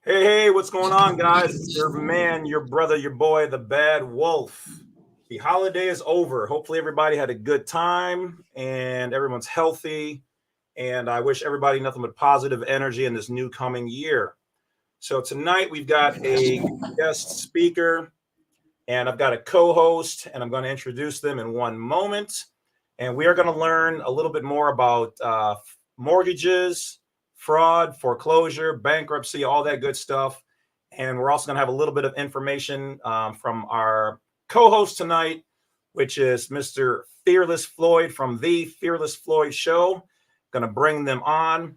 Hey, what's going on, guys? It's your man, your brother, your boy, the Badwolf. The holiday is over. Hopefully, everybody had a good time and everyone's healthy. And I wish everybody nothing but positive energy in this new coming year. So, tonight we've got a guest speaker and I've got a co host, and I'm going to introduce them in one moment. And we are going to learn a little bit more about mortgages, fraud, foreclosure, bankruptcy, all that good stuff. And we're also going to have a little bit of information from our co-host tonight, which is Mr. Fearless Floyd from the Fearless Floyd Show. Going to bring them on.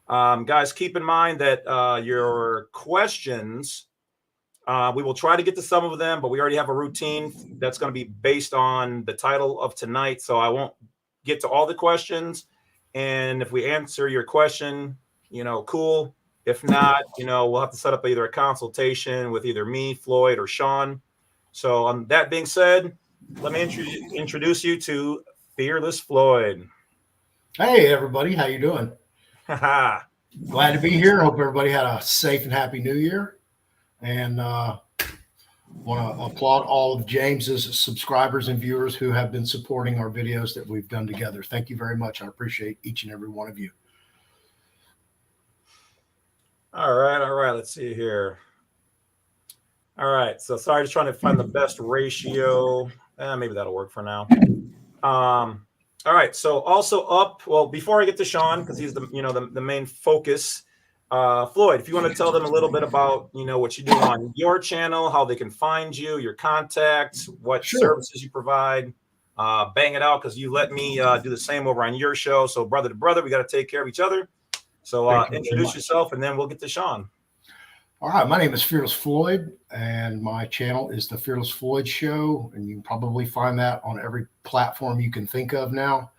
Guys, keep in mind that your questions, we will try to get to some of them, but we already have a routine that's going to be based on the title of tonight. So I won't get to all the questions. And if we answer your question, cool. If not, we'll have to set up either a consultation with either me, Floyd, or Shawn. So that being said, let me introduce you to Fearless Floyd. Hey, everybody. How you doing? Glad to be here. Hope everybody had a safe and happy New Year. And want to applaud all of James's subscribers and viewers who have been supporting our videos that we've done together. Thank you very much. I appreciate each and every one of you. All right. Let's see here. All right. So sorry, just trying to find the best ratio. Maybe that'll work for now. All right. So also up. Well, before I get to Shawn, because he's the main focus. Floyd, if you want to tell them a little bit about what you do on your channel, how they can find you, your contacts, what services you provide, bang it out, because you let me do the same over on your show. So brother to brother, we got to take care of each other. So introduce yourself, and then we'll get to Shawn. All right, my name is Fearless Floyd, and my channel is the Fearless Floyd Show, and you can probably find that on every platform you can think of now.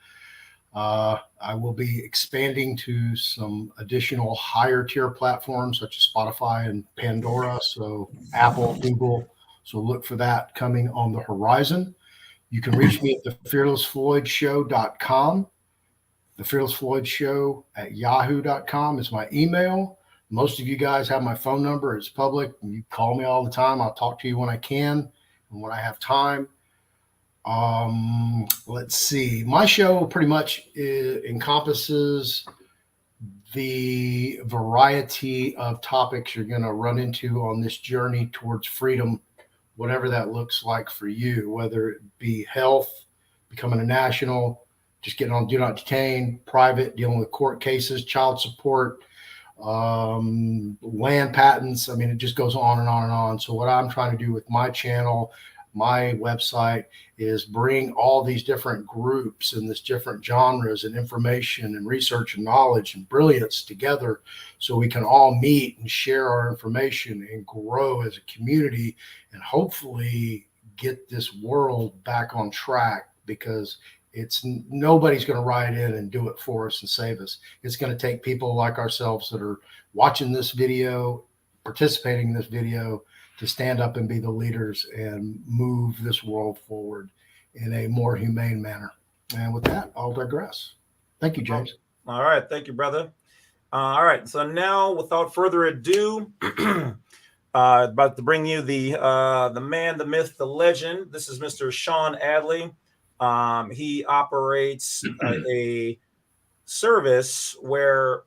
I will be expanding to some additional higher tier platforms such as Spotify and Pandora, so Apple, Google. So look for that coming on the horizon. You can reach me at thefearlessfloydshow.com. The Fearless Floyd Show at yahoo.com is my email. Most of you guys have my phone number. It's public. You call me all the time. I'll talk to you when I can and when I have time. Let's see. My show pretty much encompasses the variety of topics you're going to run into on this journey towards freedom, whatever that looks like for you, whether it be health, becoming a national, just getting on do not detain, private, dealing with court cases, child support, land patents. I mean, it just goes on and on and on. So what I'm trying to do with my channel, my website, is bring all these different groups and this different genres and information and research and knowledge and brilliance together so we can all meet and share our information and grow as a community and hopefully get this world back on track, because nobody's going to ride in and do it for us and save us. It's going to take people like ourselves that are watching this video, participating in this video, to stand up and be the leaders and move this world forward in a more humane manner. And with that, I'll digress. Thank you, James. All right. Thank you, brother. All right. So now, without further ado, about to bring you the man, the myth, the legend. This is Mr. Shawn Adli. He operates a service where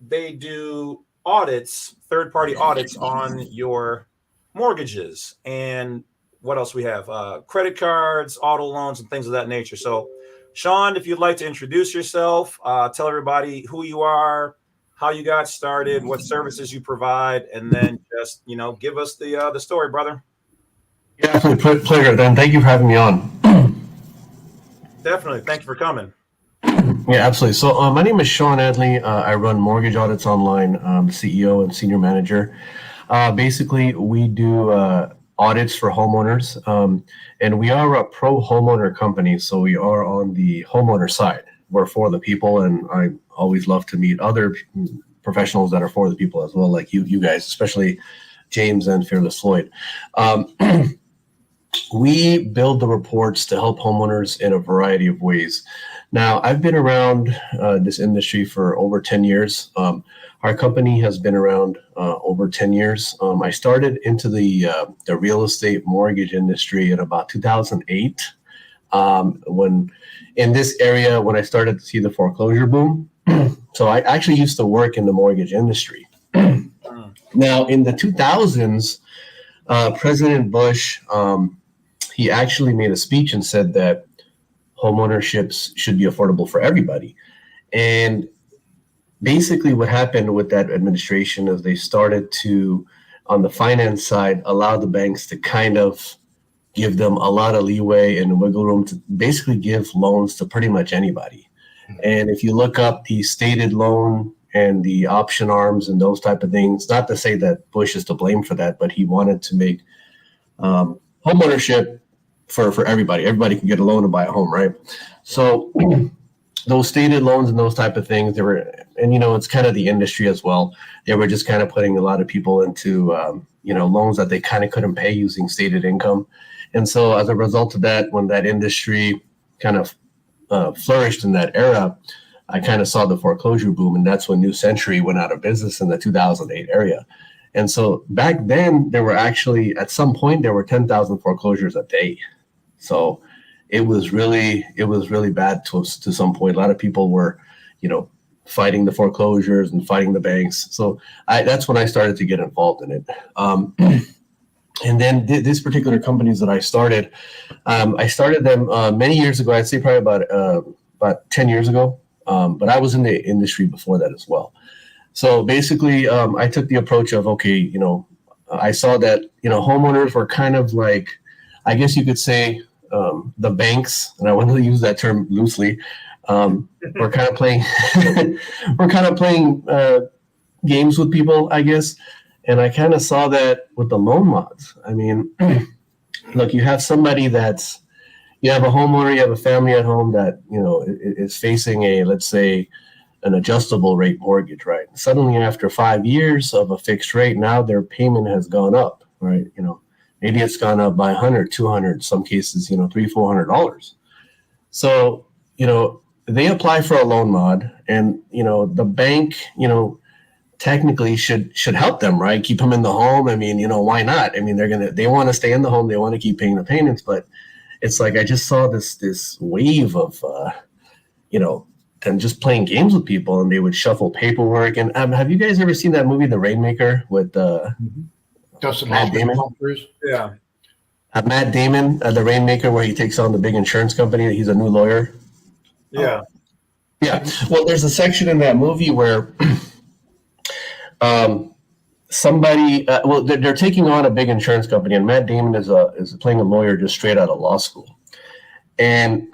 they do audits, third-party audits on your mortgages, and what else we have, credit cards, auto loans, and things of that nature. So Shawn, if you'd like to introduce yourself, tell everybody who you are, how you got started, what services you provide, and then just give us the story, brother. Yeah, absolutely. Pleasure. Then thank you for having me on. Definitely. Thank you for coming. Yeah, absolutely. So my name is Shawn Adli. I run Mortgage Audits Online. I'm the CEO and senior manager. Basically, we do audits for homeowners, and we are a pro homeowner company, so we are on the homeowner side. We're for the people, and I always love to meet other professionals that are for the people as well, like you guys, especially James and Fearless Floyd. We build the reports to help homeowners in a variety of ways. Now, I've been around this industry for over 10 years. Our company has been around over 10 years. I started into the real estate mortgage industry in about 2008. When in this area, when I started to see the foreclosure boom. So I actually used to work in the mortgage industry. Now, in the 2000s, President Bush, he actually made a speech and said that homeownerships should be affordable for everybody. And basically what happened with that administration is they started to, on the finance side, allow the banks to kind of give them a lot of leeway and wiggle room to basically give loans to pretty much anybody. And if you look up the stated loan and the option arms and those type of things, not to say that Bush is to blame for that, but he wanted to make homeownership for everybody. Everybody can get a loan to buy a home, right? So those stated loans and those type of things, they were, and it's kind of the industry as well. They were just kind of putting a lot of people into loans that they kind of couldn't pay using stated income. And so as a result of that, when that industry kind of flourished in that era, I kind of saw the foreclosure boom, and that's when New Century went out of business in the 2008 area. And so back then, there were actually, at some point, there were 10,000 foreclosures a day. So it was really bad to some point. A lot of people were, fighting the foreclosures and fighting the banks. So that's when I started to get involved in it. And then this particular companies that I started them many years ago. I'd say probably about 10 years ago. But I was in the industry before that as well. So basically, I took the approach of, okay, I saw that, homeowners were kind of like, I guess you could say, the banks, and I want to use that term loosely, we're kind of playing games with people, I guess. And I kind of saw that with the loan mods. I mean, look, you have somebody you have a homeowner, you have a family at home that, is facing let's say, an adjustable rate mortgage, right? Suddenly after 5 years of a fixed rate, now their payment has gone up, right? Maybe it's gone up by 100, 200, some cases, $300, $400. So, they apply for a loan mod, and, the bank, technically should help them, right? Keep them in the home. I mean, why not? I mean, they want to stay in the home. They want to keep paying the payments, but it's like, I just saw this wave of, them just playing games with people, and they would shuffle paperwork. And have you guys ever seen that movie, The Rainmaker, with Matt Damon? Yeah. Matt Damon, The Rainmaker, where he takes on the big insurance company. He's a new lawyer. Yeah. Yeah. Well, there's a section in that movie where somebody, they're taking on a big insurance company, and Matt Damon is playing a lawyer just straight out of law school. And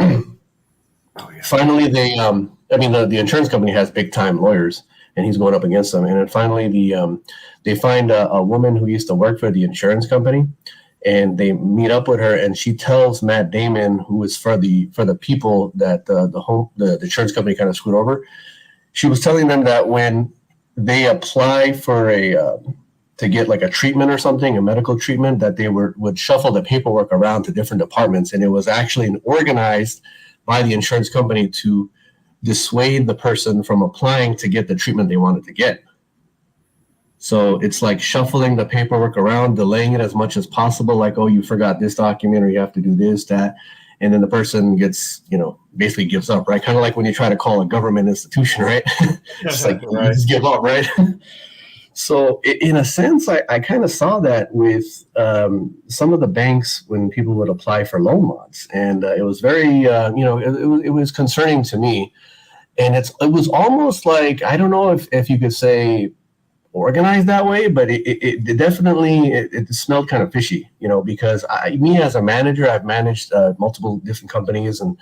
finally, the insurance company has big time lawyers, and he's going up against them. And then finally, they find a woman who used to work for the insurance company, and they meet up with her, and she tells Matt Damon, who is for the people that the insurance company kind of screwed over. She was telling them that when they apply for to get like a treatment or something, a medical treatment, that they would shuffle the paperwork around to different departments, and it was actually organized by the insurance company to dissuade the person from applying to get the treatment they wanted to get. So it's like shuffling the paperwork around, delaying it as much as possible, like, oh, you forgot this document, or you have to do this, that. And then the person gets, basically gives up, right? Kind of like when you try to call a government institution, right? It's like, right. You just give up, right? So in a sense, I kind of saw that with some of the banks when people would apply for loan mods. And it was very, it was concerning to me. And it was almost like, I don't know if you could say organized that way, but it definitely, it smelled kind of fishy, because me as a manager, I've managed multiple different companies, and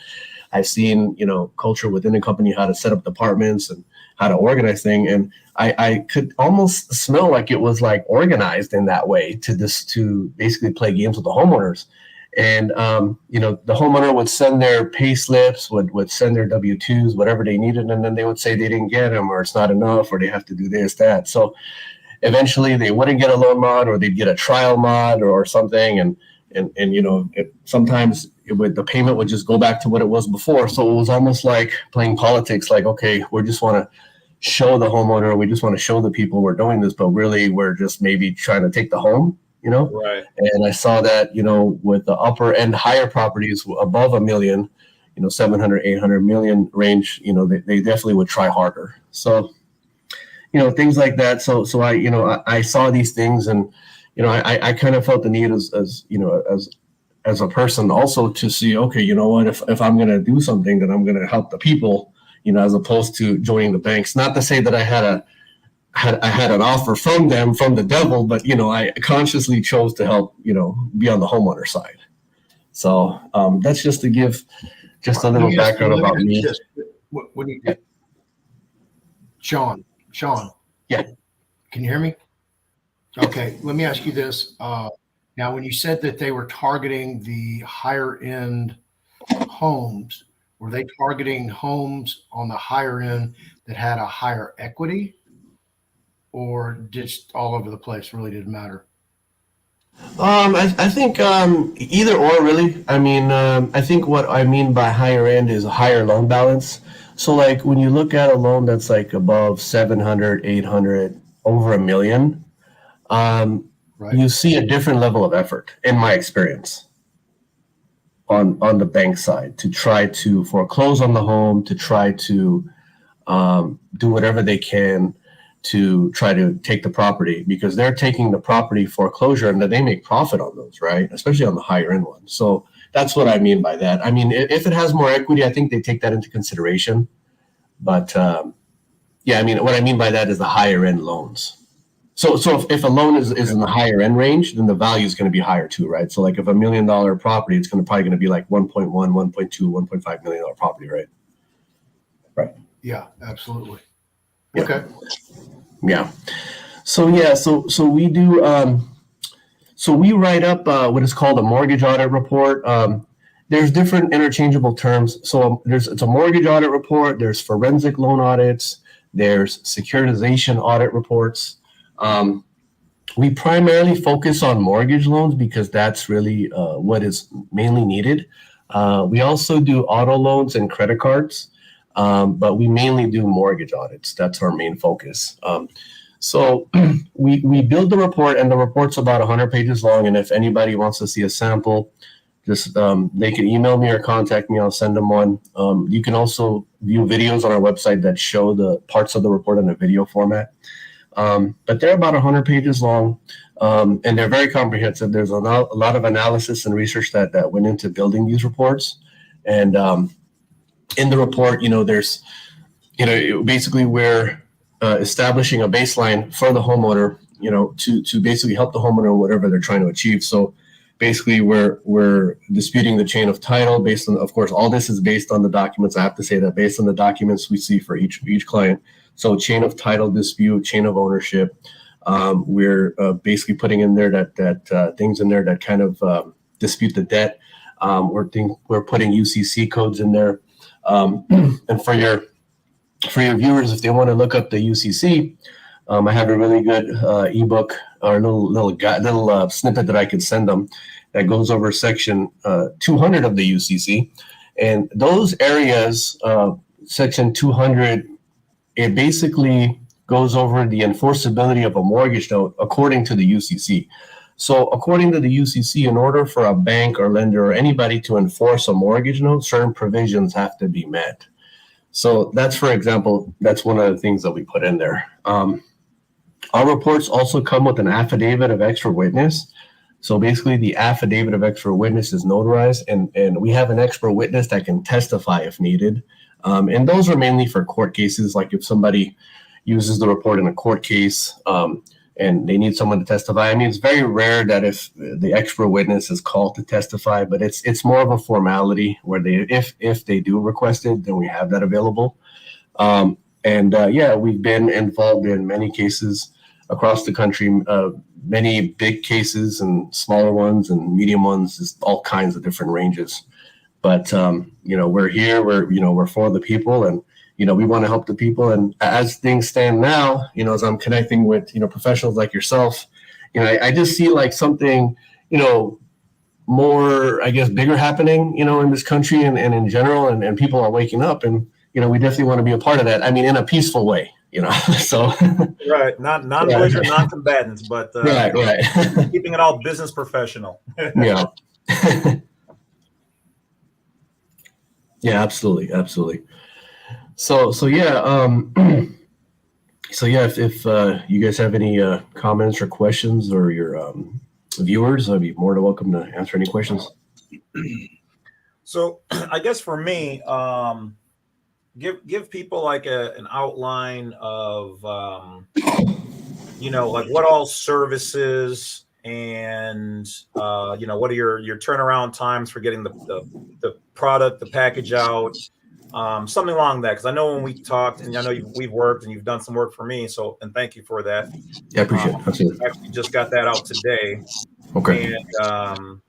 I've seen, culture within a company, how to set up departments and how to organize things. And I could almost smell like it was like organized in that way to basically play games with the homeowners. And, the homeowner would send their pay slips, would send their W-2s, whatever they needed. And then they would say they didn't get them, or it's not enough, or they have to do this, that. So eventually they wouldn't get a loan mod, or they'd get a trial mod or something. And sometimes the payment would just go back to what it was before. So it was almost like playing politics, like, okay, we just want to show the homeowner, we just want to show the people we're doing this, but really we're just maybe trying to take the home, Right. And I saw that, with the upper and higher properties above $1 million, 700, 800 million range, they definitely would try harder. So, things like that. So I saw these things, and, I kind of felt the need as a person also to see, okay, you know what, if I'm going to do something, then I'm going to help the people, as opposed to joining the banks. Not to say that I had an offer from them, from the devil, but, I consciously chose to help, be on the homeowner side. So that's just to give just a little background about me. When you Shawn. Yeah. Can you hear me? Okay. Let me ask you this. Now, when you said that they were targeting the higher end homes, were they targeting homes on the higher end that had a higher equity, or just all over the place? Really didn't matter. I think either or, really. I mean, I think what I mean by higher end is a higher loan balance. So like when you look at a loan that's like above 700, 800, over $1 million, Right. you see a different level of effort, in my experience, on the bank side, to try to foreclose on the home, to try to do whatever they can to try to take the property, because they're taking the property foreclosure and then they make profit on those, right? Especially on the higher end ones. So that's what I mean by that. I mean, if it has more equity, I think they take that into consideration. But yeah, I mean, what I mean by that is the higher end loans. So if a loan is in the higher end range, then the value is going to be higher too, right? So like if $1 million property, it's probably going to be like 1.1, 1.2, $1.5 million property, right? Right. Yeah, absolutely. Yeah. Okay. Yeah. So we do. So we write up what is called a mortgage audit report. There's different interchangeable terms. So it's a mortgage audit report. There's forensic loan audits. There's securitization audit reports. We primarily focus on mortgage loans because that's really what is mainly needed. We also do auto loans and credit cards, but we mainly do mortgage audits. That's our main focus. So we build the report, and the report's about 100 pages long. And if anybody wants to see a sample, just they can email me or contact me. I'll send them one. You can also view videos on our website that show the parts of the report in a video format. But they're about 100 pages long, and they're very comprehensive. There's a lot of analysis and research that went into building these reports. And in the report, there's, basically we're establishing a baseline for the homeowner, to basically help the homeowner in whatever they're trying to achieve. So basically we're disputing the chain of title based on, of course, all this is based on the documents. I have to say that based on the documents we see for each client. So chain of title dispute, chain of ownership. We're basically putting in there that things in there that kind of dispute the debt. We're putting UCC codes in there. And for your viewers, if they want to look up the UCC, I have a really good ebook or little snippet that I can send them that goes over section 200 of the UCC. And those areas, section 200, it basically goes over the enforceability of a mortgage note according to the UCC. So according to the UCC, in order for a bank or lender or anybody to enforce a mortgage note, certain provisions have to be met. So that's, for example, that's one of the things that we put in there. Our reports also come with an affidavit of expert witness. So basically the affidavit of expert witness is notarized, and we have an expert witness that can testify if needed. And those are mainly for court cases, like if somebody uses the report in a court case and they need someone to testify. I mean, it's very rare that if the expert witness is called to testify, but it's more of a formality where if they do request it, then we have that available. Yeah, we've been involved in many cases across the country, many big cases and smaller ones and medium ones, just all kinds of different ranges. But, we're here, we're for the people, and, we want to help the people. And as things stand now, as I'm connecting with, professionals like yourself, I just see like something, more, I guess, bigger happening, in this country and in general, and people are waking up, and, we definitely want to be a part of that. I mean, in a peaceful way, So Right, not non-belligerent, non-combatants, but right. keeping it all business professional. Yeah. Yeah, absolutely. So yeah, so yeah, if you guys have any comments or questions, or your viewers, I'd be more than welcome to answer any questions. So I guess for me, give people like an outline of like what all services and what are your turnaround times for getting the product, the package out, something along that, because I know when we talked, and I know we've worked and you've done some work for me, so, and thank you for that. Yeah, I appreciate it. Absolutely. Actually just got that out today. Okay. And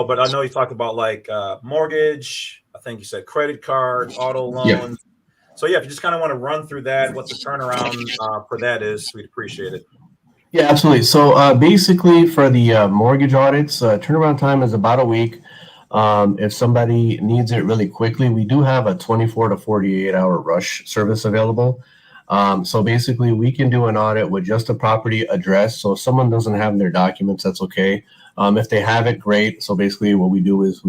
but I know you talked about like mortgage, I think you said credit card, auto loans. Yeah. So yeah, if you just kind of want to run through that, what the turnaround for that is, we'd appreciate it. Yeah, absolutely. So basically for the mortgage audits, turnaround time is about a week. If somebody needs it really quickly, we do have a 24 to 48 hour rush service available. So basically we can do an audit with just a property address. So if someone doesn't have their documents, that's okay. If they have it, great. So basically what we do is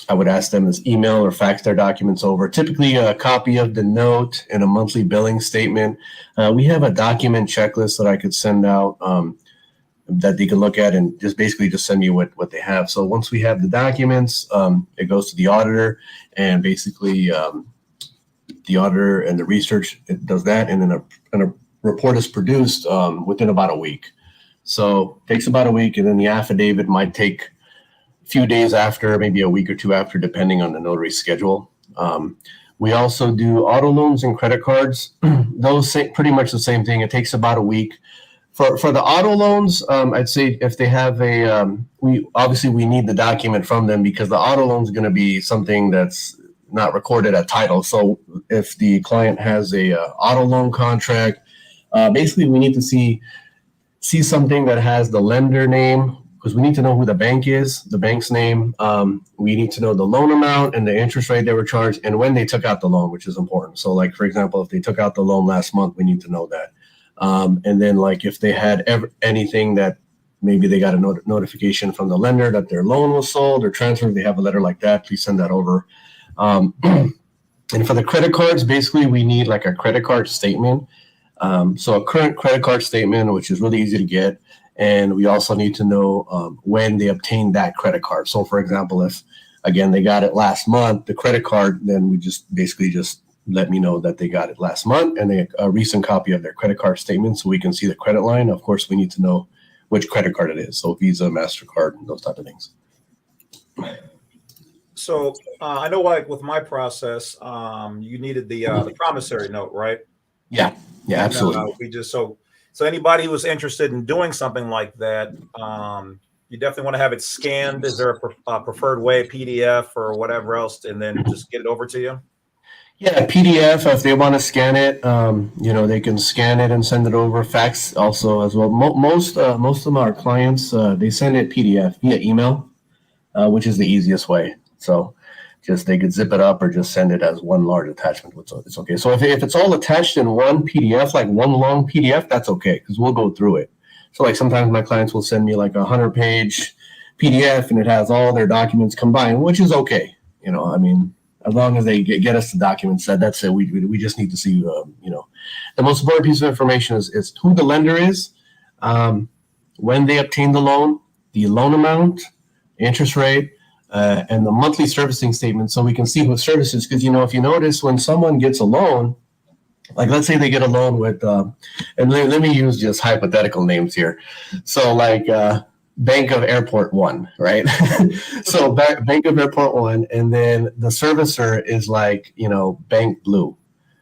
I would ask them to email or fax their documents over. Typically a copy of the note and a monthly billing statement. We have a document checklist that I could send out that they can look at, and just send me what they have. So once we have the documents, it goes to the auditor, and basically the auditor and the research, it does that, and then a report is produced within about a week. So it takes about a week, and then the affidavit might take a few days after, maybe a week or two after, depending on the notary schedule. We also do auto loans and credit cards. Those pretty much the same thing. It takes about a week. For the auto loans, I'd say if they have we need the document from them, because the auto loan is going to be something that's not recorded at title. So if the client has a auto loan contract, basically we need to see something that has the lender name, because we need to know who the bank is, the bank's name. We need to know the loan amount and the interest rate they were charged, and when they took out the loan, which is important. So like, for example, if they took out the loan last month, we need to know that. And then like if they had anything that maybe they got a notification from the lender that their loan was sold or transferred, they have a letter like that, please send that over. And for the credit cards, basically we need like a credit card statement. So a current credit card statement, which is really easy to get. And we also need to know when they obtained that credit card. So for example, if again, they got it last month, the credit card, then we just let me know that they got it last month, and a recent copy of their credit card statement so we can see the credit line. Of course, we need to know which credit card it is. So Visa, MasterCard, those type of things. So I know like with my process, you needed the promissory note, right? Yeah, absolutely. And, so anybody who's interested in doing something like that, you definitely want to have it scanned. Is there a preferred way, PDF or whatever else, and then just get it over to you? Yeah, PDF, if they want to scan it, they can scan it and send it over. Fax also as well. Most of our clients, they send it PDF via email, which is the easiest way. So just they could zip it up or just send it as one large attachment. It's okay. So if it's all attached in one PDF, like one long PDF, that's okay, because we'll go through it. So like sometimes my clients will send me like 100-page PDF and it has all their documents combined, which is okay. As long as they get us the documents, that's it. We just need to see, the most important piece of information is who the lender is, when they obtained the loan amount, interest rate, and the monthly servicing statement, so we can see who services. Because, if you notice, when someone gets a loan, like let's say they get a loan with, and let me use just hypothetical names here. So like, Bank of Airport One, right? So Bank of Airport One, and then the servicer is like, Bank Blue.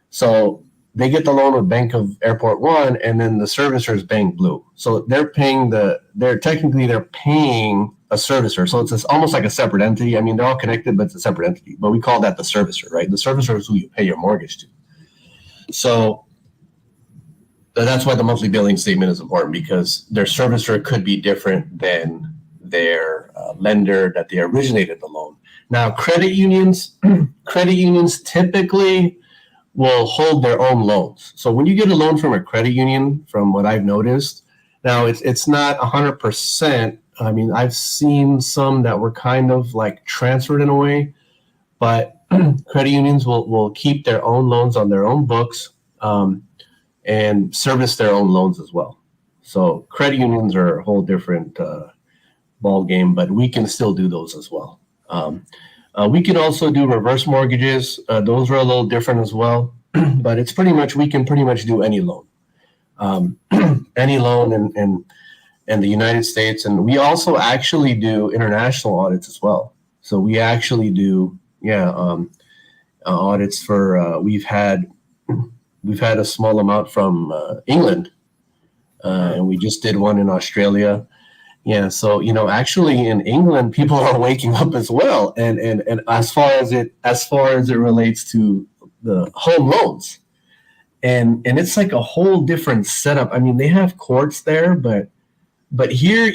So they get the loan with Bank of Airport One, and then the servicer is Bank Blue. So they're paying they're paying a servicer. So it's almost like a separate entity. They're all connected, but it's a separate entity. But we call that the servicer, right? The servicer is who you pay your mortgage to. So that's why the monthly billing statement is important, because their servicer could be different than their lender that they originated the loan. Now, credit unions typically will hold their own loans. So when you get a loan from a credit union, from what I've noticed, now it's not 100%. I mean, I've seen some that were kind of like transferred in a way, but credit unions will keep their own loans on their own books, and service their own loans as well. So credit unions are a whole different ball game, but we can still do those as well. We can also do reverse mortgages. Those are a little different as well, but it's we can pretty much do any loan, any loan in the United States. And we also actually do international audits as well. So we actually do, audits for, we've had a small amount from England, and we just did one in Australia. Yeah, so actually in England, people are waking up as well, and as far as it relates to the home loans, and it's like a whole different setup. I mean, they have courts there, but here,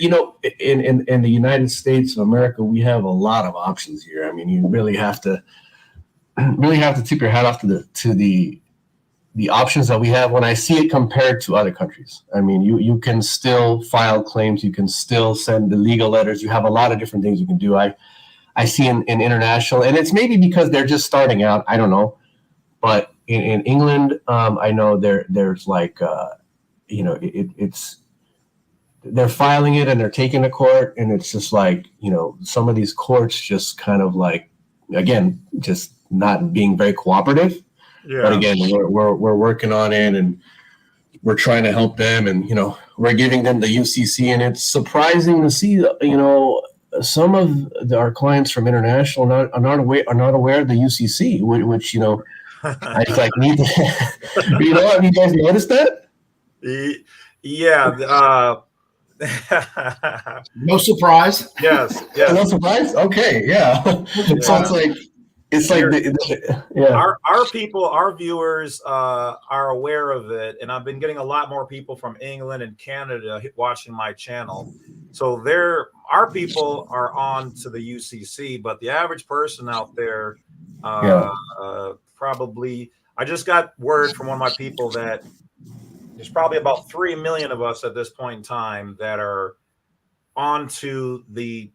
in the United States of America, we have a lot of options here. I mean, you really have to tip your hat off to the options that we have when I see it compared to other countries. I mean, you can still file claims, you can still send the legal letters, you have a lot of different things you can do. I see in international, and it's maybe because they're just starting out, I don't know, but in England, I know there's like, they're filing it and they're taking to court, and it's just like, some of these courts just kind of like, again, just not being very cooperative. Yeah. But again, we're working on it, and we're trying to help them, and we're giving them the UCC, and it's surprising to see some of our clients from international are not aware of the UCC, which I just like need to have you guys noticed that? Yeah. No surprise. Yes. No surprise. Okay. Yeah. So it's like our people, our viewers are aware of it, and I've been getting a lot more people from England and Canada watching my channel. So our people are on to the UCC, but the average person out there, probably. I just got word from one of my people that there's probably about 3 million of us at this point in time that are onto the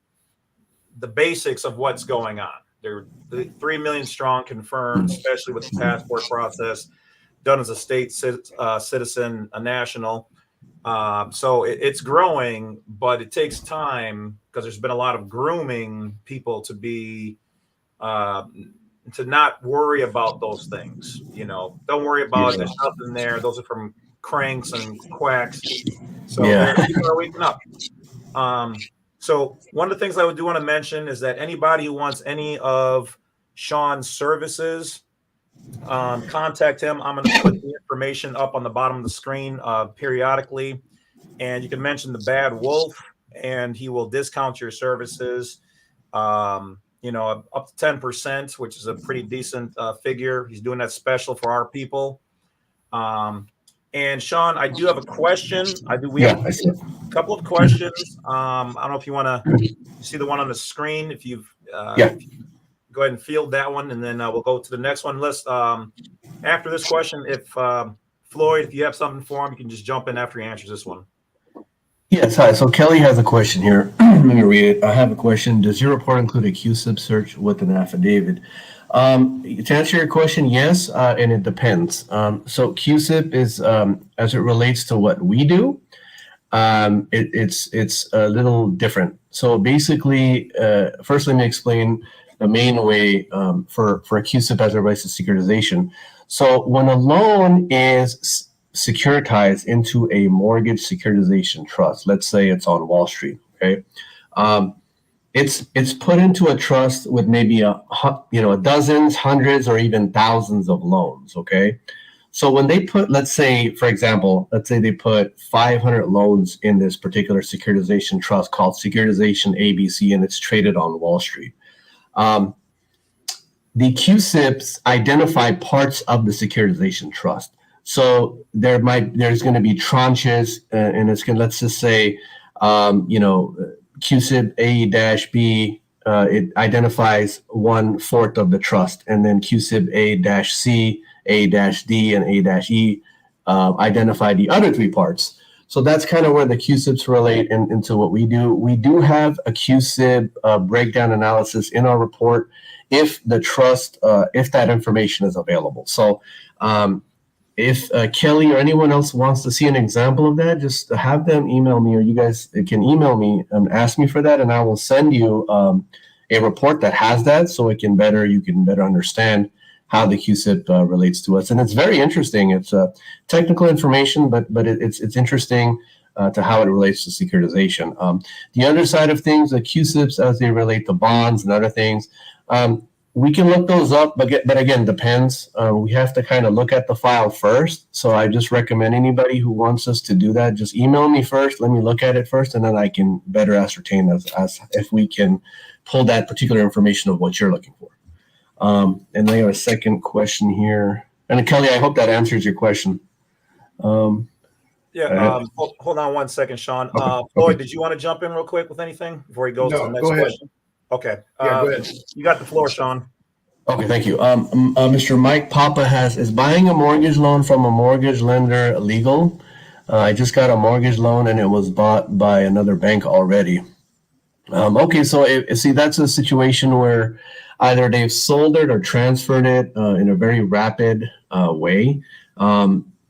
basics of what's going on. They're 3 million strong, confirmed, especially with the passport process done as a state citizen, a national. So it's growing, but it takes time because there's been a lot of grooming people to be to not worry about those things. Don't worry about it. There's nothing there. Those are from cranks and quacks. So people are waking up. So one of the things I do want to mention is that anybody who wants any of Shawn's services, contact him. I'm going to put the information up on the bottom of the screen periodically, and you can mention the Badwolf, and he will discount your services, up to 10%, which is a pretty decent figure. He's doing that special for our people. And Shawn, I do have a question. We have a couple of questions. I don't know if you want to see the one on the screen. If you've go ahead and field that one, and then we'll go to the next one. Let's after this question, if Floyd, if you have something for him, you can just jump in after he answers this one. Yes, hi. So Kelly has a question here. Let me read it. I have a question. Does your report include a QSIP search with an affidavit? To answer your question, yes, and it depends. So QSIP is, as it relates to what we do, it's a little different. So basically, first let me explain the main way for a QSIP as it relates to securitization. So when a loan is securitized into a mortgage securitization trust, let's say it's on Wall Street, okay? It's put into a trust with maybe dozens, hundreds, or even thousands of loans. Okay, so when they put, let's say, for example, they put 500 loans in this particular securitization trust called Securitization ABC, and it's traded on Wall Street. The QSIPs identify parts of the securitization trust. So there's going to be tranches, and it's going. Let's just say, QSIP A-B, it identifies 1/4 of the trust, and then QSIP A-C A-D and A-E identify the other three parts. So that's kind of where the QSIBs relate into what we do. We do have a QSIB breakdown analysis in our report if the trust, if that information is available. So if Kelly or anyone else wants to see an example of that, just have them email me, or you guys can email me and ask me for that, and I will send you a report that has that, so you can better understand how the QSIP relates to us. And it's very interesting. It's technical information, but it's interesting to how it relates to securitization. The other side of things, the QSIPs as they relate to bonds and other things, we can look those up, but again, depends. We have to kind of look at the file first. So I just recommend anybody who wants us to do that, just email me first. Let me look at it first, and then I can better ascertain as if we can pull that particular information of what you're looking for. And I have a second question here. And Kelly, I hope that answers your question. Hold on one second, Shawn. Okay. Floyd, did you want to jump in real quick with anything before he goes to the next question? Okay. Go ahead. You got the floor, Shawn. Okay, thank you. Mr. Mike Papa is buying a mortgage loan from a mortgage lender legal? I just got a mortgage loan and it was bought by another bank already. Okay, so that's a situation where either they've sold it or transferred it in a very rapid way.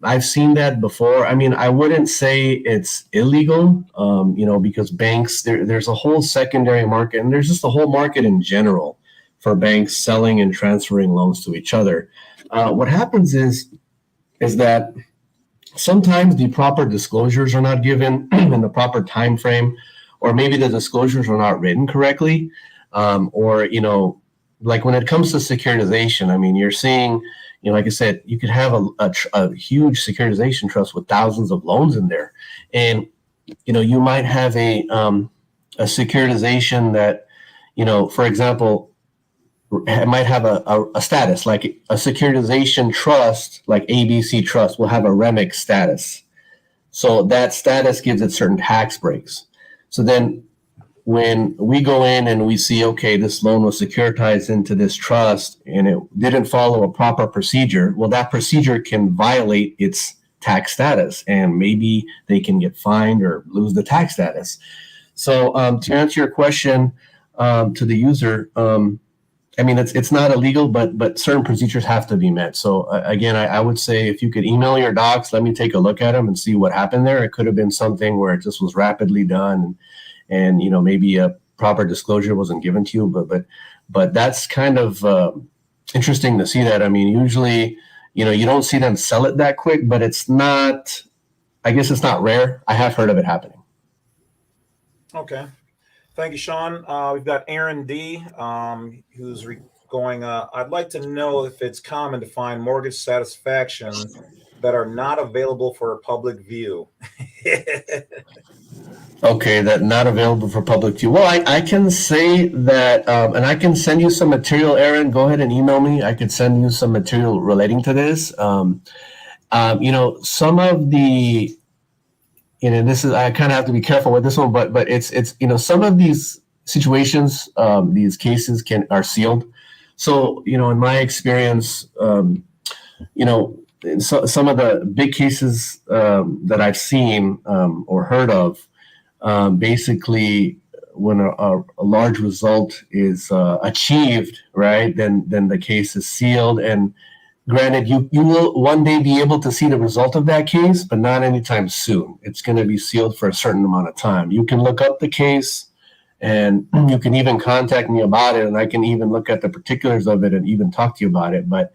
I've seen that before. I mean, I wouldn't say it's illegal, because banks, there's a whole secondary market, and there's just a whole market in general for banks selling and transferring loans to each other. What happens is that sometimes the proper disclosures are not given in the proper time frame, or maybe the disclosures are not written correctly, or like when it comes to securitization, I mean, you're seeing, like I said, you could have a huge securitization trust with thousands of loans in there. And, you might have a securitization that, for example, it might have a status, like a securitization trust, like ABC Trust will have a REMIC status. So that status gives it certain tax breaks. So then when we go in and we see, okay, this loan was securitized into this trust and it didn't follow a proper procedure, well, that procedure can violate its tax status, and maybe they can get fined or lose the tax status. So to answer your question to the user, I mean, it's not illegal, but certain procedures have to be met. So again, I would say if you could email your docs, let me take a look at them and see what happened there. It could have been something where it just was rapidly done, and maybe a proper disclosure wasn't given to you. But that's kind of interesting to see that. I mean, usually, you don't see them sell it that quick, but it's not. I guess it's not rare. I have heard of it happening. Okay. Thank you, Shawn. We've got Aaron D, who's going, I'd like to know if it's common to find mortgage satisfaction that are not available for public view. Okay, that not available for public view. Well, I can say that, and I can send you some material, Aaron. Go ahead and email me. I could send you some material relating to this. Some of the, this is, I kind of have to be careful with this one, but it's some of these situations, these cases are sealed. So, in my experience, some of the big cases that I've seen or heard of, basically when a large result is achieved, right, then the case is sealed. And granted, you will one day be able to see the result of that case, but not anytime soon. It's going to be sealed for a certain amount of time. You can look up the case, and you can even contact me about it, and I can even look at the particulars of it and even talk to you about it. But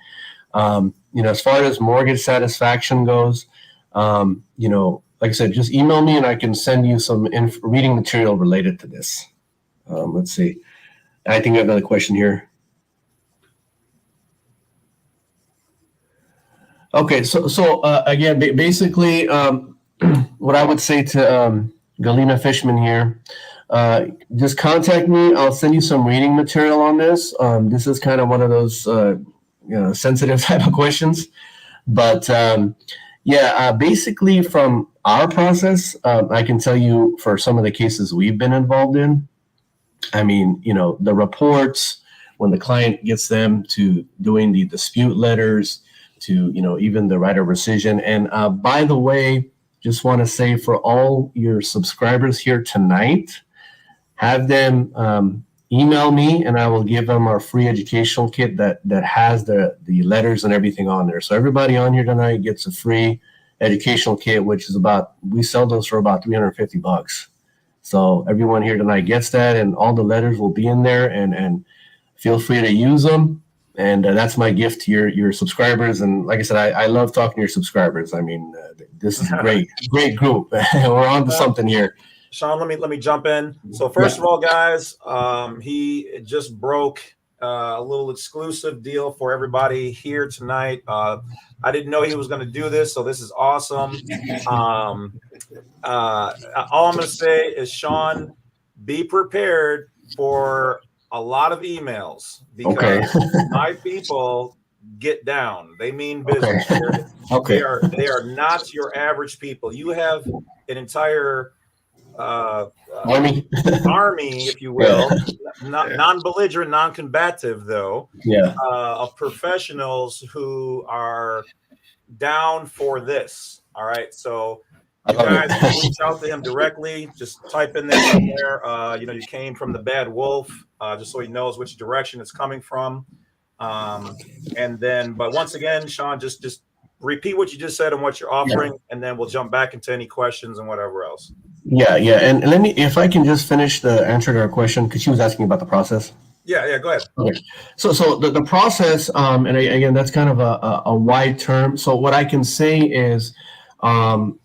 as far as mortgage satisfaction goes, like I said, just email me and I can send you some reading material related to this. Let's see. I think I have another question here. Okay, so again, basically, what I would say to Galina Fishman here, just contact me. I'll send you some reading material on this. This is kind of one of those sensitive type of questions, but basically from our process, I can tell you for some of the cases we've been involved in. I mean, the reports, when the client gets them, to doing the dispute letters, to, even the right of rescission. And by the way, just want to say for all your subscribers here tonight, have them email me and I will give them our free educational kit that has the letters and everything on there. So everybody on here tonight gets a free educational kit, which is we sell those for about $350. So everyone here tonight gets that, and all the letters will be in there, and feel free to use them. And that's my gift to your subscribers. And like I said, I love talking to your subscribers. I mean, this is a great group. We're on to something here. Shawn, let me jump in. So first of all, guys, he just broke a little exclusive deal for everybody here tonight. I didn't know he was going to do this, so this is awesome. All I'm going to say is, Shawn, be prepared for a lot of emails, because my people get down. They mean business. Okay. They are not your average people. You have an entire army, if you will, non-belligerent, non-combative, though, of professionals who are down for this. All right, so you guys reach out to him directly. Just type in there somewhere. You came from the Badwolf, just so he knows which direction it's coming from. And then, but once again, Shawn, just repeat what you just said and what you're offering, and then we'll jump back into any questions and whatever else. Yeah. And let me, if I can just finish the answer to our question, because she was asking about the process. Yeah, go ahead. Okay. So the process, and again, that's kind of a wide term. So what I can say is, so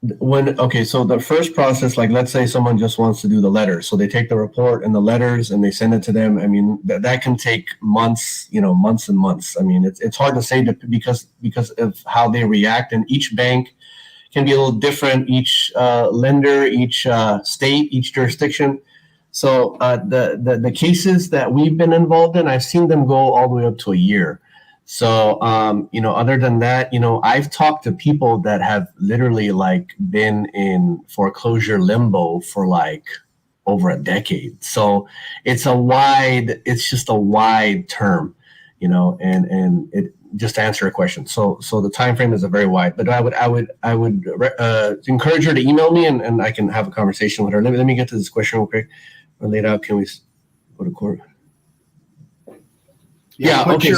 the first process, like let's say someone just wants to do the letters. So they take the report and the letters and they send it to them. I mean, that can take months, months and months. I mean, it's hard to say because of how they react, and each bank can be a little different, each lender, each state, each jurisdiction. So the cases that we've been involved in, I've seen them go all the way up to a year. So, other than that, I've talked to people that have literally been in foreclosure limbo for over a decade. So it's just a wide term, and it, just to answer a question. So the time frame is a very wide, but I would encourage her to email me and I can have a conversation with her. Let me get to this question real quick. Or laid out, can we go to court? Okay.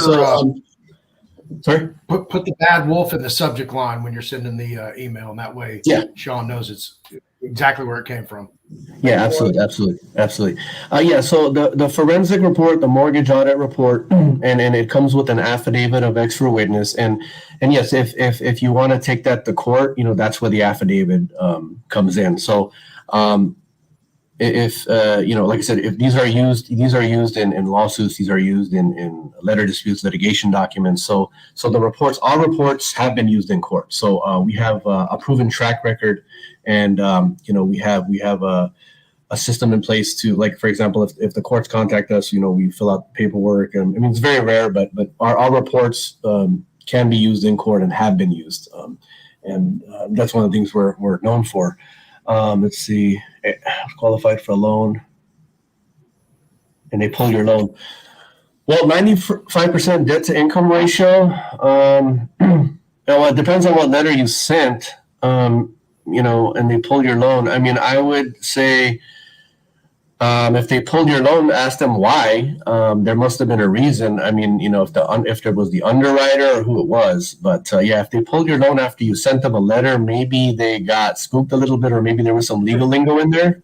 Sorry? Put the Badwolf in the subject line when you're sending the email, and that way Shawn knows it's exactly where it came from. Yeah, absolutely. So the forensic report, the mortgage audit report, and it comes with an affidavit of expert witness. And yes, if you want to take that to court, that's where the affidavit comes in. So if like I said, if these are used in lawsuits, these are used in letter disputes, litigation documents. So our reports have been used in court. So we have a proven track record, and we have a system in place to, like, for example, if the courts contact us, we fill out paperwork. And I mean, it's very rare, but our reports can be used in court and have been used, and that's one of the things we're known for. Let's see, qualified for a loan, and they pull your loan. Well, 95% debt to income ratio. Well, it depends on what letter you sent, and they pull your loan. I mean, I would say, if they pulled your loan, ask them why. There must have been a reason. I mean, if there was the underwriter or who it was. But if they pulled your loan after you sent them a letter, maybe they got spooked a little bit, or maybe there was some legal lingo in there.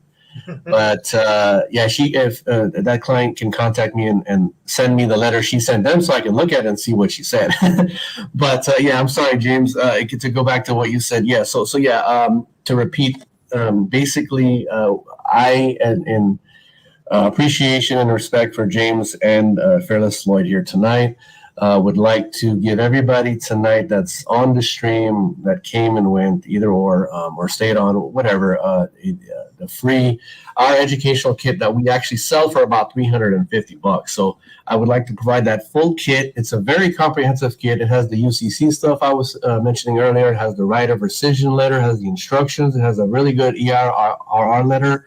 But if that client can contact me and send me the letter she sent them, so I can look at it and see what she said. But I'm sorry, James. To go back to what you said, to repeat, basically, I in appreciation and respect for James and Fearless Lloyd here tonight, would like to give everybody tonight that's on the stream that came and went, either or stayed on, whatever, the free our educational kit that we actually sell for about $350. So I would like to provide that full kit. It's a very comprehensive kit. It has the UCC stuff I was mentioning earlier. It has the right of rescission letter, has the instructions. It has a really good ERRR letter.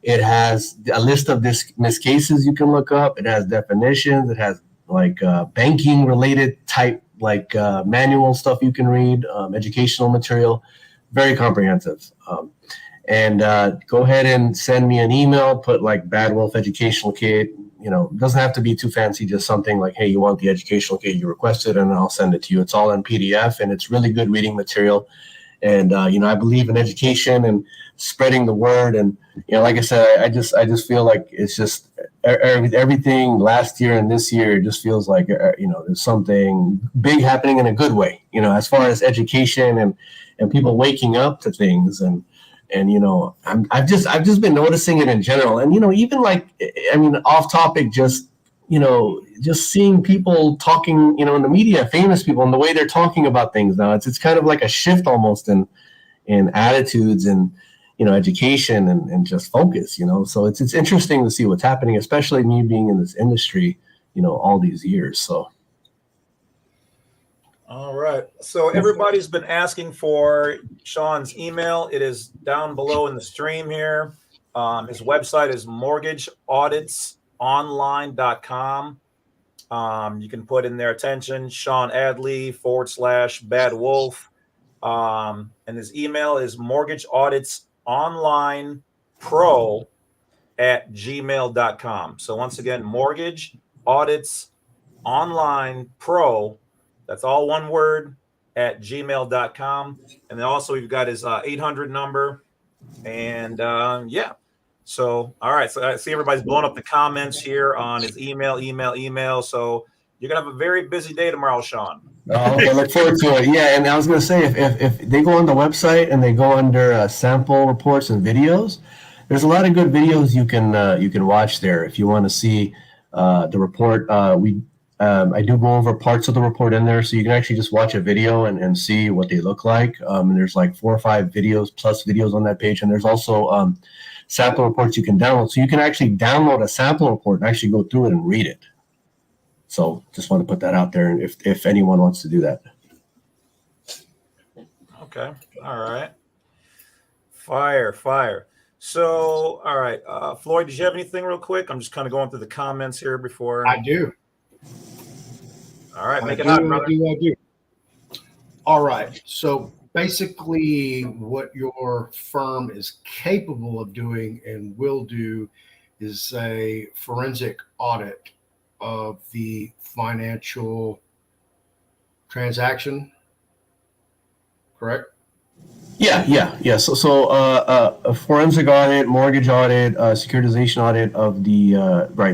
It has a list of dismissed cases you can look up. It has definitions. It has banking related type manual stuff you can read, educational material, very comprehensive. And go ahead and send me an email, put like Badwolf Educational Kit. It doesn't have to be too fancy, just something like, hey, you want the educational kit, you requested, and I'll send it to you. It's all in PDF, and it's really good reading material. And, I believe in education and spreading the word. And, like I said, I just feel like it's just everything last year and this year, it just feels like, there's something big happening in a good way, as far as education and people waking up to things. And I've just been noticing it in general. And, even off topic, just seeing people talking, in the media, famous people, and the way they're talking about things now, it's kind of like a shift almost in attitudes and, education and just focus, so it's interesting to see what's happening, especially me being in this industry, all these years. So. All right. So everybody's been asking for Shawn's email. It is down below in the stream here. His website is mortgageauditsonline.com. You can put in their attention, Shawn Adli /Badwolf. And his email is mortgageauditsonlinepro@gmail.com. So once again, mortgageauditsonlinepro, that's all one word, @gmail.com. And then also we've got his 800 number. And so, all right. So I see everybody's blowing up the comments here on his email. So you're going to have a very busy day tomorrow, Shawn. Oh, okay, look forward to it. Yeah, and I was going to say, if they go on the website and they go under sample reports and videos, there's a lot of good videos you can watch there if you want to see the report. I do go over parts of the report in there, so you can actually just watch a video and see what they look like. And there's like 4 or 5 videos on that page, and there's also sample reports you can download. So you can actually download a sample report and actually go through it and read it. So just want to put that out there, if anyone wants to do that. Okay. All right. Fire. So, all right. Floyd, did you have anything real quick? I'm just kind of going through the comments here before. I do. All right. Make it hot, brother. I do. All right. So basically what your firm is capable of doing and will do is a forensic audit of the financial transaction, correct? Yeah. So a forensic audit, mortgage audit, securitization audit of the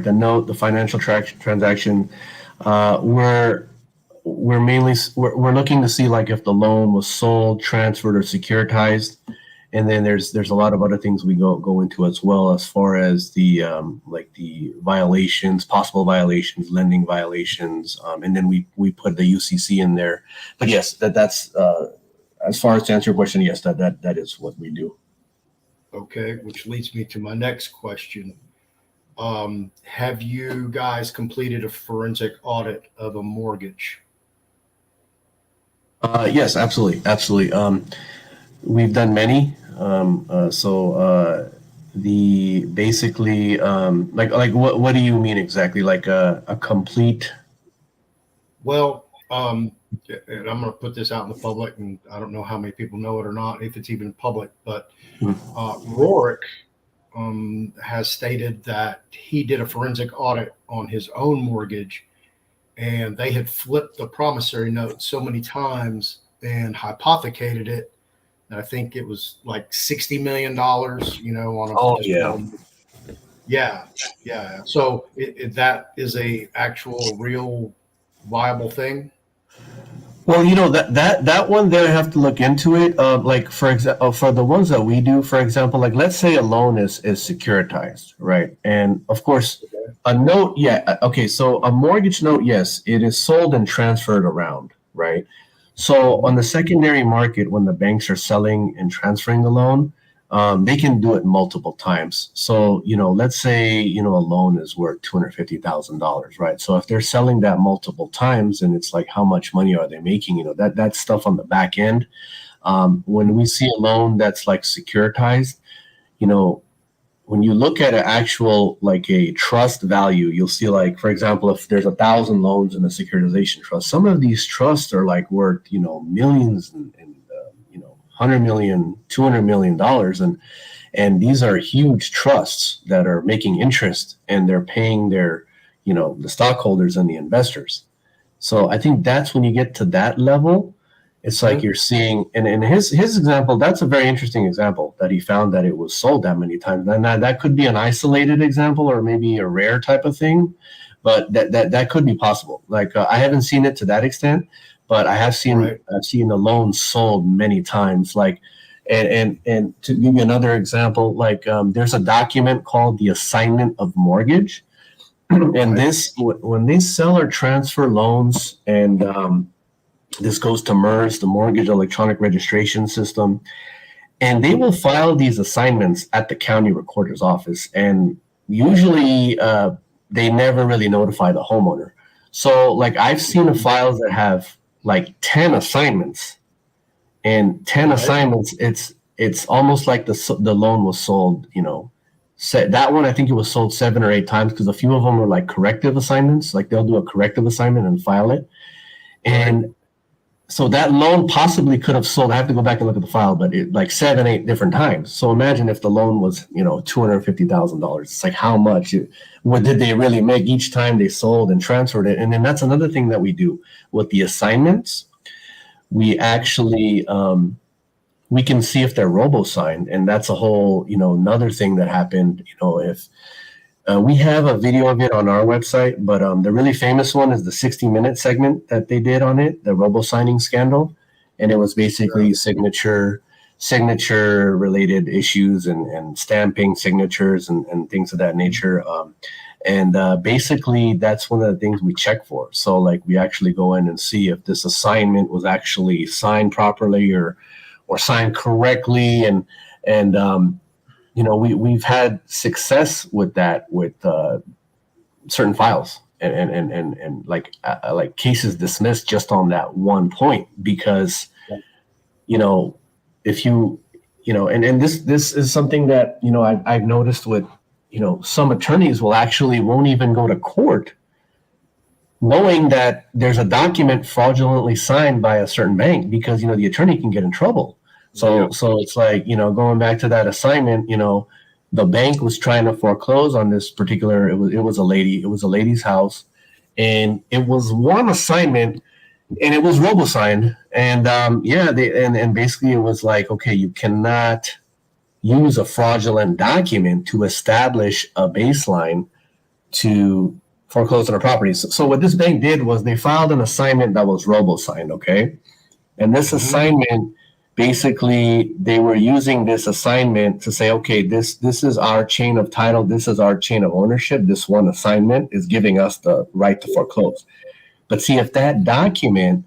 the note, the financial transaction. We're looking to see like if the loan was sold, transferred, or securitized. And then there's a lot of other things we go into as well, as far as the the violations, possible violations, lending violations, and then we put the UCC in there. But yes, that's as far as to answer your question, yes, that is what we do. Okay, which leads me to my next question. Have you guys completed a forensic audit of a mortgage? Yes, absolutely. We've done many. The basically what do you mean exactly? Like a complete? Well, and I'm going to put this out in the public, and I don't know how many people know it or not, if it's even public, but Rorik has stated that he did a forensic audit on his own mortgage, and they had flipped the promissory note so many times and hypothecated it. I think it was like $60 million, on a Yeah. So that is a actual real viable thing. Well, that one there, I have to look into it. Like for example, for the ones that we do, for example, like let's say a loan is securitized, right? And of course, a note, okay. So a mortgage note, yes, it is sold and transferred around, right? So on the secondary market, when the banks are selling and transferring the loan, they can do it multiple times. So, let's say, a loan is worth $250,000, right? So if they're selling that multiple times, and it's like, how much money are they making? That stuff on the back end. When we see a loan that's like securitized, when you look at an actual, like a trust value, you'll see, like, for example, if there's 1,000 loans in a securitization trust, some of these trusts are like worth, millions and 100 million, $200 million. And these are huge trusts that are making interest, and they're paying their, the stockholders and the investors. So I think that's when you get to that level, it's like you're seeing, and in his example, that's a very interesting example that he found that it was sold that many times. And that could be an isolated example or maybe a rare type of thing, but that could be possible. Like I haven't seen it to that extent, but I have seen I've seen the loans sold many times. Like, and to give you another example, like there's a document called the assignment of mortgage, and this, when they sell or transfer loans, and this goes to MERS, the Mortgage Electronic Registration System, and they will file these assignments at the county recorder's office, and usually they never really notify the homeowner. So like I've seen files that have like 10 assignments, and 10 assignments, it's almost like the loan was sold, that one, I think it was sold 7 or 8 times, because a few of them are like corrective assignments, like they'll do a corrective assignment and file it. And so that loan possibly could have sold, I have to go back and look at the file, but it like 7, 8 different times. So imagine if the loan was, $250,000. It's like, how much, what did they really make each time they sold and transferred it? And then that's another thing that we do with the assignments. We actually, we can see if they're robo-signed, and that's a whole, another thing that happened. If we have a video of it on our website, but the really famous one is the 60-minute segment that they did on it, the robo-signing scandal, and it was basically signature related issues and stamping signatures and things of that nature. And basically, that's one of the things we check for. So, like, we actually go in and see if this assignment was actually signed properly or signed correctly, and we've had success with that with certain files and like cases dismissed just on that one point, because if you and this is something that I've noticed with some attorneys won't even go to court knowing that there's a document fraudulently signed by a certain bank, because the attorney can get in trouble. So it's like, going back to that assignment, the bank was trying to foreclose on this particular, it was a lady's house, and it was one assignment, and it was robo-signed. And and basically it was like, okay, you cannot use a fraudulent document to establish a baseline to foreclose on a property. So what this bank did was they filed an assignment that was robo-signed, okay? And this assignment, basically, they were using this assignment to say, okay, this is our chain of title, this is our chain of ownership, this one assignment is giving us the right to foreclose. But see, if that document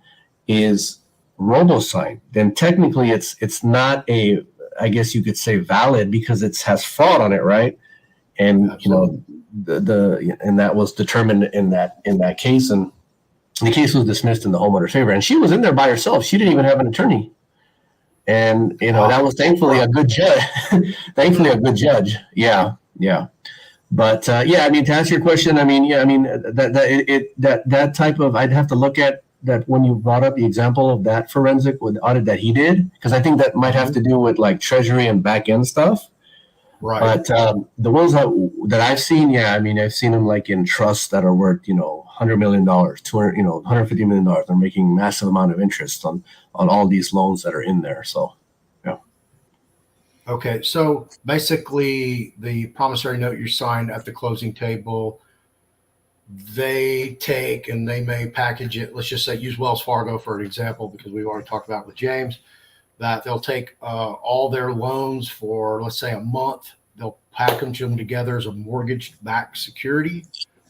is robo-signed, then technically it's not I guess you could say valid, because it has fraud on it, right? And Absolutely. And that was determined in that case, and the case was dismissed in the homeowner's favor. And she was in there by herself; she didn't even have an attorney. And that was thankfully a good judge. Yeah. But to answer your question, that type of, I'd have to look at that when you brought up the example of that forensic with audit that he did, because I think that might have to do with like treasury and back end stuff. Right. But the ones that I've seen, I've seen them like in trusts that are worth, $100 million, $150 million. They're making massive amount of interest on all these loans that are in there. So, yeah. Okay. So basically, the promissory note you signed at the closing table, they take and they may package it. Let's just say use Wells Fargo for an example, because we've already talked about it with James, that they'll take all their loans for, let's say, a month. They'll package them together as a mortgage-backed security.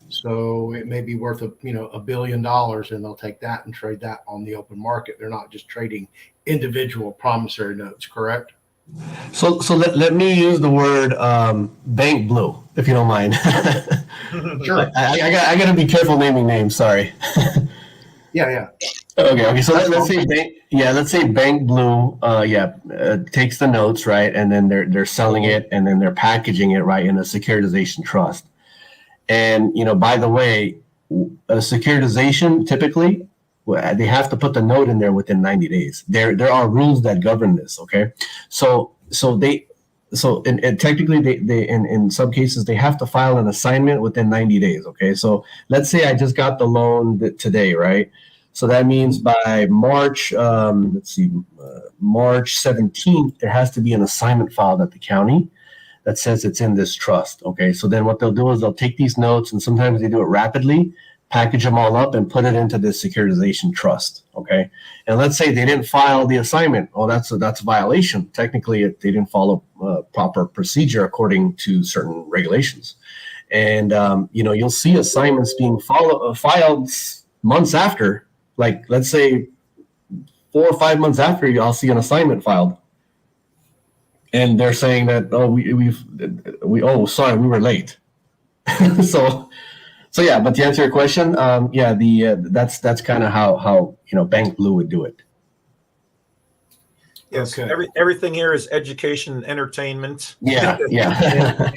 So it may be worth $1 billion, and they'll take that and trade that on the open market. They're not just trading individual promissory notes, correct? So let me use the word bank blue, if you don't mind. Sure. I got to be careful naming names. Sorry. Yeah. Okay. So let's say Bank Blue, takes the notes, right, and then they're selling it, and then they're packaging it, right, in a securitization trust. And by the way, a securitization typically, they have to put the note in there within 90 days. There are rules that govern this. Okay, and technically they in some cases they have to file an assignment within 90 days. Okay, so let's say I just got the loan today, right? So that means by March, March 17th, there has to be an assignment filed at the county that says it's in this trust. Okay, so then what they'll do is they'll take these notes, and sometimes they do it rapidly, package them all up, and put it into this securitization trust. Okay, and let's say they didn't file the assignment. Oh, that's a violation. Technically, they didn't follow proper procedure according to certain regulations. And you'll see assignments being filed months after. Like, let's say 4 or 5 months after, I'll see an assignment filed, and they're saying that we were late. so yeah. But to answer your question, that's kind of how Bank Blue would do it. Yes, Okay. Everything here is education and entertainment. Yeah.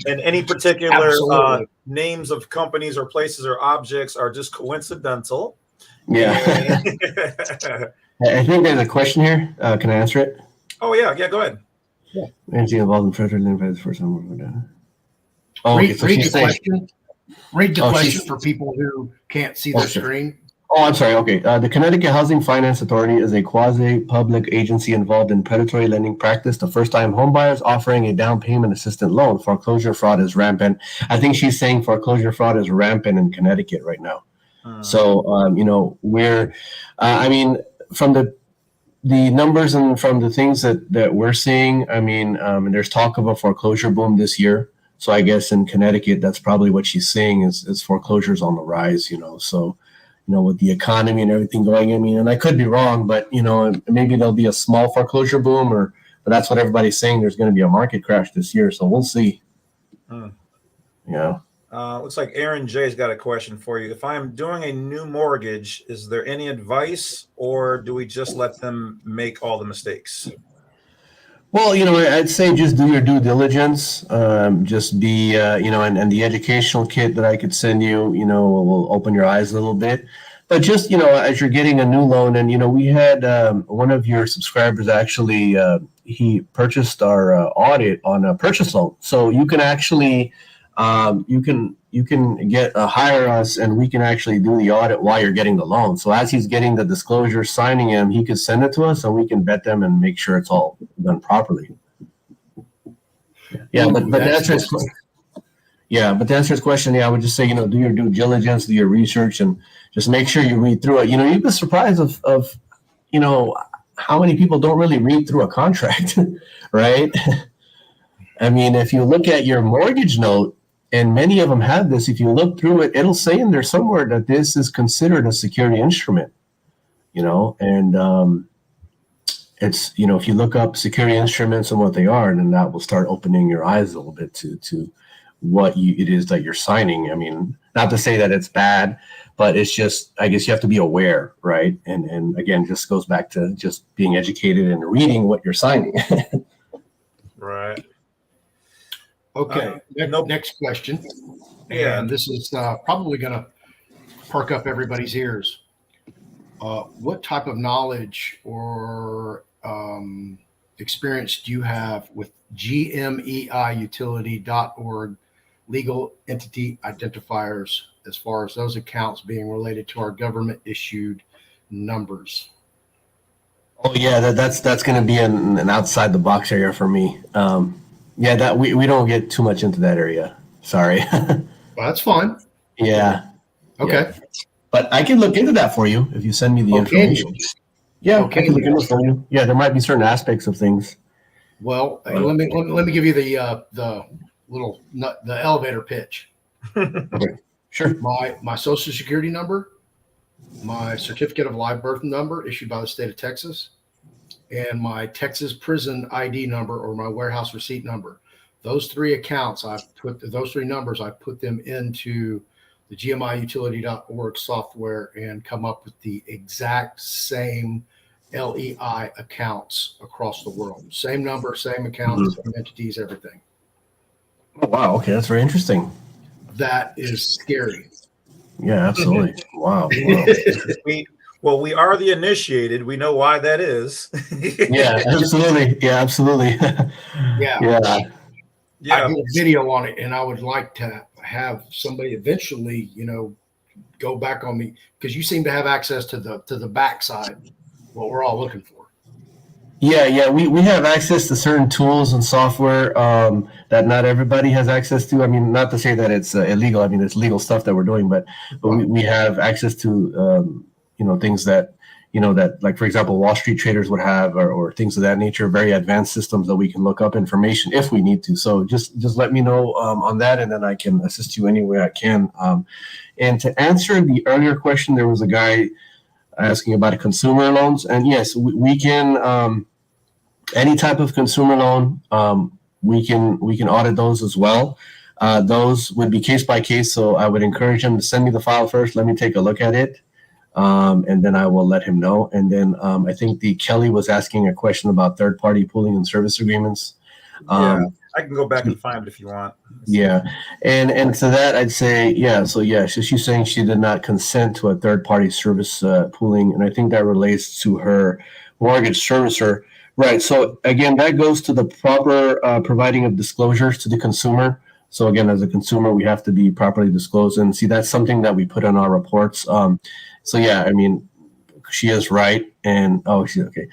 and any particular Absolutely. names of companies or places or objects are just coincidental. Yeah. I think there's a question here. Can I answer it? Oh yeah, go ahead. Anything involved in further than the first time. Read the question. Read the question for people who can't see their screen. Oh, I'm sorry. Okay. The Connecticut Housing Finance Authority is a quasi-public agency involved in predatory lending practice to first-time homebuyers, offering a down payment assistance loan. Foreclosure fraud is rampant. I think she's saying foreclosure fraud is rampant in Connecticut right now. So, we're, from the numbers and from the things that we're seeing, and there's talk of a foreclosure boom this year. So I guess in Connecticut, that's probably what she's saying is foreclosures on the rise, So, with the economy and everything going, and I could be wrong, but, maybe there'll be a small foreclosure boom but that's what everybody's saying. There's going to be a market crash this year. So we'll see. Looks like Aaron J's got a question for you. If I'm doing a new mortgage, is there any advice, or do we just let them make all the mistakes? Well, I'd say just do your due diligence. Just be, and the educational kit that I could send you, will open your eyes a little bit. But just, as you're getting a new loan, and, we had one of your subscribers actually, he purchased our audit on a purchase loan. So you can actually, you can hire us, and we can actually do the audit while you're getting the loan. So as he's getting the disclosure, signing him, he could send it to us, and we can vet them and make sure it's all done properly. Yeah, but to answer his question, I would just say, do your due diligence, do your research, and just make sure you read through it. You'd be surprised of how many people don't really read through a contract, right? If you look at your mortgage note, and many of them have this, if you look through it, it'll say in there somewhere that this is considered a security instrument, and it's, if you look up security instruments and what they are, then that will start opening your eyes a little bit to what it is that you're signing. Not to say that it's bad, but it's just, I guess you have to be aware, right? And again, just goes back to just being educated and reading what you're signing. Right. Okay. Next question. Yeah. And this is probably going to perk up everybody's ears. What type of knowledge or experience do you have with gmeiutility.org legal entity identifiers as far as those accounts being related to our government issued numbers? Oh yeah, that's going to be an outside the box area for me. That we don't get too much into that area. Sorry. Well, that's fine. Yeah. Okay. Yeah. But I can look into that for you if you send me the information. Yeah. Okay. I can look into it for you. Yeah, there might be certain aspects of things. Well, let me give you the elevator pitch. Okay. Sure. My social security number, my certificate of live birth number issued by the state of Texas, and my Texas prison ID number or my warehouse receipt number. Those three numbers, I put them into the gmiutility.org software and come up with the exact same LEI accounts across the world. Same number, same accounts, same entities, everything. Oh, wow. Okay. That's very interesting. That is scary. Yeah, absolutely. Wow. We are the initiated. We know why that is. Yeah, absolutely. Yeah, absolutely. Yeah. Yeah. I did a video on it, and I would like to have somebody eventually, go back on me, because you seem to have access to the backside, what we're all looking for. Yeah. We have access to certain tools and software that not everybody has access to. I mean, not to say that it's illegal. I mean, it's legal stuff that we're doing, but we have access to things that that, like, for example, Wall Street traders would have, or things of that nature. Very advanced systems that we can look up information if we need to. So just let me know on that, and then I can assist you any way I can. And to answer the earlier question, there was a guy asking about consumer loans, and yes, we can any type of consumer loan, we can audit those as well. Those would be case by case, so I would encourage him to send me the file first. Let me take a look at it, and then I will let him know. And then I think Kelly was asking a question about third-party pooling and service agreements. I can go back and find it if you want. Yeah, and to that I'd say, so she's saying she did not consent to a third-party service pooling, and I think that relates to her mortgage servicer. Right. So again, that goes to the proper providing of disclosures to the consumer. So again, as a consumer, we have to be properly disclosed, and see, that's something that we put in our reports. So yeah, I mean, she is right, and she's okay.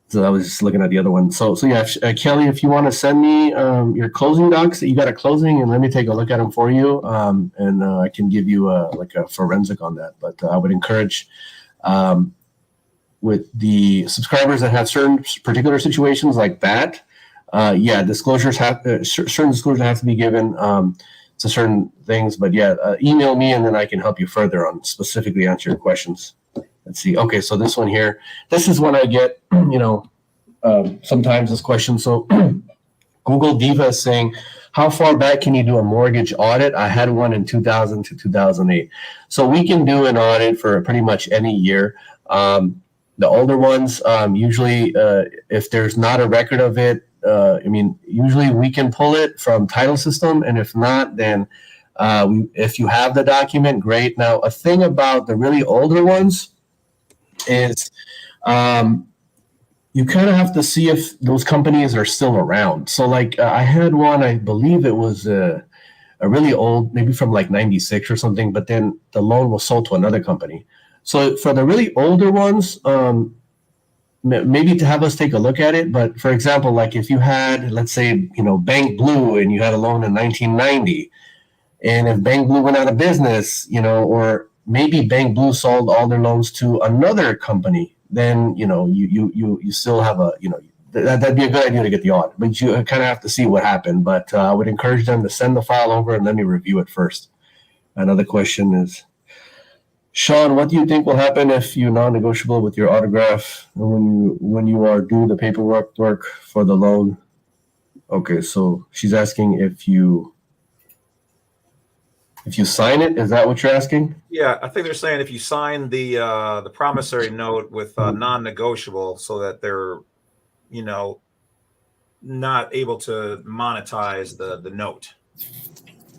So I was just looking at the other one. So yeah, Kelly, if you want to send me your closing docs that you got at closing, and let me take a look at them for you, and I can give you a forensic on that. But I would encourage. With the subscribers that have certain particular situations like that, disclosures certain disclosures have to be given to certain things. But email me, and then I can help you further on specifically answer your questions. Let's see. Okay, so this one here, this is one I get, sometimes, this question. So Google Diva is saying, how far back can you do a mortgage audit? I had one in 2000 to 2008. So we can do an audit for pretty much any year. The older ones, usually, if there's not a record of it, usually we can pull it from title system, and if not, then if you have the document, great. Now, a thing about the really older ones is you kind of have to see if those companies are still around. So, like, I had one, I believe it was a really old, maybe from like 96 or something, but then the loan was sold to another company. So for the really older ones, maybe to have us take a look at it. But for example, like if you had, let's say, Bank Blue, and you had a loan in 1990, and if Bank Blue went out of business, or maybe Bank Blue sold all their loans to another company, then you still have that'd be a good idea to get the audit. But you kind of have to see what happened. But I would encourage them to send the file over and let me review it first. Another question is, Shawn, what do you think will happen if you non-negotiable with your autograph when you are due the paperwork for the loan? Okay, so she's asking if you sign it. Is that what you're asking? Yeah, I think they're saying if you sign the promissory note with non-negotiable, so that they're not able to monetize the note.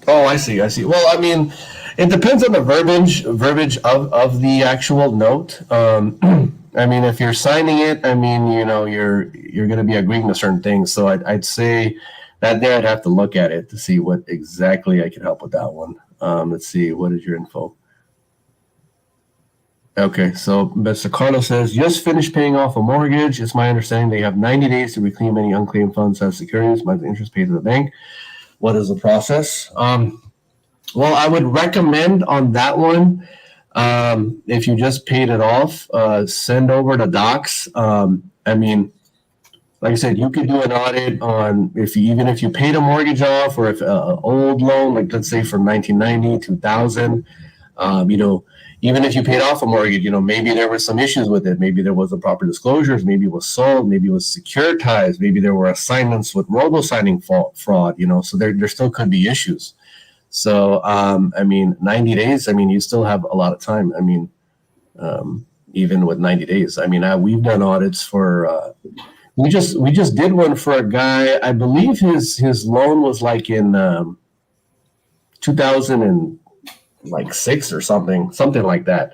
Oh, I see. Well, I mean, it depends on the verbiage of the actual note. I mean, if you're signing it, I mean, you're going to be agreeing to certain things. So I'd say that there I'd have to look at it to see what exactly I can help with that one. Let's see. What is your info? Okay, so Mr. Carlos says, just finished paying off a mortgage. It's my understanding they have 90 days to reclaim any unclaimed funds as securities. My interest paid to the bank. What is the process? Well, I would recommend on that one, if you just paid it off, send over the docs. I mean, like I said, you could do an audit on even if you paid a mortgage off, or if an old loan, like let's say from 1990, 2000, even if you paid off a mortgage, maybe there were some issues with it. Maybe there wasn't proper disclosures. Maybe it was sold. Maybe it was securitized. Maybe there were assignments with robo-signing fraud, so there still could be issues. So, I mean, 90 days, I mean, you still have a lot of time. I mean, even with 90 days, I mean, we've done audits for, we just did one for a guy. I believe his loan was like in 2006 or something like that.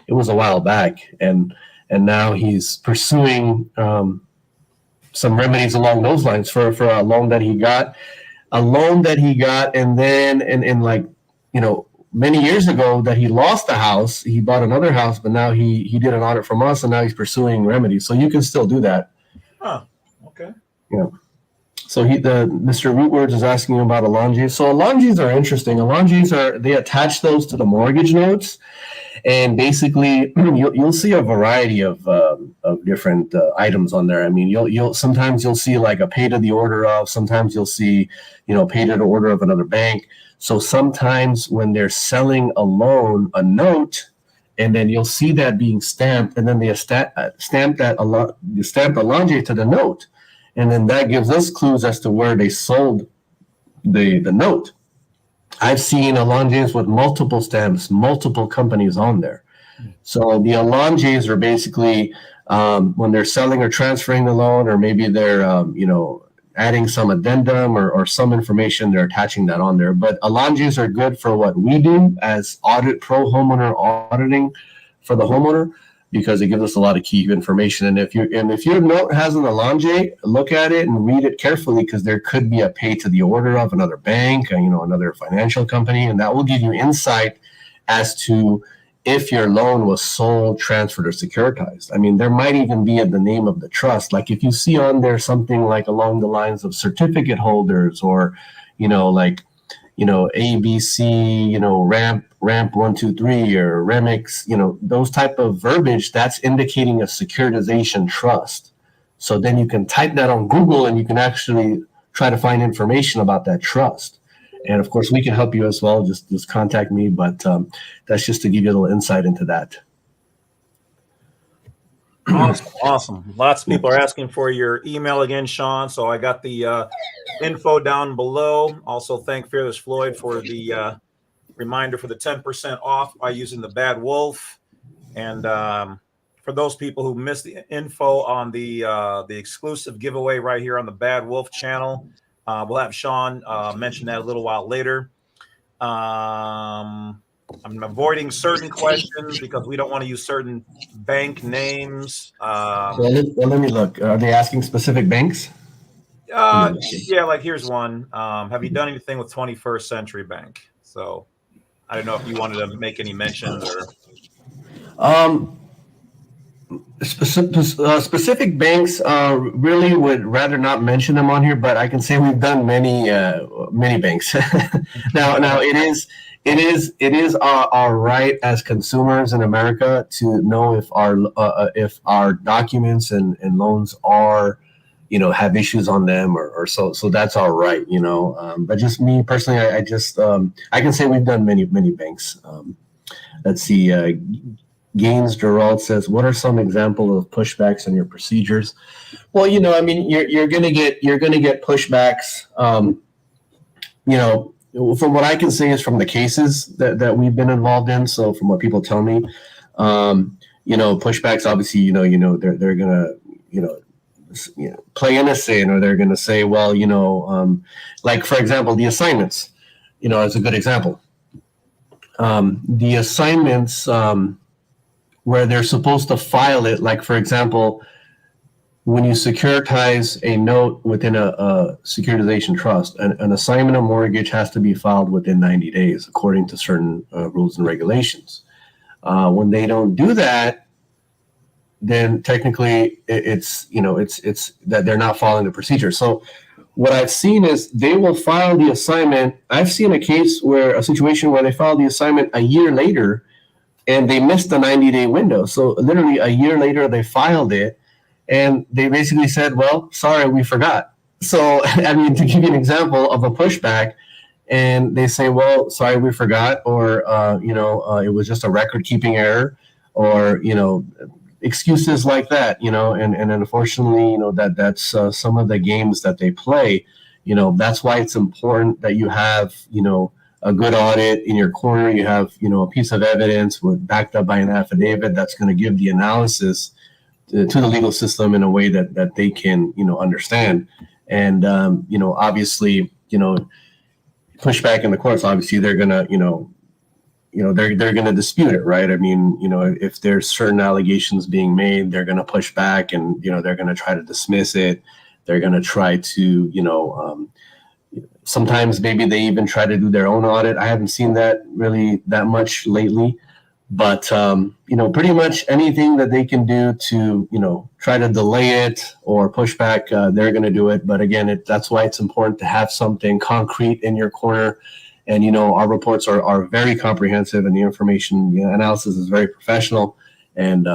It was a while back, and now he's pursuing some remedies along those lines for a loan that he got, and then in like, you know, many years ago that he lost the house. He bought another house, but now he did an audit from us, and now he's pursuing remedies. So you can still do that. Huh. Okay. Yeah. So Mr. Rootwords is asking about allonges. So allonges are interesting. Allonges they attach those to the mortgage notes, and basically you'll see a variety of different items on there. I mean, you'll sometimes you'll see like a pay to the order of. Sometimes you'll see, you know, pay to the order of another bank. So sometimes when they're selling a note, and then you'll see that being stamped, and then they stamp allonge to the note. And then that gives us clues as to where they sold the note. I've seen allonges with multiple stamps, multiple companies on there. So the allonges are basically when they're selling or transferring the loan, or maybe they're adding some addendum or some information, they're attaching that on there. But allonges are good for what we do as audit pro homeowner auditing for the homeowner, because it gives us a lot of key information. And if your note has an allonge, look at it and read it carefully, because there could be a pay to the order of another bank, another financial company, and that will give you insight as to if your loan was sold, transferred, or securitized. I mean, there might even be the name of the trust. Like if you see on there something like along the lines of certificate holders, or, ABC, ramp 123 or remix, those type of verbiage, that's indicating a securitization trust. So then you can type that on Google and you can actually try to find information about that trust. And of course, we can help you as well. Just contact me. But that's just to give you a little insight into that. Awesome. Lots of people are asking for your email again, Shawn. So I got the info down below. Also, thank Fearless Floyd for the reminder for the 10% off by using the Badwolf. And for those people who missed the info on the exclusive giveaway right here on the Badwolf channel, we'll have Shawn mention that a little while later. I'm avoiding certain questions because we don't want to use certain bank names. Let me look. Are they asking specific banks? Yeah, like here's one. Have you done anything with 21st Century Bank? So I don't know if you wanted to make any mentions or. Specific banks really would rather not mention them on here, but I can say we've done many banks. now it is our right as consumers in America to know if our documents and loans are have issues on them or so that's our right, but just me personally, I can say we've done many banks. Let's see. Gaines Gerald says, what are some examples of pushbacks in your procedures? Well, I mean, you're gonna get pushbacks. From what I can say is from the cases that we've been involved in. So from what people tell me, pushbacks, obviously, they're gonna, play innocent, or they're gonna say, well, like for example, the assignments, is a good example. The assignments, where they're supposed to file it, like for example, when you securitize a note within a securitization trust, an assignment of mortgage has to be filed within 90 days, according to certain rules and regulations. When they don't do that, then technically it's that they're not following the procedure. So what I've seen is they will file the assignment. I've seen a situation where they filed the assignment a year later, and they missed the 90-day window. So literally a year later, they filed it, and they basically said, well, sorry, we forgot. So, I mean, to give you an example of a pushback, and they say, well, sorry, we forgot, or, it was just a record-keeping error, or, excuses like that, and unfortunately, that's some of the games that they play. That's why it's important that you have, a good audit in your corner. You have, a piece of evidence backed up by an affidavit that's going to give the analysis to the legal system in a way that they can, understand. And, obviously, push back in the courts, obviously they're going to, they're going to dispute it, right? I mean, if there's certain allegations being made, they're going to push back and, they're going to try to dismiss it. They're going to try to, sometimes maybe they even try to do their own audit. I haven't seen that really that much lately, but, pretty much anything that they can do to, try to delay it or push back, they're going to do it. But again, that's why it's important to have something concrete in your corner. And, our reports are very comprehensive, and the information analysis is very professional. And,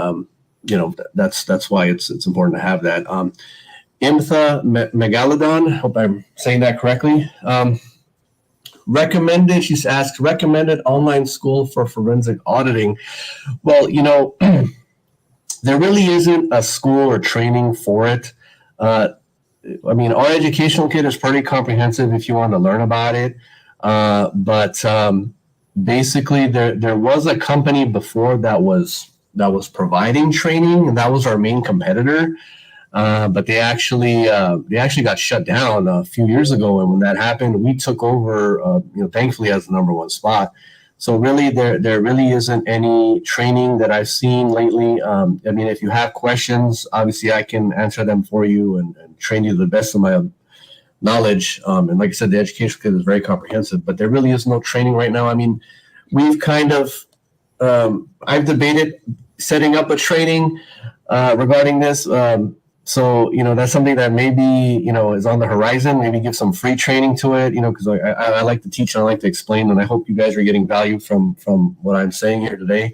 that's why it's important to have that. Imtha Megalodon, hope I'm saying that correctly. She's asked, recommended online school for forensic auditing. Well, there really isn't a school or training for it. Our educational kit is pretty comprehensive if you want to learn about it. But basically there was a company before that was providing training, and that was our main competitor. But they actually got shut down a few years ago. And when that happened, we took over, thankfully as the number one spot. So really there really isn't any training that I've seen lately. If you have questions, obviously I can answer them for you and train you to the best of my knowledge. And like I said, the education kit is very comprehensive, but there really is no training right now. We've kind of, I've debated setting up a training regarding this. So, that's something that maybe, is on the horizon, maybe give some free training to it, because I like to teach and I like to explain, and I hope you guys are getting value from what I'm saying here today.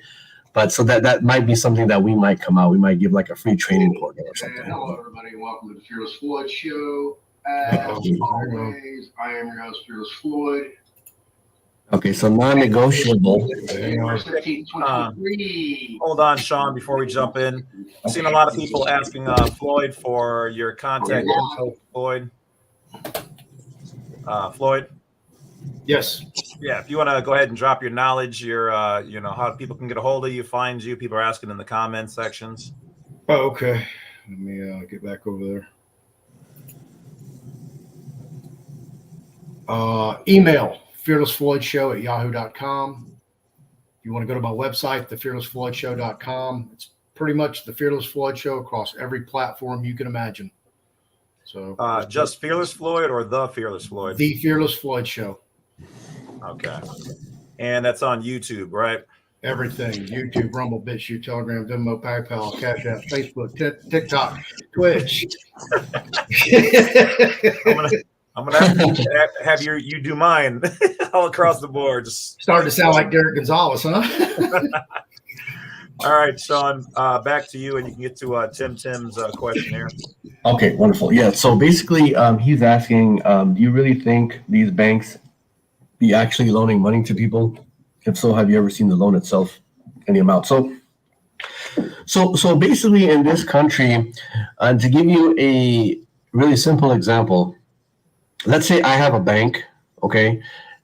But so that might be something that we might come out. We might give like a free training program or something. Hello, everybody. Welcome to the Fearless Floyd Show. As always, I am your host, Fearless Floyd. Okay, so non-negotiable. Hold on, Shawn, before we jump in. I've seen a lot of people asking Floyd for your contact info. Floyd? Floyd? Yes. Yeah, if you want to go ahead and drop your knowledge, your, how people can get a hold of you, find you. People are asking in the comment sections. Oh, okay. Let me get back over there. Email fearlessfloydshow@yahoo.com. If you want to go to my website, thefearlessfloydshow.com, it's pretty much the Fearless Floyd Show across every platform you can imagine. So just Fearless Floyd or the Fearless Floyd? The Fearless Floyd Show. Okay. And that's on YouTube, right? Everything. YouTube, Rumble, BitChute, Telegram, Venmo, PayPal, Cash App, Facebook, TikTok, Twitch. I'm gonna have you do mine all across the board. Just starting to sound like Derek Gonzalez, huh? All right, Shawn, back to you, and you can get to Tim's question here. Okay, wonderful. Yeah, so basically, he's asking, do you really think these banks be actually loaning money to people? If so, have you ever seen the loan itself, any amount? So basically, in this country, to give you a really simple example. Let's say I have a bank, okay,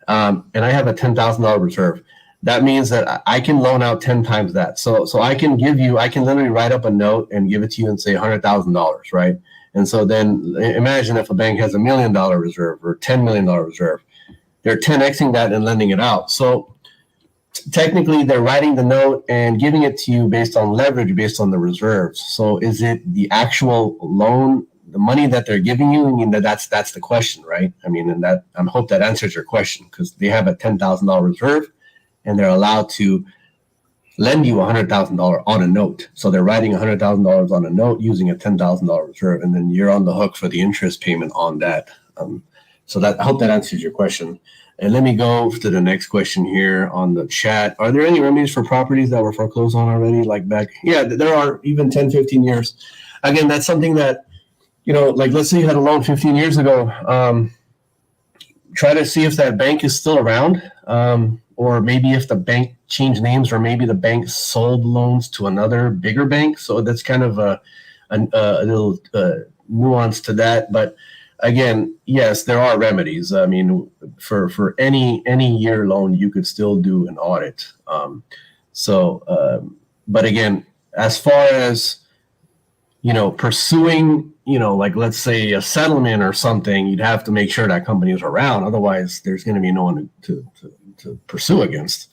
and I have a $10,000 reserve. That means that I can loan out 10 times that. So I can literally write up a note and give it to you and say $100,000, right? And so then imagine if a bank has $1 million reserve or $10 million reserve. They're 10xing that and lending it out. So technically, they're writing the note and giving it to you based on leverage, based on the reserves. So is it the actual loan, the money that they're giving you? That's the question, right? And I hope that answers your question, because they have a $10,000 reserve and they're allowed to lend you $100,000 on a note. So they're writing $100,000 on a note using a $10,000 reserve, and then you're on the hook for the interest payment on that. So I hope that answers your question. And let me go to the next question here on the chat. Are there any remedies for properties that were foreclosed on already? Yeah, there are, even 10, 15 years. Again, that's something that, let's say you had a loan 15 years ago. Try to see if that bank is still around, or maybe if the bank changed names, or maybe the bank sold loans to another bigger bank. So that's kind of a little nuance to that. But again, yes, there are remedies. I mean, for any year loan, you could still do an audit. But again, as far as pursuing, like let's say a settlement or something, you'd have to make sure that company is around. Otherwise, there's going to be no one to pursue against.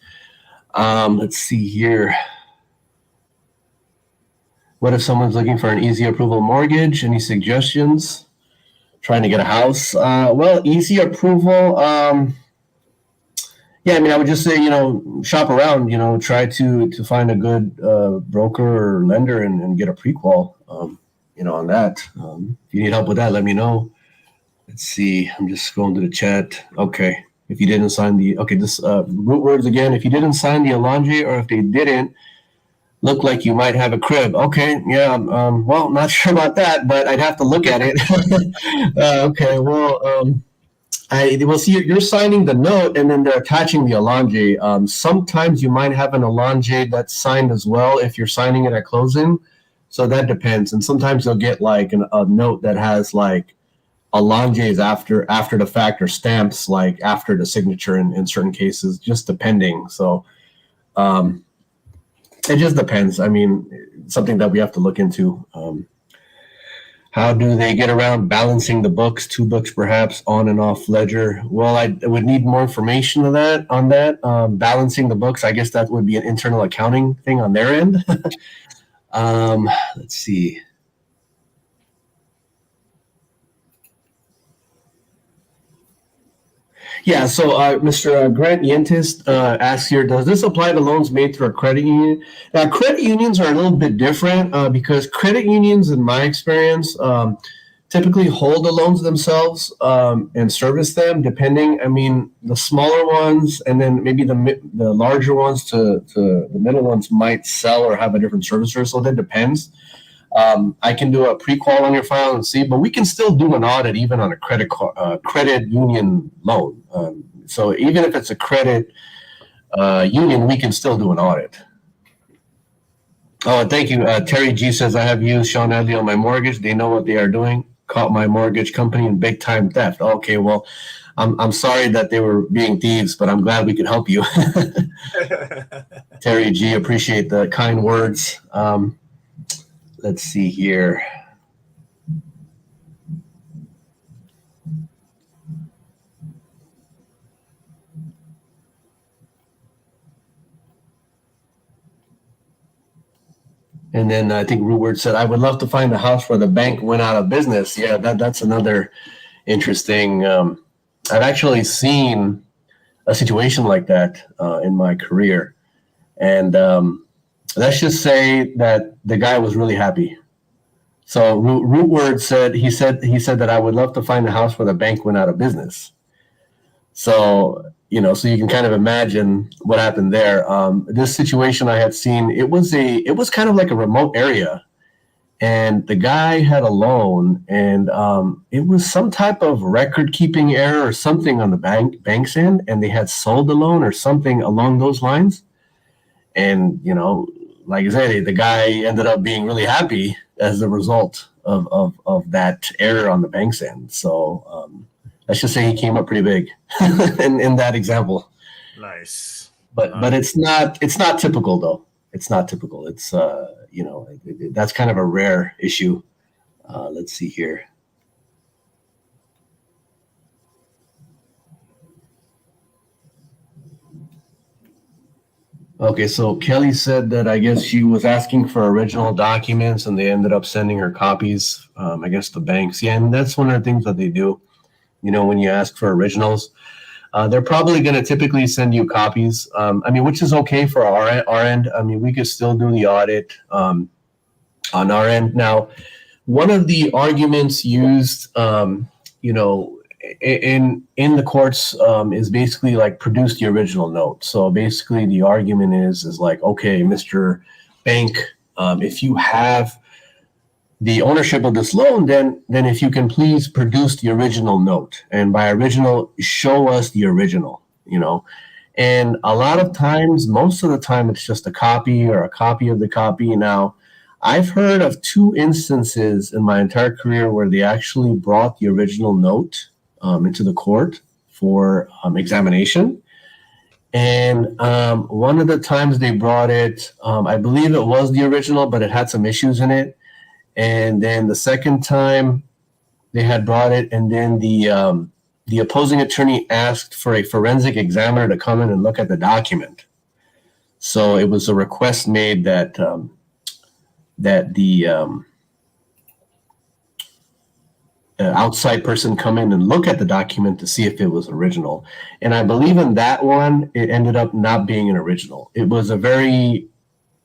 Let's see here. What if someone's looking for an easy approval mortgage? Any suggestions? Trying to get a house? Well, easy approval. Yeah, I mean, I would just say, shop around, try to find a good broker or lender and get a pre-qual, on that. If you need help with that, let me know. Let's see. I'm just going to the chat. Okay. If you didn't sign this root words again. If you didn't sign the allonge, or if they didn't, look like you might have a crib. Okay. Yeah. Well, not sure about that, but I'd have to look at it. Okay. Well, we'll see. You're signing the note, and then they're attaching the allonge. Sometimes you might have an allonge that's signed as well if you're signing it at closing. So that depends. And sometimes you'll get like a note that has like allonges after the fact, or stamps like after the signature in certain cases, just depending. So it just depends. I mean, something that we have to look into. How do they get around balancing the books, 2 books perhaps, on and off ledger? Well, I would need more information on that. Balancing the books, I guess that would be an internal accounting thing on their end. Let's see. Yeah, so Mr. Grant Yentis asks here, does this apply to loans made through a credit union? Now, credit unions are a little bit different because credit unions, in my experience, typically hold the loans themselves and service them, depending. I mean, the smaller ones and then maybe the larger ones to the middle ones might sell or have a different servicer, so that depends. I can do a pre-qual on your file and see, but we can still do an audit even on a credit union loan. So even if it's a credit union, we can still do an audit. Oh, and thank you. Terry G says, I have used Shawn Adli on my mortgage. They know what they are doing. Caught my mortgage company in big time theft. Okay, well, I'm sorry that they were being thieves, but I'm glad we could help you. Terry G, appreciate the kind words. Let's see here. And then I think Rootward said, I would love to find a house where the bank went out of business. Yeah, that's another interesting. I've actually seen a situation like that in my career. And let's just say that the guy was really happy. So Rootward said he said that I would love to find a house where the bank went out of business. So so you can kind of imagine what happened there. This situation I had seen, it was kind of like a remote area, and the guy had a loan, and it was some type of record keeping error or something on the bank's end, and they had sold the loan or something along those lines. And like I said, the guy ended up being really happy as a result of that error on the bank's end. So let's just say he came up pretty big in that example. Nice. But it's not typical though. It's not typical. It's that's kind of a rare issue. Let's see here. Okay, so Kelly said that I guess she was asking for original documents and they ended up sending her copies, I guess the banks. Yeah, and that's one of the things that they do. When you ask for originals, they're probably going to typically send you copies. Which is okay for our end. We could still do the audit on our end. Now, one of the arguments used, in the courts is basically like produce the original note. So basically the argument is like, okay, Mr. Bank, if you have the ownership of this loan, then if you can please produce the original note, and by original, show us the original, and a lot of times, most of the time, it's just a copy or a copy of the copy. Now, I've heard of 2 instances in my entire career where they actually brought the original note into the court for examination. And one of the times they brought it, I believe it was the original, but it had some issues in it. And then the second time they had brought it, and then the opposing attorney asked for a forensic examiner to come in and look at the document. So it was a request made that the outside person come in and look at the document to see if it was original. And I believe in that one, it ended up not being an original. It was a very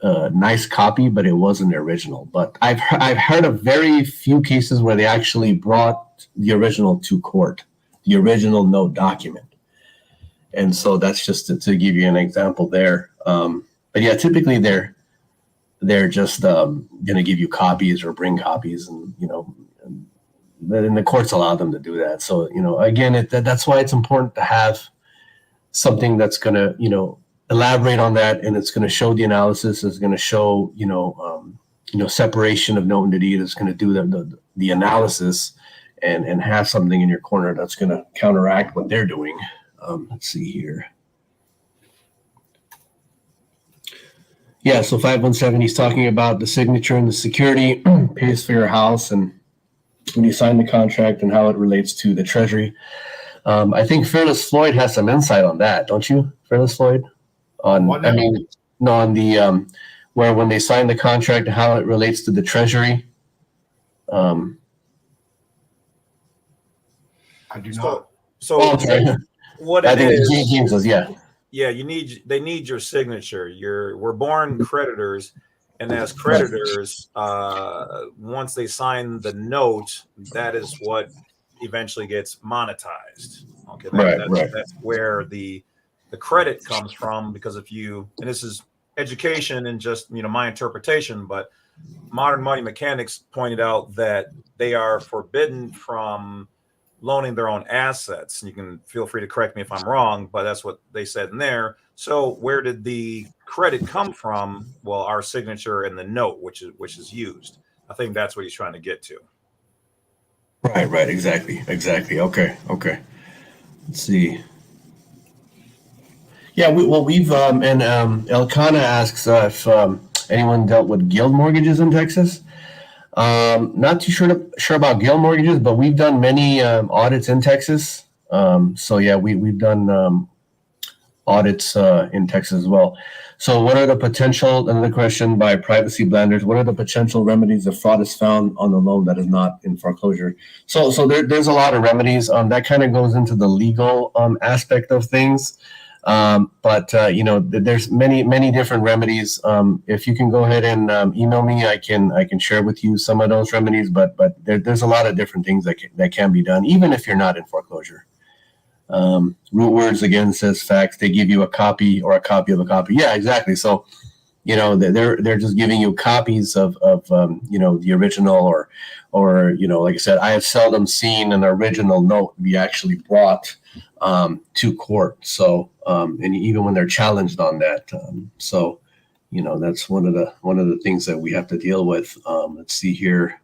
nice copy, but it wasn't the original. But I've heard of very few cases where they actually brought the original to court, the original note document. And so that's just to give you an example there. But yeah, typically they're just going to give you copies or bring copies, and and the courts allow them to do that. So again, that's why it's important to have something that's going to elaborate on that, and it's going to show the analysis. It's going to show separation of note and deed. It's going to do the analysis and have something in your corner that's going to counteract what they're doing. Let's see here. Yeah, so 517, he's talking about the signature and the security pays for your house, and when you sign the contract and how it relates to the Treasury. I think Fearless Floyd has some insight on that, don't you, Fearless Floyd? On the where when they sign the contract and how it relates to the Treasury. I do not. So what it is? James says, yeah. Yeah, they need your signature. We're born creditors, and as creditors, once they sign the note, that is what eventually gets monetized. Okay, that's where the credit comes from. Because and this is education and just my interpretation, but modern money mechanics pointed out that they are forbidden from loaning their own assets. You can feel free to correct me if I'm wrong, but that's what they said in there. So where did the credit come from? Well, our signature and the note, which is used. I think that's what he's trying to get to. Right. Exactly. Okay. Let's see. Yeah, we've and Elkanah asks if anyone dealt with guild mortgages in Texas. Not too sure about guild mortgages, but we've done many audits in Texas. So yeah, we've done audits in Texas as well. So what are the potential, another question by Privacy Blenders, what are the potential remedies if fraud is found on the loan that is not in foreclosure? So there's a lot of remedies. That kind of goes into the legal aspect of things. But there's many different remedies. If you can go ahead and email me, I can share with you some of those remedies. But there's a lot of different things that can be done, even if you're not in foreclosure. Root Words again says facts. They give you a copy or a copy of a copy. Yeah, exactly. So they're just giving you copies of the original or like I said, I have seldom seen an original note be actually brought to court. So and even when they're challenged on that, that's one of the things that we have to deal with. Let's see here.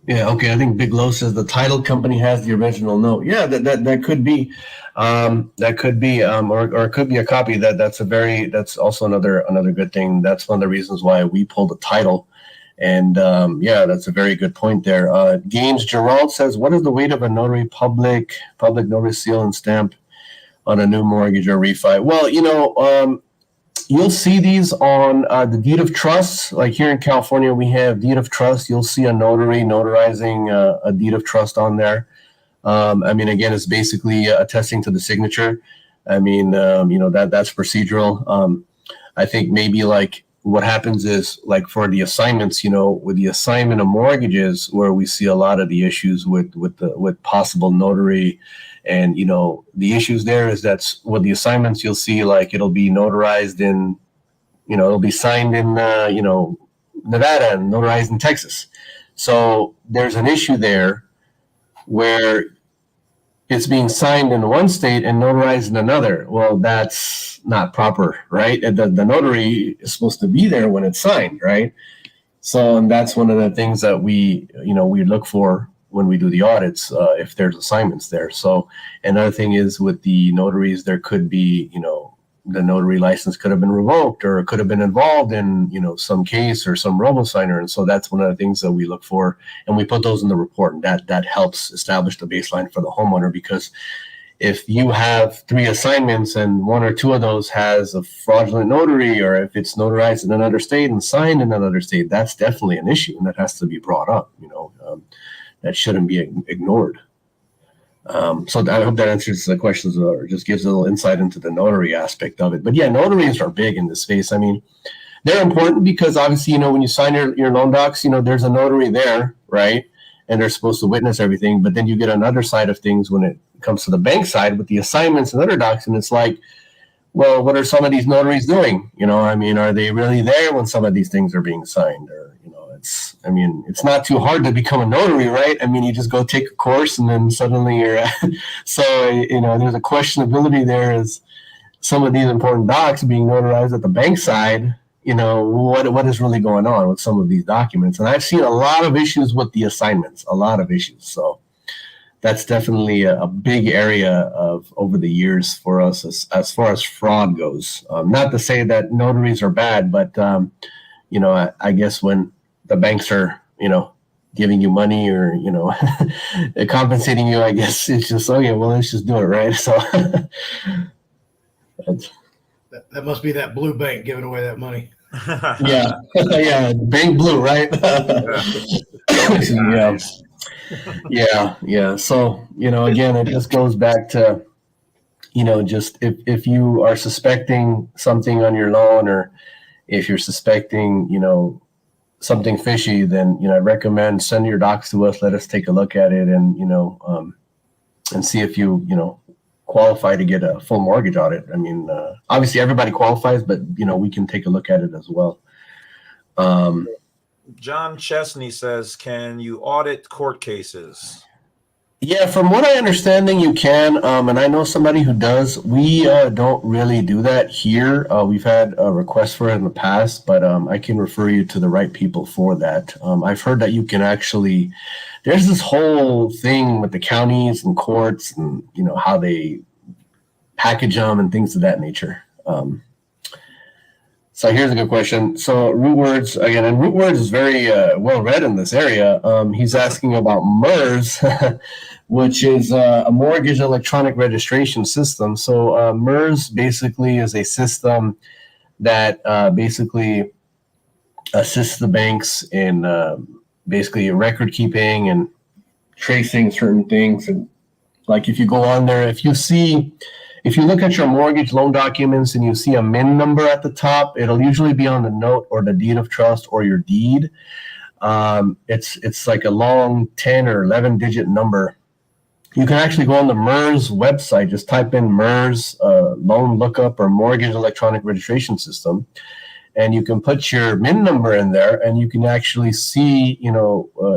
Yeah, okay. I think Big Low says the title company has the original note. Yeah, that could be, or it could be a copy. That's also another good thing. That's one of the reasons why we pulled the title. And yeah, that's a very good point there. Games Gerald says, what is the weight of a notary public notary seal and stamp on a new mortgage or refi? Well, you'll see these on the deed of trust. Like here in California, we have deed of trust. You'll see a notary notarizing a deed of trust on there. Again, it's basically attesting to the signature. That's procedural. I think maybe like what happens is like for the assignments, with the assignment of mortgages, where we see a lot of the issues with possible notary. And, the issues there is that's with the assignments, you'll see like it'll be notarized in, it'll be signed in, Nevada and notarized in Texas. So there's an issue there where it's being signed in one state and notarized in another. Well, that's not proper, right? The notary is supposed to be there when it's signed, right? So, and that's one of the things that we look for when we do the audits, if there's assignments there. So another thing is with the notaries, there could be, the notary license could have been revoked or could have been involved in, some case or some robo-signer. And so that's one of the things that we look for, and we put those in the report, and that helps establish the baseline for the homeowner, because if you have 3 assignments and 1 or 2 of those has a fraudulent notary, or if it's notarized in another state and signed in another state, that's definitely an issue, and that has to be brought up. That shouldn't be ignored. So I hope that answers the questions, or just gives a little insight into the notary aspect of it. But yeah, notaries are big in this space. I mean, they're important because obviously, when you sign your loan docs, there's a notary there, right? And they're supposed to witness everything. But then you get another side of things when it comes to the bank side with the assignments and other docs. And it's like, well, what are some of these notaries doing? Are they really there when some of these things are being signed? Or, it's not too hard to become a notary, right? You just go take a course and then suddenly you're, so, there's a questionability there as some of these important docs being notarized at the bank side. What is really going on with some of these documents? And I've seen a lot of issues with the assignments, a lot of issues. So that's definitely a big area of over the years for us as far as fraud goes. Not to say that notaries are bad, but, I guess when the banks are, giving you money or, compensating you, I guess it's just, okay, well, let's just do it, right? So that must be that blue bank giving away that money. Yeah, yeah, bank blue, right? Yeah. So, again, it just goes back to, just if you are suspecting something on your loan, or if you're suspecting, something fishy, then, I recommend send your docs to us. Let us take a look at it and, and see if you, qualify to get a full mortgage audit. Obviously everybody qualifies, but, we can take a look at it as well. John Chesney says, can you audit court cases? Yeah, from what I understanding, you can, and I know somebody who does. We don't really do that here. We've had a request for it in the past, but I can refer you to the right people for that. I've heard that you can actually, there's this whole thing with the counties and courts and, how they package them and things of that nature. So here's a good question. So root words again, and root words is very well read in this area. He's asking about MERS, which is a mortgage electronic registration system. So MERS basically is a system that basically assists the banks in basically record keeping and tracing certain things. And like if you go on there, if you look at your mortgage loan documents and you see a MIN number at the top, it'll usually be on the note or the deed of trust or your deed. It's like a long 10 or 11 digit number. You can actually go on the MERS website, just type in MERS loan lookup or mortgage electronic registration system, and you can put your MIN number in there, and you can actually see,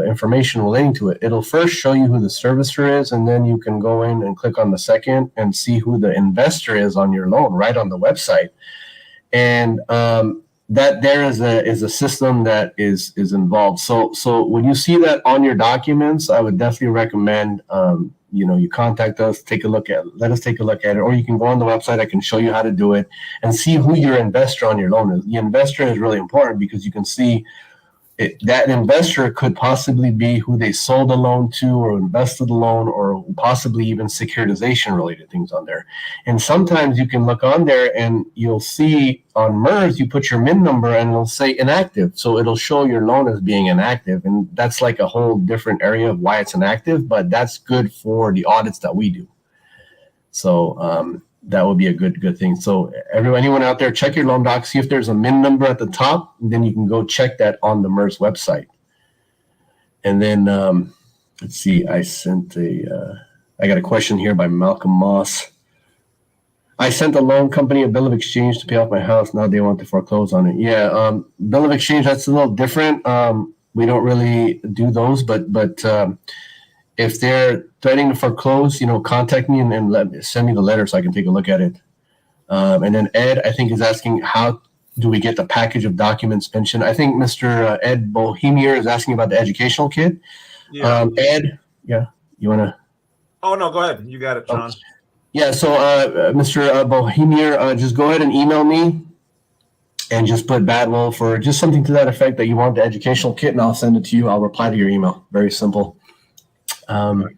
information relating to it. It'll first show you who the servicer is, and then you can go in and click on the second and see who the investor is on your loan right on the website. And that there is a system that is involved. So when you see that on your documents, I would definitely recommend you contact us, let us take a look at it, or you can go on the website. I can show you how to do it and see who your investor on your loan is. The investor is really important because you can see that investor could possibly be who they sold the loan to or invested the loan, or possibly even securitization related things on there. And sometimes you can look on there and you'll see on MERS, you put your MIN number and it'll say inactive. So it'll show your loan as being inactive. And that's like a whole different area of why it's inactive, but that's good for the audits that we do. So that would be a good thing. So anyone out there, check your loan doc, see if there's a MIN number at the top, and then you can go check that on the MERS website. And then let's see, I got a question here by Malcolm Moss. I sent the loan company a bill of exchange to pay off my house. Now they want to foreclose on it. Yeah, bill of exchange, that's a little different. We don't really do those, but if they're threatening to foreclose, contact me and send me the letter so I can take a look at it. And then Ed, I think, is asking, how do we get the package of documents mentioned? I think Mr. Ed Bohemier is asking about the educational kit. Yeah. Ed, yeah, you want to? Oh, no, go ahead. You got it, Shawn. Yeah, so Mr. Bohemier, just go ahead and email me and just put Badwolf or just something to that effect that you want the educational kit, and I'll send it to you. I'll reply to your email. Very simple. So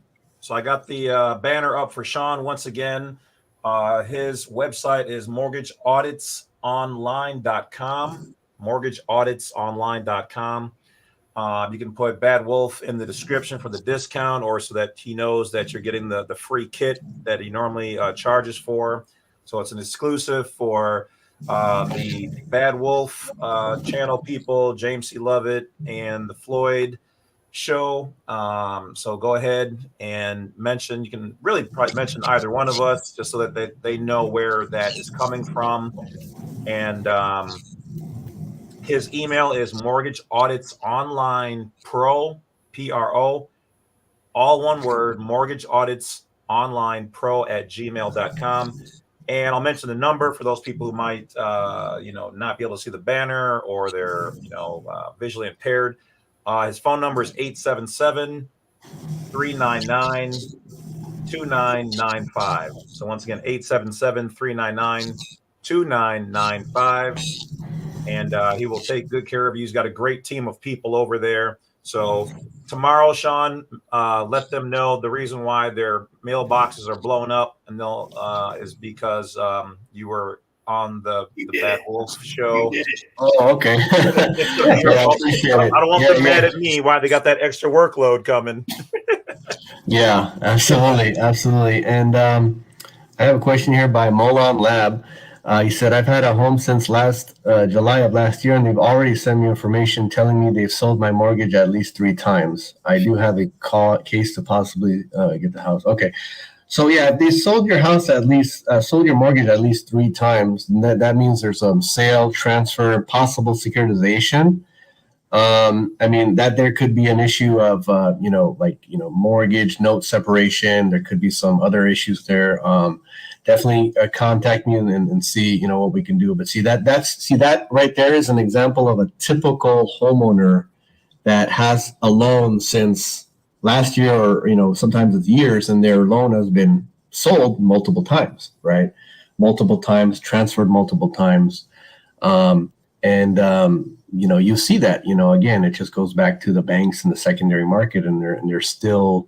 I got the banner up for Shawn once again. His website is mortgageauditsonline.com. Mortgageauditsonline.com. You can put Badwolf in the description for the discount, or so that he knows that you're getting the free kit that he normally charges for. So it's an exclusive for the Badwolf channel people, James C. Lovett and the Floyd show. So go ahead and mention, you can really probably mention either one of us, just so that they know where that is coming from. And his email is Mortgage Audits Online Pro, PRO, all one word, Mortgage Audits Online Pro @gmail.com. And I'll mention the number for those people who might, not be able to see the banner, or they're, visually impaired. His phone number is 877-399-2995. So once again, 877-399-2995. And he will take good care of you. He's got a great team of people over there. So tomorrow, Shawn, let them know the reason why their mailboxes are blown up, and they'll is because you were on the Badwolf show. Oh, okay. I don't want them mad at me why they got that extra workload coming. Yeah, absolutely. And I have a question here by Molon Lab. He said, I've had a home since last July of last year, and they've already sent me information telling me they've sold my mortgage at least 3 times. I do have a case to possibly get the house. Okay. So yeah, if they sold your house sold your mortgage at least 3 times, that means there's sale, transfer, possible securitization. That there could be an issue of, mortgage note separation. There could be some other issues there. Definitely contact me and see, what we can do. But that right there is an example of a typical homeowner that has a loan since last year, or, sometimes it's years, and their loan has been sold multiple times, right? Multiple times, transferred multiple times. You see that, again, it just goes back to the banks and the secondary market, and they're still,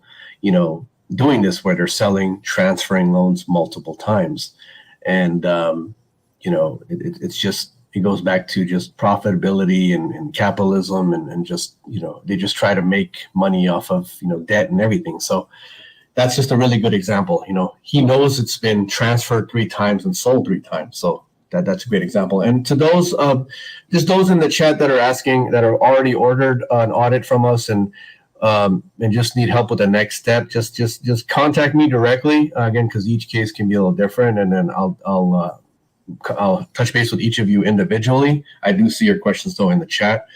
doing this where they're selling, transferring loans multiple times. And, it goes back to just profitability and capitalism and just, they just try to make money off of, debt and everything. So that's just a really good example. He knows it's been transferred 3 times and sold 3 times. So that's a great example. And to those, just those in the chat that are asking, that are already ordered an audit from us and just need help with the next step, just contact me directly, again, because each case can be a little different, and then I'll touch base with each of you individually. I do see your questions though in the chat.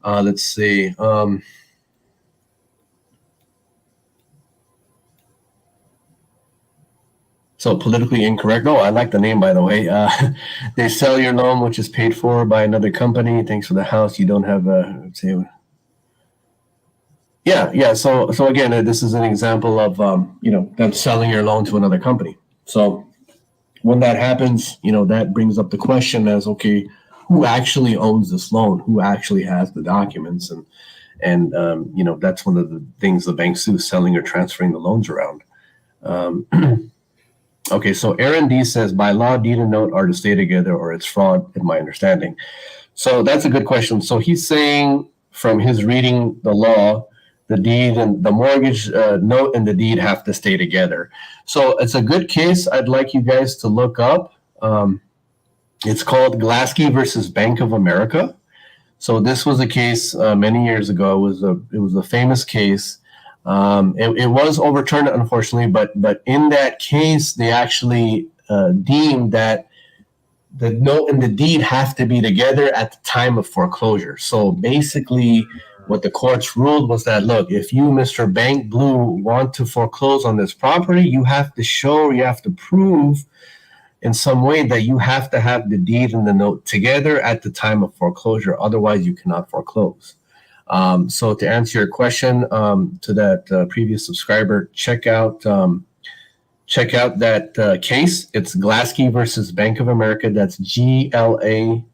Let's see. So politically incorrect. Oh, I like the name, by the way. They sell your loan, which is paid for by another company. Thanks for the house. You don't have Yeah. So again, this is an example of them selling your loan to another company. So when that happens, that brings up the question as, okay, who actually owns this loan? Who actually has the documents? And that's one of the things the banks do, selling or transferring the loans around. Okay, so Aaron D says, by law, deed and note are to stay together, or it's fraud, in my understanding. So that's a good question. So he's saying, from his reading the law, the deed and the mortgage note and the deed have to stay together. So it's a good case I'd like you guys to look up. It's called Glaske versus Bank of America. So this was a case many years ago. It was a famous case. It was overturned, unfortunately, but in that case, they actually deemed that the note and the deed have to be together at the time of foreclosure. So basically, what the courts ruled was that, look, if you, Mr. Bank Blue, want to foreclose on this property, you have to show, you have to prove in some way that you have to have the deed and the note together at the time of foreclosure. Otherwise, you cannot foreclose. So to answer your question, to that previous subscriber, check out that case. It's Glaski versus Bank of America. That's GLASKI,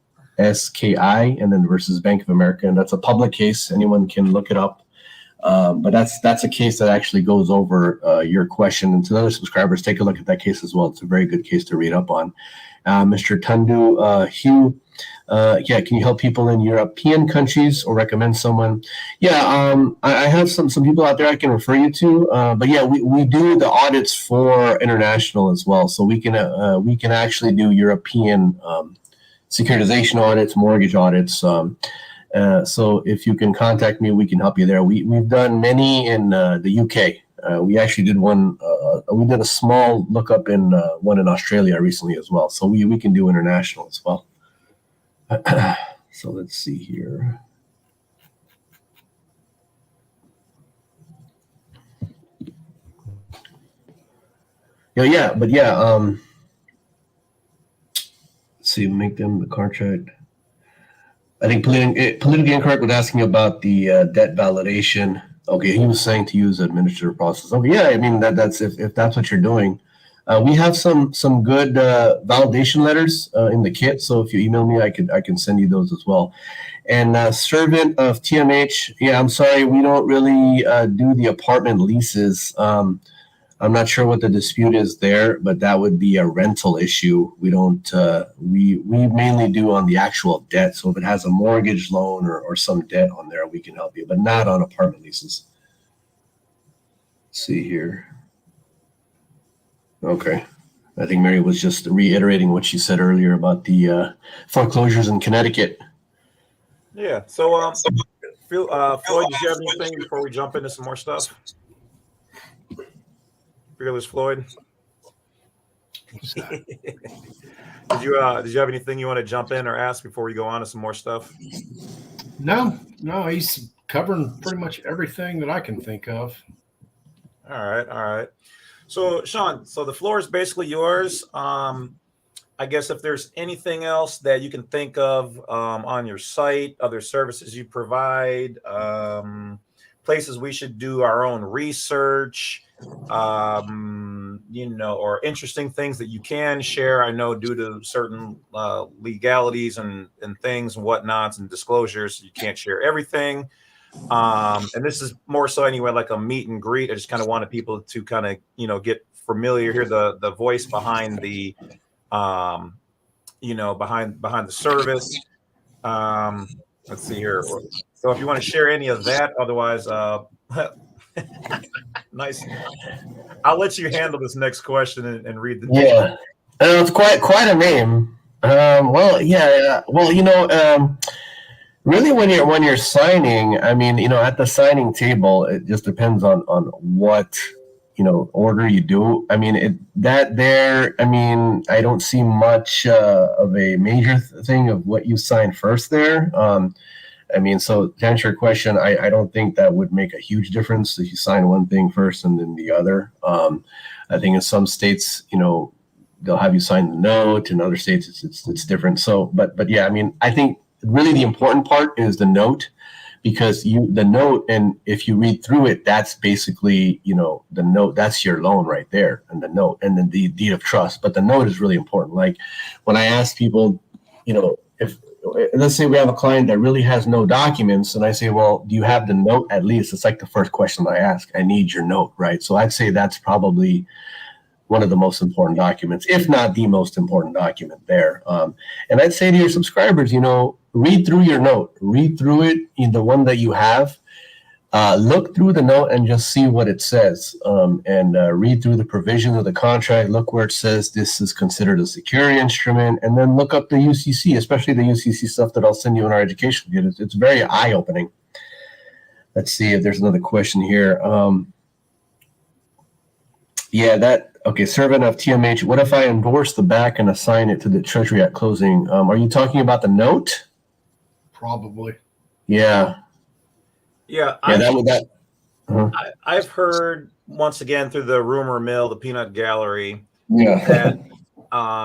and then versus Bank of America, and that's a public case. Anyone can look it up. But that's a case that actually goes over your question. And to the other subscribers, take a look at that case as well. It's a very good case to read up on. Mr. Tundu Hugh, can you help people in European countries or recommend someone? I have some people out there I can refer you to. But yeah, we do the audits for international as well. So we can actually do European securitization audits, mortgage audits. So if you can contact me, we can help you there. We've done many in the UK. We actually did one. We did a small lookup in one in Australia recently as well. So we can do international as well. So let's see here. Let's see, make them the contract. I think politically incorrect was asking about the debt validation. Okay, he was saying to use administrative process. Okay, yeah, I mean that's if that's what you're doing. We have some good validation letters in the kit. So if you email me, I can send you those as well. And servant of TMH. Yeah, I'm sorry, we don't really do the apartment leases. I'm not sure what the dispute is there, but that would be a rental issue. We don't. We mainly do on the actual debt. So if it has a mortgage loan or some debt on there, we can help you, but not on apartment leases. Let's see here. Okay, I think Mary was just reiterating what she said earlier about the foreclosures in Connecticut. Yeah. So, Floyd, did you have anything before we jump into some more stuff? Fearless Floyd. Did you have anything you want to jump in or ask before we go on to some more stuff? No, he's covering pretty much everything that I can think of. All right. So, Shawn, so the floor is basically yours. I guess if there's anything else that you can think of on your site, other services you provide, places we should do our own research, or interesting things that you can share. I know due to certain legalities and things and whatnots and disclosures, you can't share everything. And this is more so anyway, like a meet and greet. I just kind of wanted people to kind of, get familiar, hear the voice behind the, behind the service. Let's see here. So if you want to share any of that, otherwise, nice. I'll let you handle this next question and read the. Yeah, it's quite a name. Really, when you're signing, I mean, at the signing table, it just depends on what order you do. I mean, I don't see much of a major thing of what you sign first there. So to answer your question, I don't think that would make a huge difference if you sign one thing first and then the other. I think in some states, they'll have you sign the note. In other states, it's different. So, but yeah, I think really the important part is the note, because the note, and if you read through it, that's basically, the note, that's your loan right there, and the note, and then the deed of trust. But the note is really important. Like when I ask people, if let's say we have a client that really has no documents, and I say, well, do you have the note at least? It's like the first question I ask. I need your note, right? So I'd say that's probably one of the most important documents, if not the most important document there. And I'd say to your subscribers, read through your note, read through it, the one that you have, look through the note and just see what it says, and read through the provisions of the contract, look where it says this is considered a security instrument, and then look up the UCC, especially the UCC stuff that I'll send you in our education kit. It's very eye-opening. Let's see if there's another question here. Okay, servant of TMH. What if I endorse the back and assign it to the treasury at closing? Are you talking about the note? Probably. Yeah. Yeah, Yeah, that would that. Uh-huh. I've heard once again through the rumor mill, the peanut gallery, Yeah. that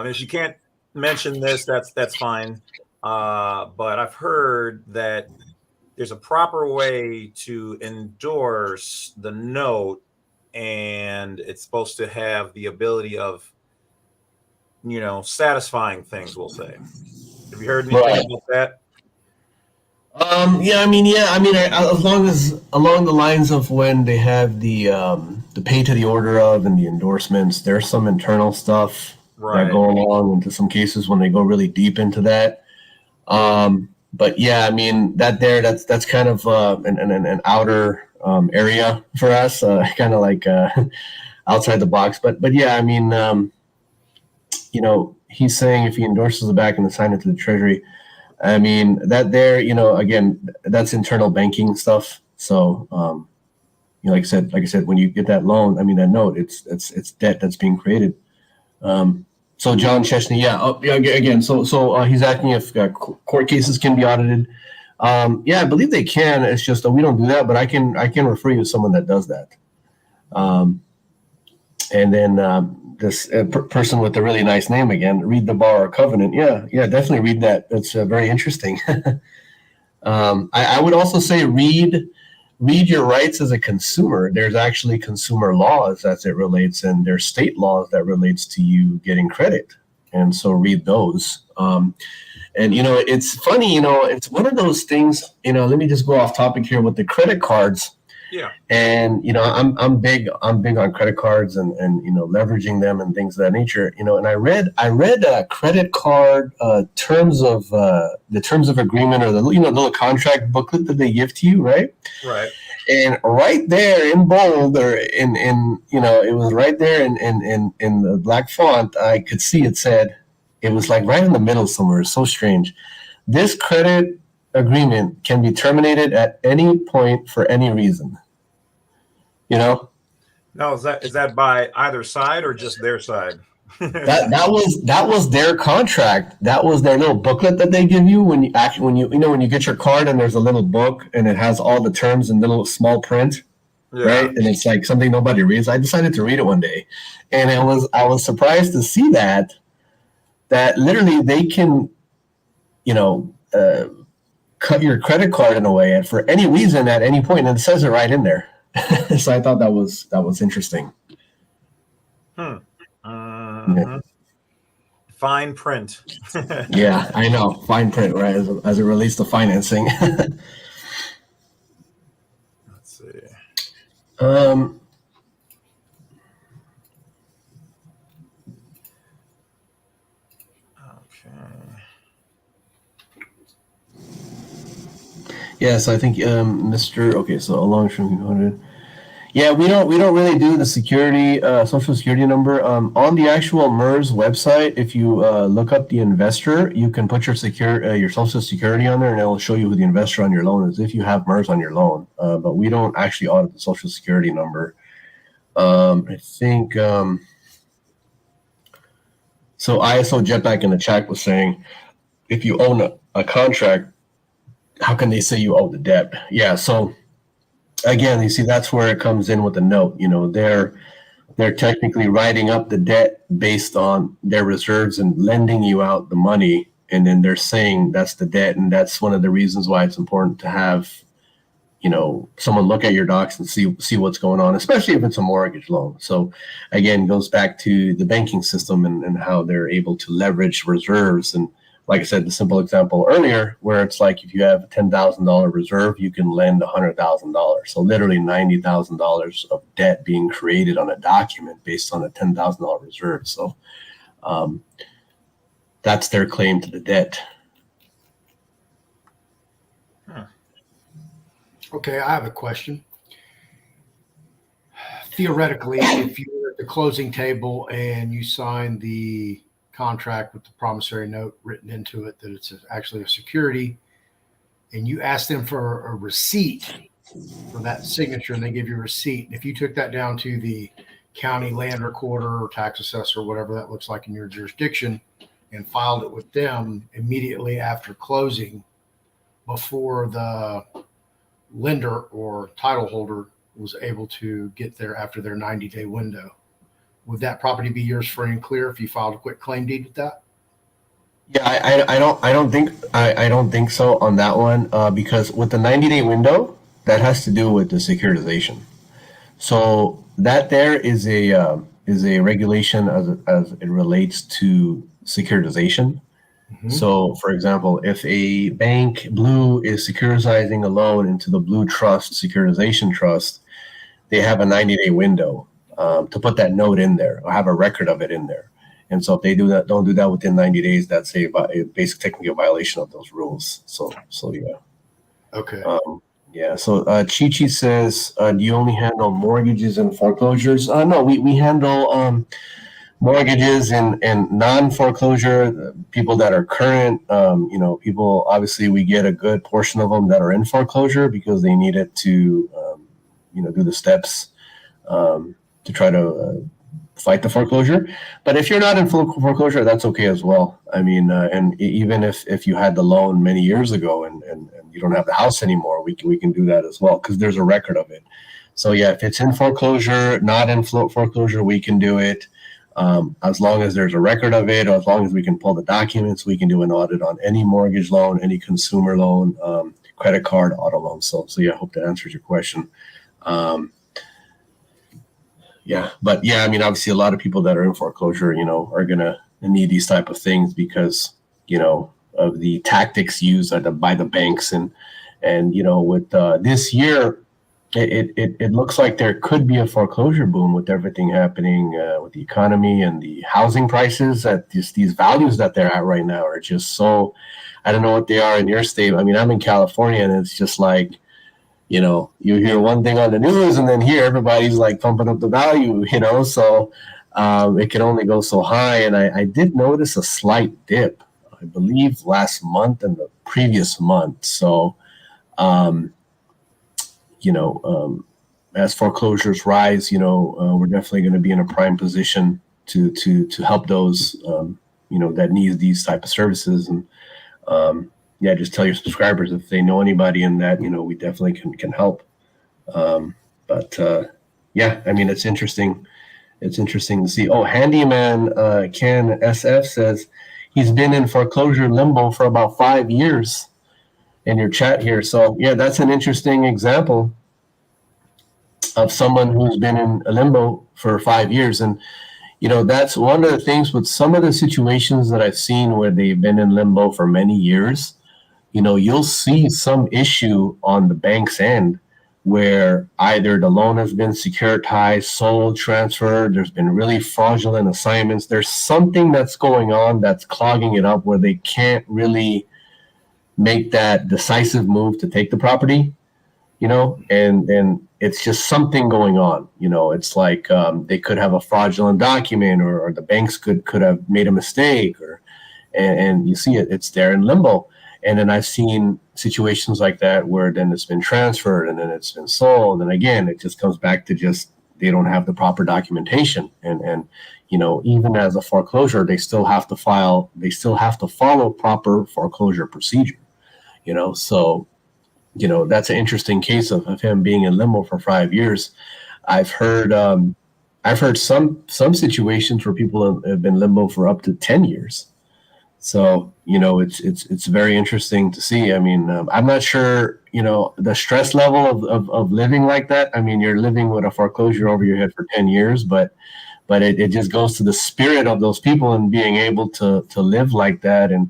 if you can't mention this, that's fine. But I've heard that there's a proper way to endorse the note, and it's supposed to have the ability of, satisfying things, we'll say. Have you heard anything about that? Yeah, as long as along the lines of when they have the pay to the order of and the endorsements, there's some internal stuff that go along into some cases when they go really deep into that. But yeah, I mean that's kind of an outer area for us, kind of like outside the box. But yeah, I mean, he's saying if he endorses the back and assign it to the treasury. I mean that there, again, that's internal banking stuff. So, like I said, when you get that loan, I mean that note, it's debt that's being created. So John Chesney, again, so he's asking if court cases can be audited. Yeah, I believe they can. It's just that we don't do that, but I can refer you to someone that does that. And then this person with a really nice name again, read the borrower covenant. Yeah, definitely read that. That's very interesting. I would also say read your rights as a consumer. There's actually consumer laws as it relates, and there's state laws that relates to you getting credit. And so read those. And it's funny, it's one of those things, let me just go off topic here with the credit cards. Yeah. And I'm big on credit cards and leveraging them and things of that nature. And I read credit card terms of the terms of agreement, or the little contract booklet that they give to you, right? Right. And right there in bold, or in it was right there in the black font, I could see it said, it was like right in the middle somewhere. It's so strange. This credit agreement can be terminated at any point for any reason. Now, is that by either side or just their side? that was their contract. That was their little booklet that they give you when you get your card, and there's a little book and it has all the terms in little small print, right? And it's like something nobody reads. I decided to read it one day, and I was surprised to see that literally they can, cut your credit card in a way and for any reason at any point, and it says it right in there. So I thought that was interesting. Yeah. Fine print. Yeah, I know. Fine print, right? As it relates to financing. Let's see. Yes, I think Mr. Okay, so along from yeah, we don't really do the security social security number on the actual MERS website. If you look up the investor, you can put your social security on there, and it will show you who the investor on your loan is if you have MERS on your loan. But we don't actually audit the social security number. I think so. ISO Jetpack in the chat was saying, if you own a contract, how can they say you owe the debt? Yeah, so again, you see, that's where it comes in with the note. They're technically writing up the debt based on their reserves and lending you out the money, and then they're saying that's the debt, and that's one of the reasons why it's important to have someone look at your docs and see what's going on, especially if it's a mortgage loan. So again, it goes back to the banking system and how they're able to leverage reserves. And like I said, the simple example earlier, where it's like if you have a $10,000 reserve, you can lend $100,000. So literally $90,000 of debt being created on a document based on a $10,000 reserve. So that's their claim to the debt. Okay, I have a question. Theoretically, if you're at the closing table and you sign the contract with the promissory note written into it that it's actually a security, and you ask them for a receipt for that signature, and they give you a receipt, and if you took that down to the county land recorder or tax assessor, whatever that looks like in your jurisdiction, and filed it with them immediately after closing, before the lender or title holder was able to get there after their 90-day window. Would that property be yours free and clear if you filed a quick claim deed with that? Yeah, I don't think so on that one, because with the 90-day window, that has to do with the securitization. So that there is a regulation as it relates to securitization. Mm-hmm. So, for example, if a bank, Blue, is securitizing a loan into the Blue Trust securitization trust, they have a 90-day window to put that note in there or have a record of it in there. And so if they don't do that within 90 days, that's a basic technical violation of those rules. So yeah. Okay. Yeah. So Chi says, do you only handle mortgages and foreclosures? No, we handle mortgages and non-foreclosure, people that are current. People, obviously we get a good portion of them that are in foreclosure because they need it to, do the steps to try to fight the foreclosure. But if you're not in full foreclosure, that's okay as well. I mean, and even if you had the loan many years ago and you don't have the house anymore, we can do that as well because there's a record of it. So yeah, if it's in foreclosure, not in foreclosure, we can do it. As long as there's a record of it, or as long as we can pull the documents, we can do an audit on any mortgage loan, any consumer loan, credit card, auto loan. So yeah, I hope that answers your question. Yeah, but yeah, I mean, obviously a lot of people that are in foreclosure, are going to need these type of things because, of the tactics used by the banks. And with this year, it looks like there could be a foreclosure boom with everything happening with the economy and the housing prices. At these values that they're at right now are just so, I don't know what they are in your state. I mean, I'm in California and it's just like, you hear one thing on the news and then here everybody's like pumping up the value, so it can only go so high. And I did notice a slight dip, I believe last month and the previous month. So, as foreclosures rise, we're definitely going to be in a prime position to help those, that need these type of services. And, just tell your subscribers if they know anybody in that, we definitely can help. I mean, it's interesting. It's interesting to see. Oh, Handyman Ken SF says he's been in foreclosure limbo for about 5 years in your chat here. So yeah, that's an interesting example of someone who's been in a limbo for 5 years. And that's one of the things with some of the situations that I've seen where they've been in limbo for many years. You'll see some issue on the bank's end where either the loan has been securitized, sold, transferred, there's been really fraudulent assignments. There's something that's going on that's clogging it up where they can't really make that decisive move to take the property, and it's just something going on. It's like they could have a fraudulent document or the banks could have made a mistake and you see it's there in limbo. And then I've seen situations like that where then it's been transferred and then it's been sold. And again, it just comes back to just they don't have the proper documentation. And even as a foreclosure, they still have to follow proper foreclosure procedure. So that's an interesting case of him being in limbo for 5 years. I've heard some situations where people have been limbo for up to 10 years. So, it's very interesting to see. I mean, I'm not sure, the stress level of living like that. I mean, you're living with a foreclosure over your head for 10 years, but it just goes to the spirit of those people and being able to live like that. And,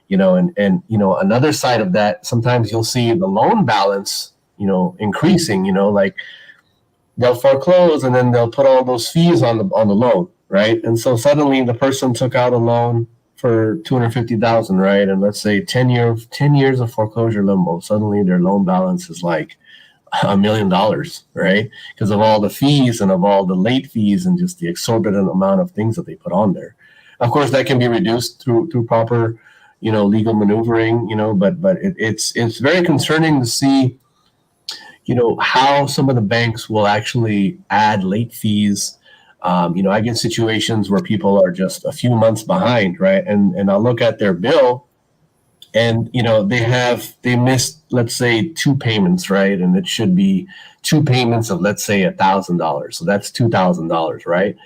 another side of that, sometimes you'll see the loan balance, increasing, like they'll foreclose and then they'll put all those fees on the loan. Right. And so suddenly the person took out a loan for $250,000, right? And let's say 10 years of foreclosure limbo, suddenly their loan balance is like $1 million, right? Because of all the fees and of all the late fees and just the exorbitant amount of things that they put on there. Of course, that can be reduced through proper, legal maneuvering, but it's very concerning to see, how some of the banks will actually add late fees I get situations where people are just a few months behind, right? And I'll look at their bill, and they missed, let's say, 2 payments, right? And it should be 2 payments of, let's say, $1,000. So that's $2,000, right?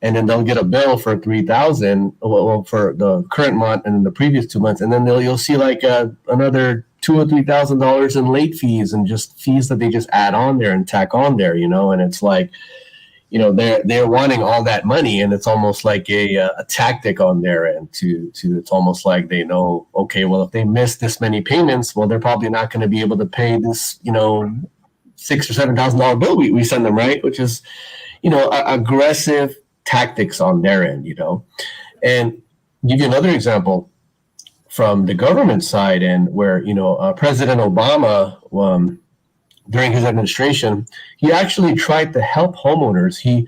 And then they'll get a bill for $3,000, well, for the current month and the previous 2 months, and then you'll see like another $2,000 or $3,000 in late fees and just fees that they just add on there and tack on there, and it's like, they're wanting all that money, and it's almost like a tactic on their end to it's almost like they know, okay, well, if they miss this many payments, well, they're probably not going to be able to pay this, $6,000 or $7,000 bill we send them, right? Which is, aggressive tactics on their end, And give you another example from the government side, and where President Obama, during his administration, he actually tried to help homeowners. He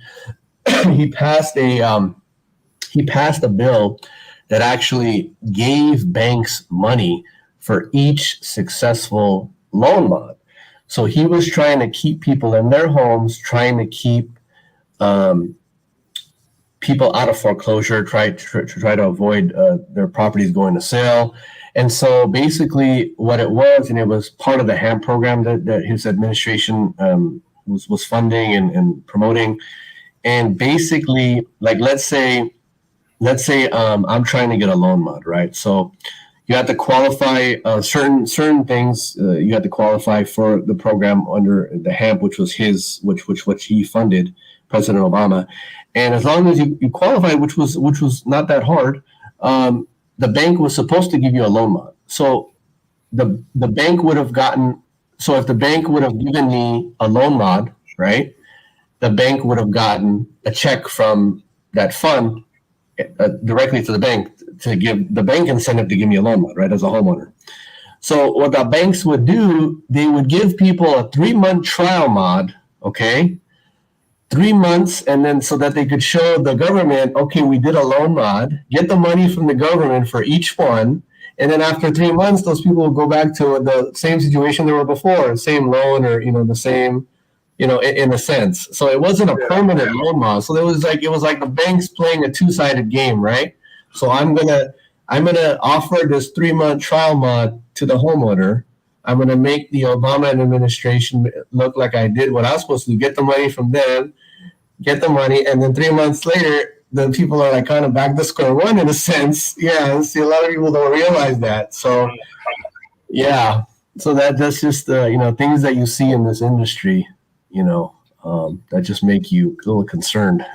passed a bill that actually gave banks money for each successful loan mod. So he was trying to keep people in their homes, trying to keep people out of foreclosure, try to avoid their properties going to sale. And so basically what it was, and it was part of the HAMP program that his administration was funding and promoting. And basically, like, let's say I'm trying to get a loan mod, right? So you have to qualify certain things. You have to qualify for the program under the HAMP, which was which he funded, President Obama. And as long as you qualify, which was not that hard, the bank was supposed to give you a loan mod. So the bank would have gotten, so if the bank would have given me a loan mod, right, the bank would have gotten a check from that fund directly to the bank to give the bank incentive to give me a loan mod, right, as a homeowner. So what the banks would do, they would give people a 3-month trial mod, okay, 3 months, and then so that they could show the government, okay, we did a loan mod, get the money from the government for each one, and then after 3 months, those people will go back to the same situation they were before, same loan, or the same, in a sense. So it wasn't a permanent loan mod. So it was like the banks playing a 2-sided game, right? So I'm gonna offer this 3-month trial mod to the homeowner. I'm going to make the Obama administration look like I did what I was supposed to do, get the money from them, get the money, and then 3 months later, the people are like kind of back to square one in a sense. Yeah, see, a lot of people don't realize that. So, yeah, so that's just things that you see in this industry, that just make you a little concerned.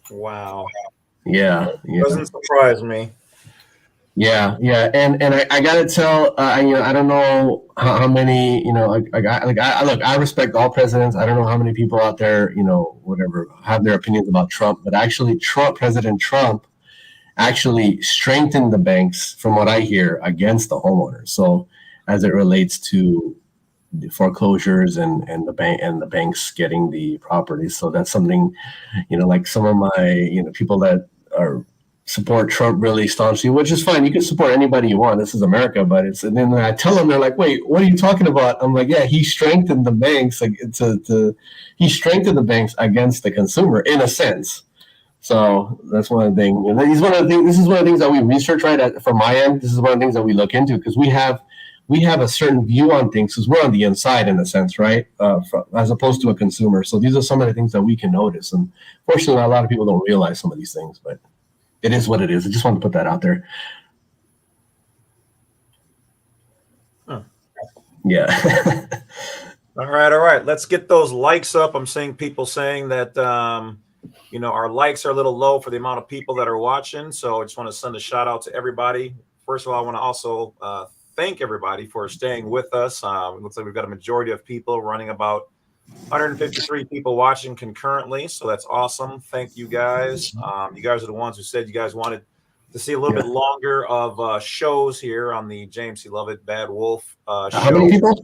Wow. Yeah. Doesn't surprise me. Yeah, and I gotta tell, I don't know how many, I respect all presidents. I don't know how many people out there, whatever, have their opinions about Trump, but actually President Trump actually strengthened the banks, from what I hear, against the homeowners. So as it relates to the foreclosures and the banks getting the properties. So that's something, like some of my, people that are support Trump really staunchly, which is fine. You can support anybody you want. This is America, but and then I tell them, they're like, "Wait, what are you talking about?" I'm like, "Yeah, he strengthened the banks. He strengthened the banks against the consumer in a sense." So that's one of the things. This is one of the things that we research, right? From my end, this is one of the things that we look into, because we have a certain view on things because we're on the inside in a sense, right? As opposed to a consumer. So these are some of the things that we can notice, and fortunately, a lot of people don't realize some of these things, but it is what it is. I just wanted to put that out there. Huh. Yeah. All right. Let's get those likes up. I'm seeing people saying that, our likes are a little low for the amount of people that are watching. So I just want to send a shout out to everybody. First of all, I want to also thank everybody for staying with us. It looks like we've got a majority of people, running about 153 people watching concurrently, so that's awesome. Thank you guys. You guys are the ones who said you guys wanted to see a little bit longer of shows here on the James C. Lovett Badwolf show. How many people?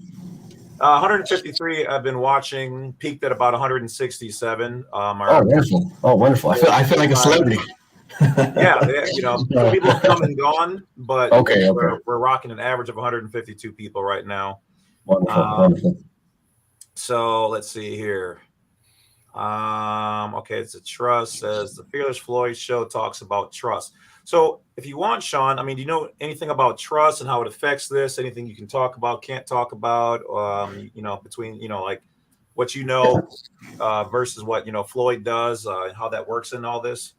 153 have been watching, peaked at about 167. Wonderful! Oh, wonderful! I feel like a celebrity. yeah, some people have come and gone, but okay. We're rocking an average of 152 people right now. Wonderful. So let's see here. Okay, it's a trust. Says the Fearless Floyd show talks about trust. So if you want, Shawn, I mean, do you know anything about trust and how it affects this? Anything you can talk about, can't talk about? Between like what versus what Floyd does, how that works in all this.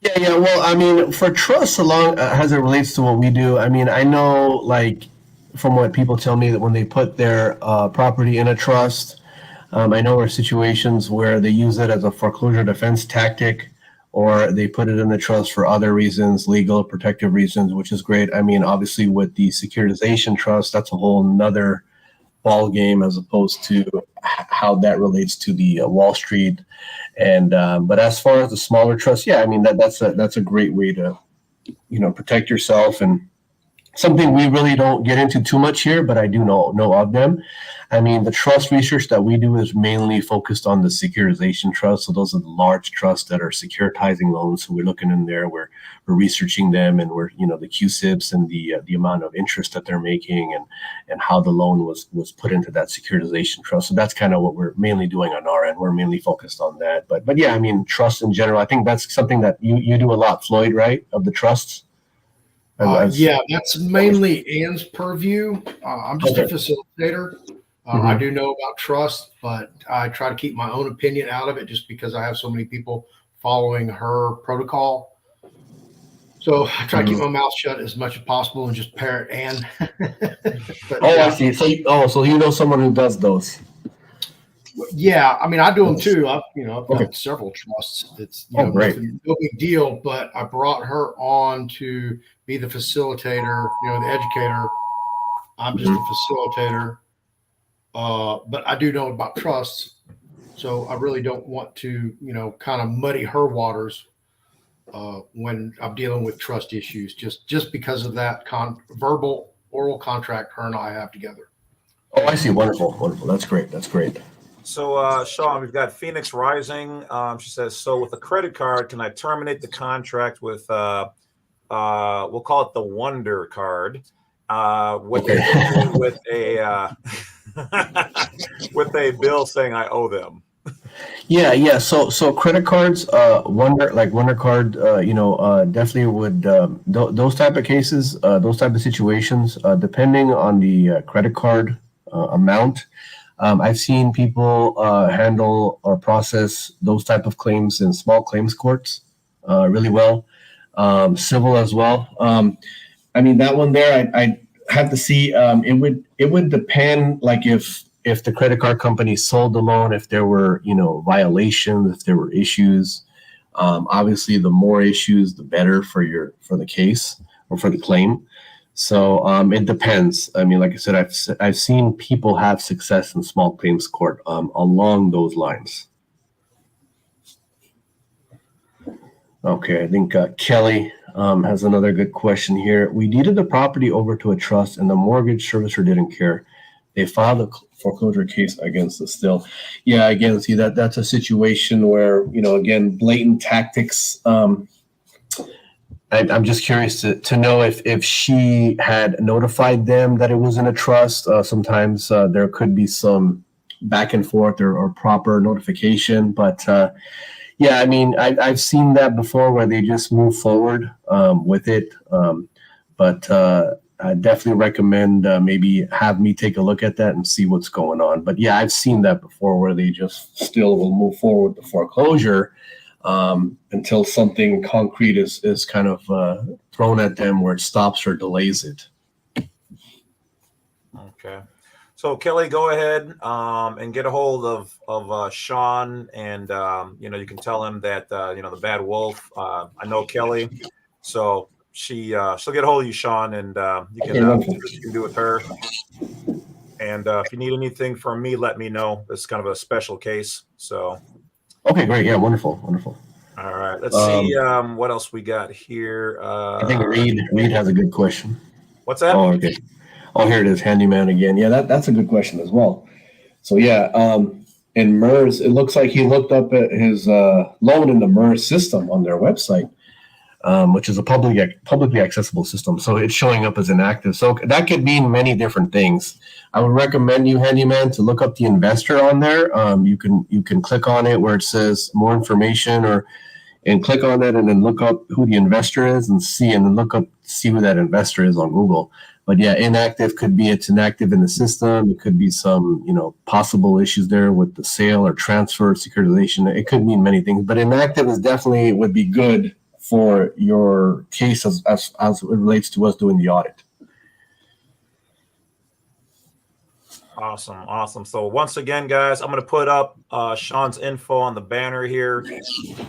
Yeah. Well, I mean, for trust, along as it relates to what we do, I mean, I know, like, from what people tell me, that when they put their property in a trust, I know there are situations where they use it as a foreclosure defense tactic, or they put it in the trust for other reasons, legal, protective reasons, which is great. I mean, obviously, with the securitization trust, that's a whole nother ball game as opposed to how that relates to the Wall Street. And but as far as the smaller trust, yeah, I mean that's a great way to protect yourself, and something we really don't get into too much here, but I do know of them. I mean, the trust research that we do is mainly focused on the securitization trust. So those are the large trusts that are securitizing loans. So we're looking in there, we're researching them, and we're the QSIBs and the amount of interest that they're making, and how the loan was put into that securitization trust. So that's kind of what we're mainly doing on our end. We're mainly focused on that. But yeah, I mean, trust in general, I think that's something that you do a lot, Floyd, right? Of the trusts. Yeah, that's mainly Ann's purview. I'm just a facilitator. I do know about trust, but I try to keep my own opinion out of it just because I have so many people following her protocol. So I try to keep my mouth shut as much as possible and just parrot Ann. I see. So you know someone who does those. Yeah, I mean, I do them too. I've got several trusts. It's no big deal. But I brought her on to be the facilitator, the educator. I'm just a facilitator, but I do know about trusts, so I really don't want to, kind of muddy her waters when I'm dealing with trust issues. Just because of that verbal oral contract her and I have together. Oh, I see. Wonderful. That's great. So, Shawn, we've got Phoenix Rising. She says, so with a credit card, can I terminate the contract with, we'll call it the Wonder Card, with a with a bill saying I owe them? Yeah. So credit cards, Wonder Card, definitely would, those type of cases, those type of situations, depending on the credit card amount. I've seen people handle or process those type of claims in small claims courts really well, civil as well. I mean, that one there, I have to see. It would depend, like if the credit card company sold the loan, if there were violations, if there were issues. Obviously, the more issues, the better for the case or for the claim. So it depends. I mean, like I said, I've seen people have success in small claims court along those lines. Okay, I think Kelly has another good question here. We deeded the property over to a trust, and the mortgage servicer didn't care. They filed a foreclosure case against us still. Yeah, again, see that's a situation where again, blatant tactics. I'm just curious to know if she had notified them that it was in a trust. Sometimes there could be some back and forth or proper notification. But yeah, I mean, I've seen that before where they just move forward with it. But I definitely recommend maybe have me take a look at that and see what's going on. But yeah, I've seen that before where they just still will move forward with the foreclosure until something concrete is kind of thrown at them where it stops or delays it. Okay. So Kelly, go ahead and get a hold of Shawn, and you can tell him that the Bad Wolf. I know Kelly, so she'll get a hold of you, Shawn, and you can see what you can do with her. And if you need anything from me, let me know. It's kind of a special case, so. Okay, great. Yeah, wonderful. All right, let's see what else we got here. I think Reed has a good question. What's that? Oh, okay. Oh, here it is, handyman again. Yeah, that's a good question as well. So yeah, in MERS, it looks like he looked up at his loan in the MERS system on their website. which is a publicly accessible system. So it's showing up as inactive. So that could mean many different things. I would recommend you, handyman, to look up the investor on there. You can click on it where it says more information, and click on that and then look up who the investor is and then see who that investor is on Google. But yeah, inactive could be it's inactive in the system. It could be some, possible issues there with the sale or transfer, securitization. It could mean many things, but inactive is definitely would be good for your case as it relates to us doing the audit. Awesome. So once again, guys, I'm going to put up Shawn's info on the banner here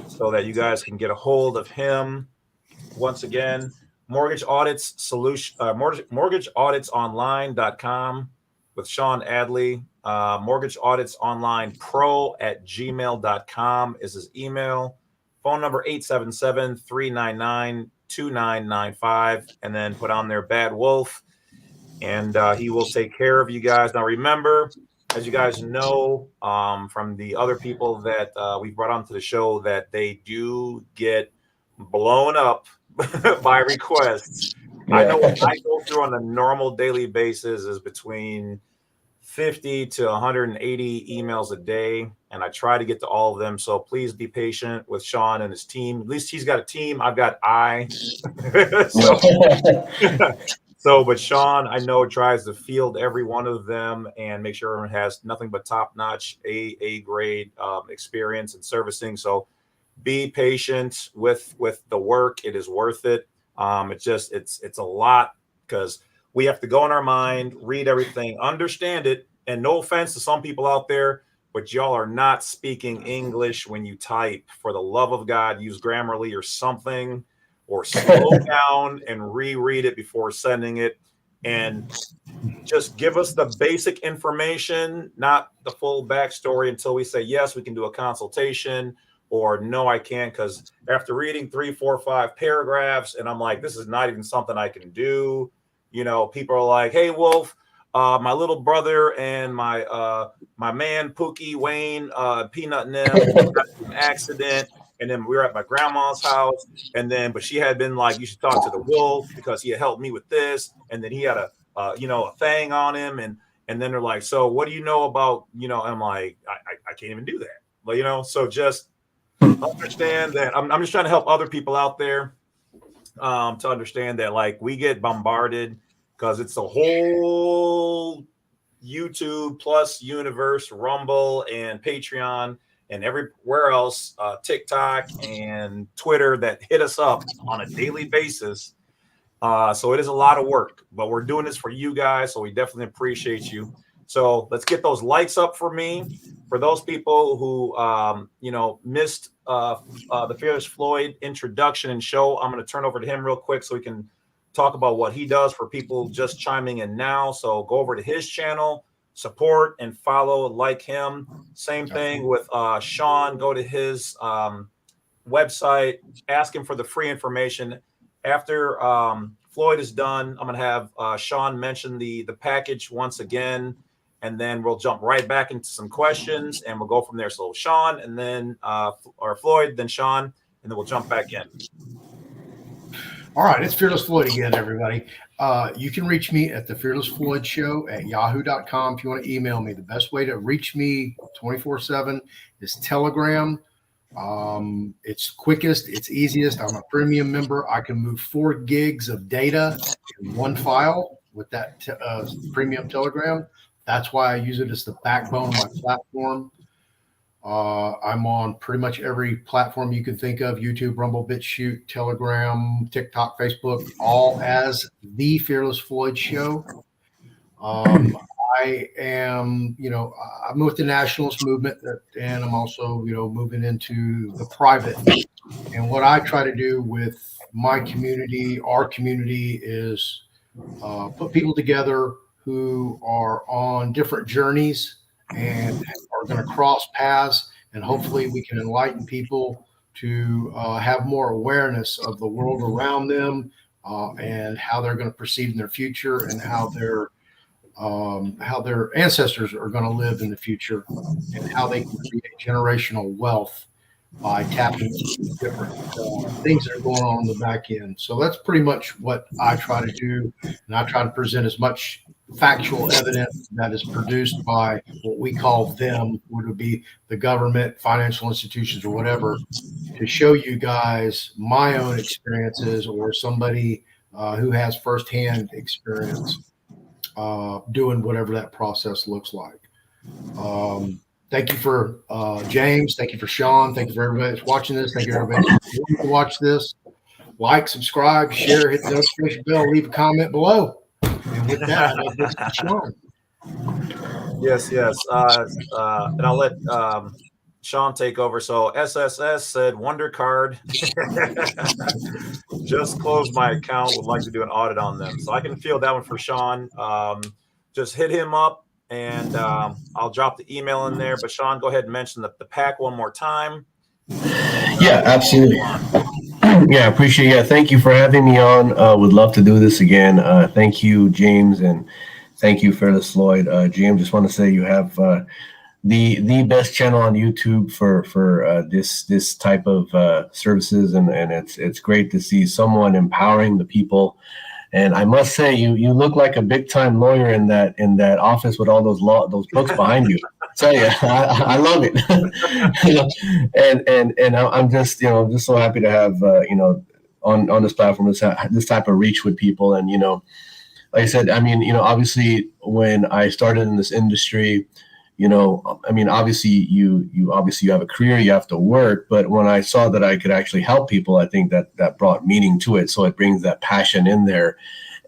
so that you guys can get a hold of him. Once again, mortgage audits solution, mortgageauditsonline.com with Shawn Adli. Mortgage Audits Online Pro at gmail.com is his email. Phone number 877-399-2995, and then put on there Badwolf. And he will take care of you guys. Now, remember, as you guys know from the other people that we brought onto the show, that they do get blown up by requests. Yeah. I know what I go through on a normal daily basis is between 50 to 180 emails a day, and I try to get to all of them. So please be patient with Shawn and his team. At least he's got a team. I've got but Shawn, I know, tries to field every one of them and make sure everyone has nothing but top-notch A grade experience and servicing. So be patient with the work. It is worth it. It's a lot because we have to go in our mind, read everything, understand it. And no offense to some people out there, but y'all are not speaking English when you type. For the love of God, use Grammarly or something, or slow down and reread it before sending it. And just give us the basic information, not the full backstory, until we say, yes, we can do a consultation, or no, I can't. Because after reading 3, 4, 5 paragraphs, and I'm like, this is not even something I can do. People are like, hey, Wolf, my little brother and my man, Pookie, Wayne, Peanut and them got an accident. And then we were at my grandma's house. But she had been like, you should talk to the wolf because he had helped me with this. And then he had a thing on him. And then they're like, so what do you know about, and I'm like, I can't even do that. But, so just understand that I'm just trying to help other people out there to understand that, like, we get bombarded because it's a whole YouTube plus universe, Rumble and Patreon and everywhere else, TikTok and Twitter, that hit us up on a daily basis. So it is a lot of work, but we're doing this for you guys. So we definitely appreciate you. So let's get those likes up for me. For those people who, missed the Fearless Floyd introduction and show, I'm going to turn over to him real quick so we can talk about what he does for people just chiming in now. So go over to his channel, support and follow, like him. Same thing with Shawn. Go to his website, ask him for the free information. After Floyd is done, I'm going to have Shawn mention the package once again, and then we'll jump right back into some questions and we'll go from there. So Shawn, and then or Floyd, then Shawn, and then we'll jump back in. All right, it's Fearless Floyd again, everybody. You can reach me at the Fearless Floyd Show at yahoo.com. If you want to email me, the best way to reach me 24/7 is Telegram. It's quickest, it's easiest. I'm a premium member. I can move 4 gigs of data in one file with that premium Telegram. That's why I use it as the backbone of my platform. I'm on pretty much every platform you can think of: YouTube, Rumble, BitChute, Telegram, TikTok, Facebook, all as the Fearless Floyd Show. I am, I'm with the nationalist movement, and I'm also, moving into the private. And what I try to do with my community, our community, is put people together who are on different journeys and are going to cross paths, and hopefully we can enlighten people to have more awareness of the world around them and how they're going to proceed in their future, and how their ancestors are going to live in the future, and how they can create generational wealth by tapping into different things that are going on the back end. So that's pretty much what I try to do. And I try to present as much factual evidence that is produced by what we call them, would be the government, financial institutions, or whatever, to show you guys my own experiences or somebody who has firsthand experience doing whatever that process looks like. Thank you for James. Thank you for Shawn. Thank you for everybody that's watching this. Thank you everybody that's watch this. Like, subscribe, share, hit the notification bell, leave a comment below. And with that, I'll give it to Shawn. Yes. And I'll let Shawn take over. So SSS said Wonder Card just closed my account, would like to do an audit on them. So I can field that one for Shawn. Just hit him up and I'll drop the email in there. But Shawn, go ahead and mention the pack one more time. Yeah, absolutely. Yeah, appreciate it. Yeah, thank you for having me on. Would love to do this again. Thank you, James, and thank you, Fearless Floyd. James, just want to say you have the best channel on YouTube for this type of services, and it's great to see someone empowering the people. And I must say, you look like a big time lawyer in that office with all those books behind you. I tell you, I love it. and I'm just just so happy to have on this platform this type of reach with people. And like I said, I mean obviously when I started in this industry, I mean, obviously you have a career, you have to work, but when I saw that I could actually help people, I think that brought meaning to it. So it brings that passion in there.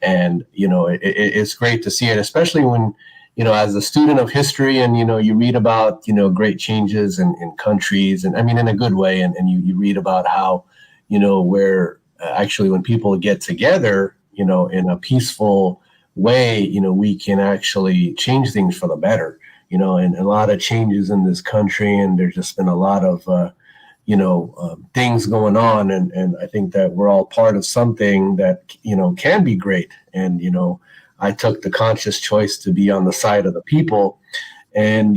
And, it's great to see it, especially when, as a student of history and, you read about, great changes in countries, and I mean, in a good way. And you read about how, where actually when people get together, in a peaceful way, we can actually change things for the better. And a lot of changes in this country, and there's just been a lot of, things going on. And I think that we're all part of something that, can be great. And, I took the conscious choice to be on the side of the people. And,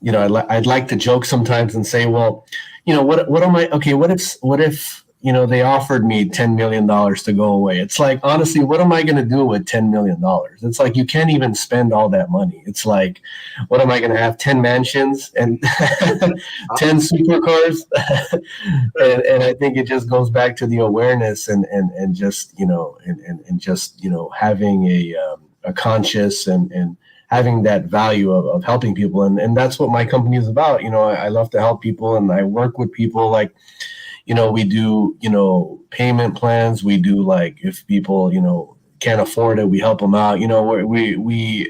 I'd like to joke sometimes and say, well, what am I, okay, what if, they offered me $10 million to go away? It's like, honestly, what am I going to do with $10 million? It's like, you can't even spend all that money. It's like, what am I going to have? 10 mansions and 10 supercars? and I think it just goes back to the awareness and just, and just, having a conscious and having that value of helping people. And that's what my company is about. I love to help people, and I work with people like, we do, payment plans. We do, like, if people, can't afford it, we help them out. We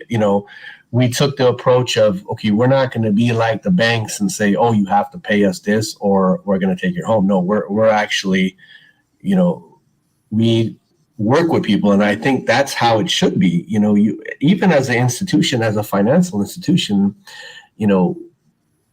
took the approach of, okay, we're not going to be like the banks and say, oh, you have to pay us this or we're going to take it home. No, we're actually, we work with people. And I think that's how it should be. You, even as an institution, as a financial institution,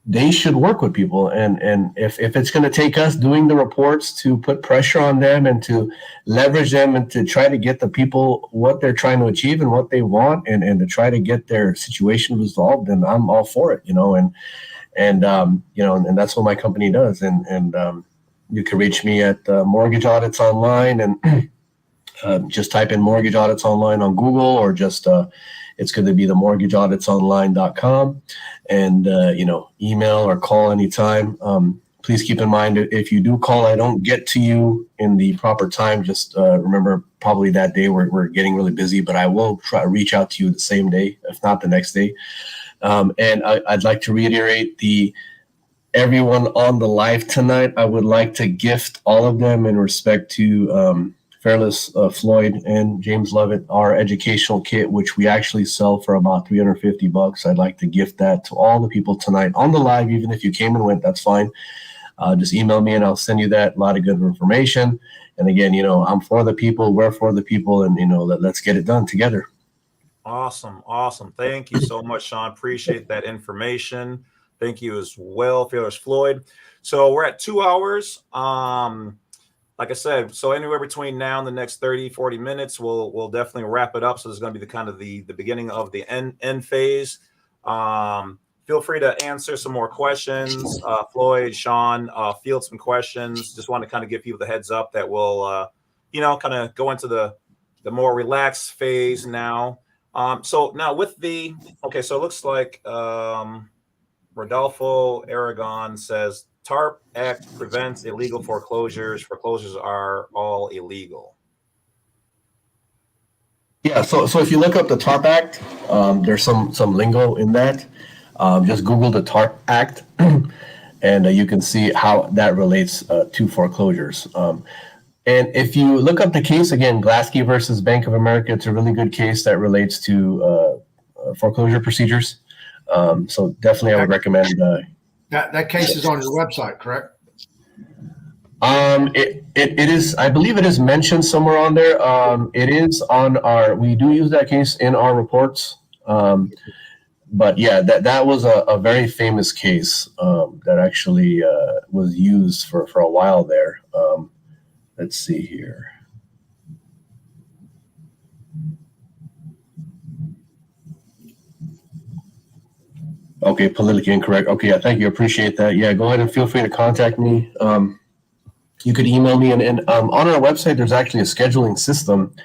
they should work with people. And if it's going to take us doing the reports to put pressure on them and to leverage them and to try to get the people what they're trying to achieve and what they want and to try to get their situation resolved, then I'm all for it, and that's what my company does. And you can reach me at Mortgage Audits Online, and just type in Mortgage Audits Online on Google, or just it's going to be the mortgageauditsonline.com, and email or call anytime. Please keep in mind, if you do call, I don't get to you in the proper time. Just remember, probably that day we're getting really busy, but I will try to reach out to you the same day, if not the next day. And I'd like to reiterate, everyone on the live tonight, I would like to gift all of them in respect to Fearless Floyd and James Lovett, our educational kit, which we actually sell for about $350. I'd like to gift that to all the people tonight on the live. Even if you came and went, that's fine. Just email me and I'll send you that. A lot of good information. And again, I'm for the people, we're for the people, and let's get it done together. Awesome. Thank you so much, Shawn. Appreciate that information. Thank you as well, Fearless Floyd. So we're at 2 hours. Like I said, so anywhere between now and the next 30, 40 minutes, we'll definitely wrap it up. So there's going to be the beginning of the end phase. feel free to answer some more questions. Floyd, Shawn, field some questions. Just want to kind of give people the heads up that we'll, kind of go into the more relaxed phase now. So now with so it looks like Rodolfo Aragon says TARP Act prevents illegal foreclosures. Foreclosures are all illegal. Yeah, so if you look up the TARP Act, there's some lingo in that. Just Google the TARP Act, and you can see how that relates to foreclosures. And if you look up the case again, Glaske versus Bank of America, it's a really good case that relates to foreclosure procedures. So definitely, I would recommend. That case is on your website, correct? It is. I believe it is mentioned somewhere on there. It is on our. We do use that case in our reports. But yeah, that was a very famous case that actually was used for a while there. Let's see here. Okay, politically incorrect. Okay, yeah, thank you. Appreciate that. Yeah, go ahead and feel free to contact me. You could email me, and on our website, there's actually a scheduling system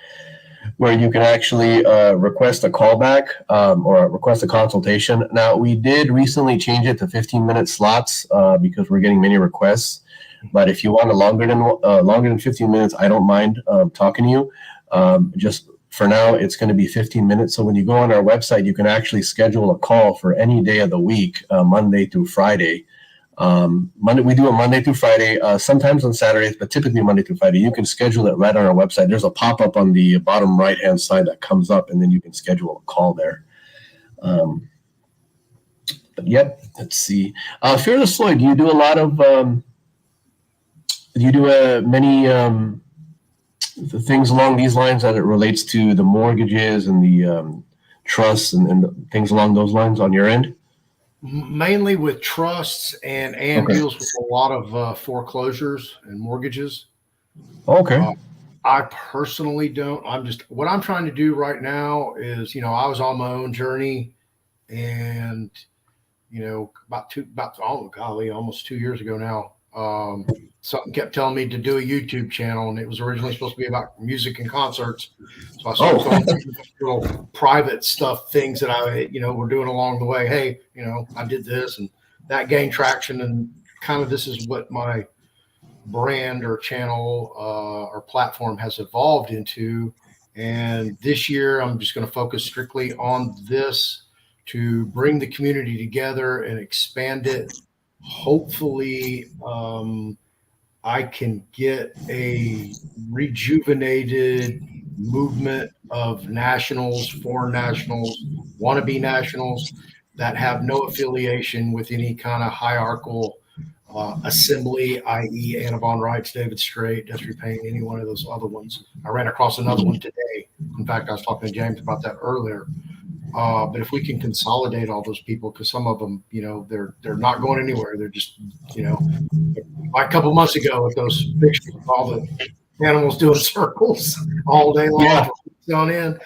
where you can actually request a callback or request a consultation. Now, we did recently change it to 15-minute slots because we're getting many requests. But if you want a longer than 15 minutes, I don't mind talking to you. Just for now, it's going to be 15 minutes. So when you go on our website, you can actually schedule a call for any day of the week, Monday through Friday. We do it Monday through Friday, sometimes on Saturdays, but typically Monday through Friday. You can schedule it right on our website. There's a pop-up on the bottom right-hand side that comes up, and then you can schedule a call there. But yep, let's see. Fearless Floyd, do you do a lot of, many things along these lines that it relates to the mortgages and the trusts and things along those lines on your end? Mainly with trusts, and Okay. deals with a lot of foreclosures and mortgages. Okay. I personally don't. What I'm trying to do right now is, I was on my own journey, and almost 2 years ago now, something kept telling me to do a YouTube channel, and it was originally supposed to be about music and concerts. So I started going through little private stuff, things that I, were doing along the way. Hey, I did this, and that gained traction, and kind of this is what my brand or channel or platform has evolved into. And this year, I'm just going to focus strictly on this to bring the community together and expand it. Hopefully, I can get a rejuvenated movement of nationals, foreign nationals, wannabe nationals that have no affiliation with any kind of hierarchical assembly, i.e. Annabon Wrights, David Strait, Desiree Payne, any one of those other ones. I ran across another one today. In fact, I was talking to James about that earlier. But if we can consolidate all those people, because some of them, they're not going anywhere. They're just, like a couple months ago with those pictures of all the animals doing circles all day long, on in.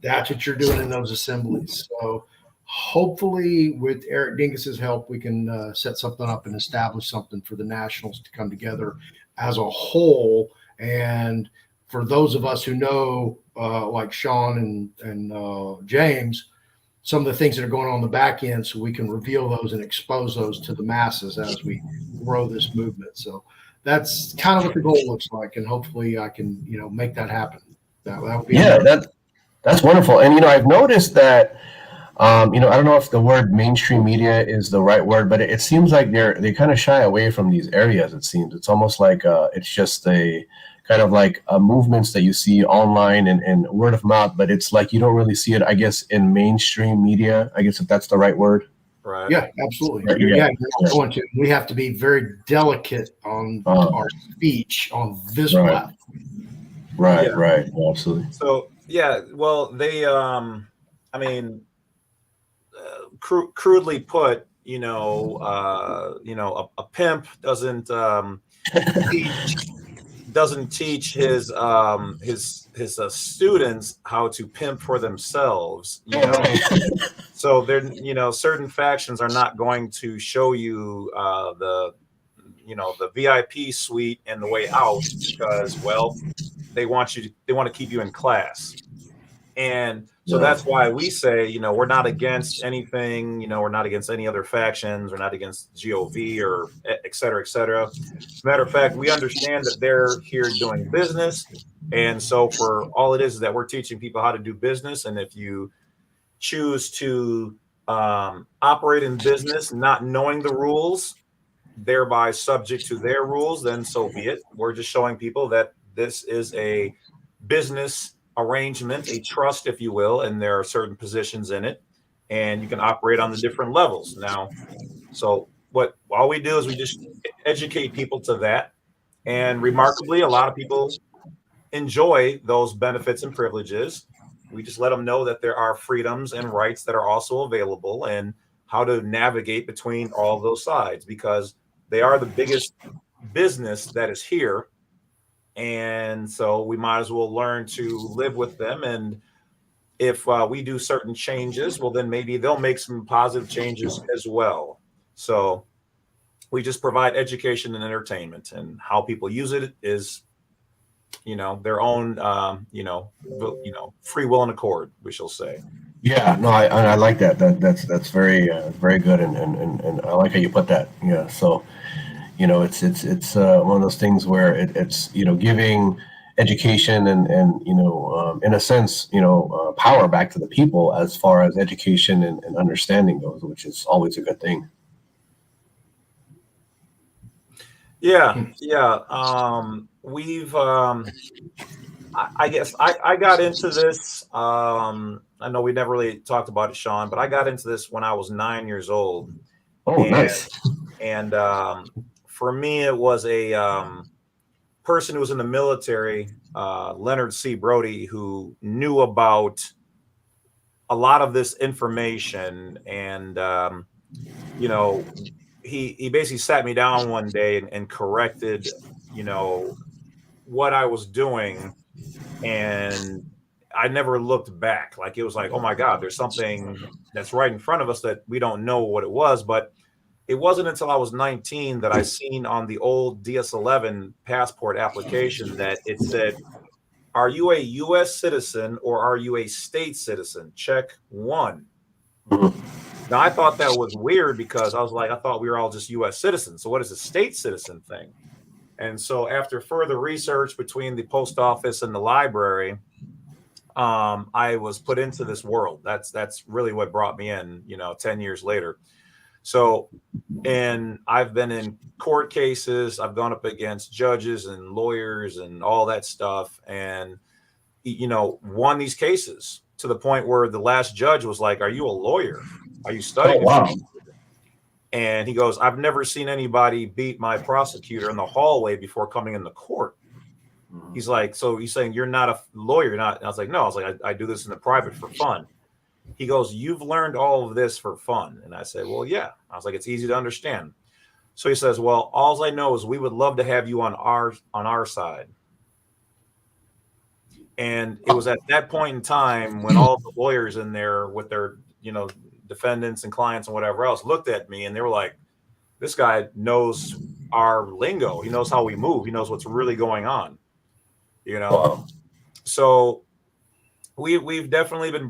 That's what you're doing in those assemblies. So hopefully with Eric Dingus's help, we can set something up and establish something for the nationals to come together as a whole. And for those of us who know, like Shawn and James, some of the things that are going on the back end, so we can reveal those and expose those to the masses as we grow this movement. So that's kind of what the goal looks like, and hopefully I can, make that happen. That would be that's wonderful. And I've noticed that I don't know if the word mainstream media is the right word, but it seems like they kind of shy away from these areas. It seems it's almost like it's just a kind of like movements that you see online and word of mouth, but it's like you don't really see it, I guess, in mainstream media, I guess, if that's the right word. Right. Yeah, absolutely. You're not going to. We have to be very delicate on our speech on this platform. Right, right. Absolutely. So, well, they, crudely put, a pimp doesn't teach doesn't teach his students how to pimp for themselves, you know. So there, you know, certain factions are not going to show you the VIP suite and the way out because, well, they want to keep you in class. And so that's why we say, you know, we're not against anything, you know, we're not against any other factions, we're not against GOV or et cetera, et cetera. As a matter of fact, we understand that they're here doing business. And so for all it is that we're teaching people how to do business. And if you choose to operate in business not knowing the rules, thereby subject to their rules, then so be it. We're just showing people that this is a business arrangement, a trust, if you will, and there are certain positions in it, and you can operate on the different levels. Now, so what all we do is we just educate people to that, and remarkably, a lot of people enjoy those benefits and privileges. We just let them know that there are freedoms and rights that are also available and how to navigate between all those sides, because they are the biggest business that is here. And so we might as well learn to live with them. And if we do certain changes, well, then maybe they'll make some positive changes as well. So we just provide education and entertainment, and how people use it is, you know, their own, free will and accord, we shall say. Yeah, no, I like that. That's very very good, and I like how you put that. Yeah, so you know, it's one of those things where it's you know, giving education and you know, in a sense, you know, power back to the people as far as education and understanding goes, which is always a good thing. Yeah, yeah. I guess I got into this. I know we never really talked about it, Shawn, but I got into this when I was 9 years old. Oh, And nice. and for me, it was a person who was in the military, Leonard C. Brody, who knew about a lot of this information. And you know, he basically sat me down one day and corrected, you know, what I was doing, and I never looked back. Like, it was like, oh my God, there's something that's right in front of us that we don't know what it was. But it wasn't until I was 19 that I seen on the old DS11 passport application that it said, are you a US citizen or are you a state citizen? Check one. Now, I thought that was weird because I was like, I thought we were all just US citizens. So what is a state citizen thing? And so after further research between the post office and the library, I was put into this world. That's really what brought me in, you know, 10 years later. So, and I've been in court cases. I've gone up against judges and lawyers and all that stuff, and, you know, won these cases to the point where the last judge was like, are you a lawyer? Are you studying? Oh, wow. And he goes, I've never seen anybody beat my prosecutor in the hallway before coming in the court. He's like, so he's saying you're not a lawyer, you're not. And I was like, no. I was like, I do this in the private for fun. He goes, you've learned all of this for fun. And I said, well, yeah. I was like, it's easy to understand. So he says, well, all I know is we would love to have you on our side. And it was at that point in time when all the lawyers in there with their, you know, defendants and clients and whatever else looked at me and they were like, this guy knows our lingo. He knows how we move. He knows what's really going on, you know? Wow. So we've definitely been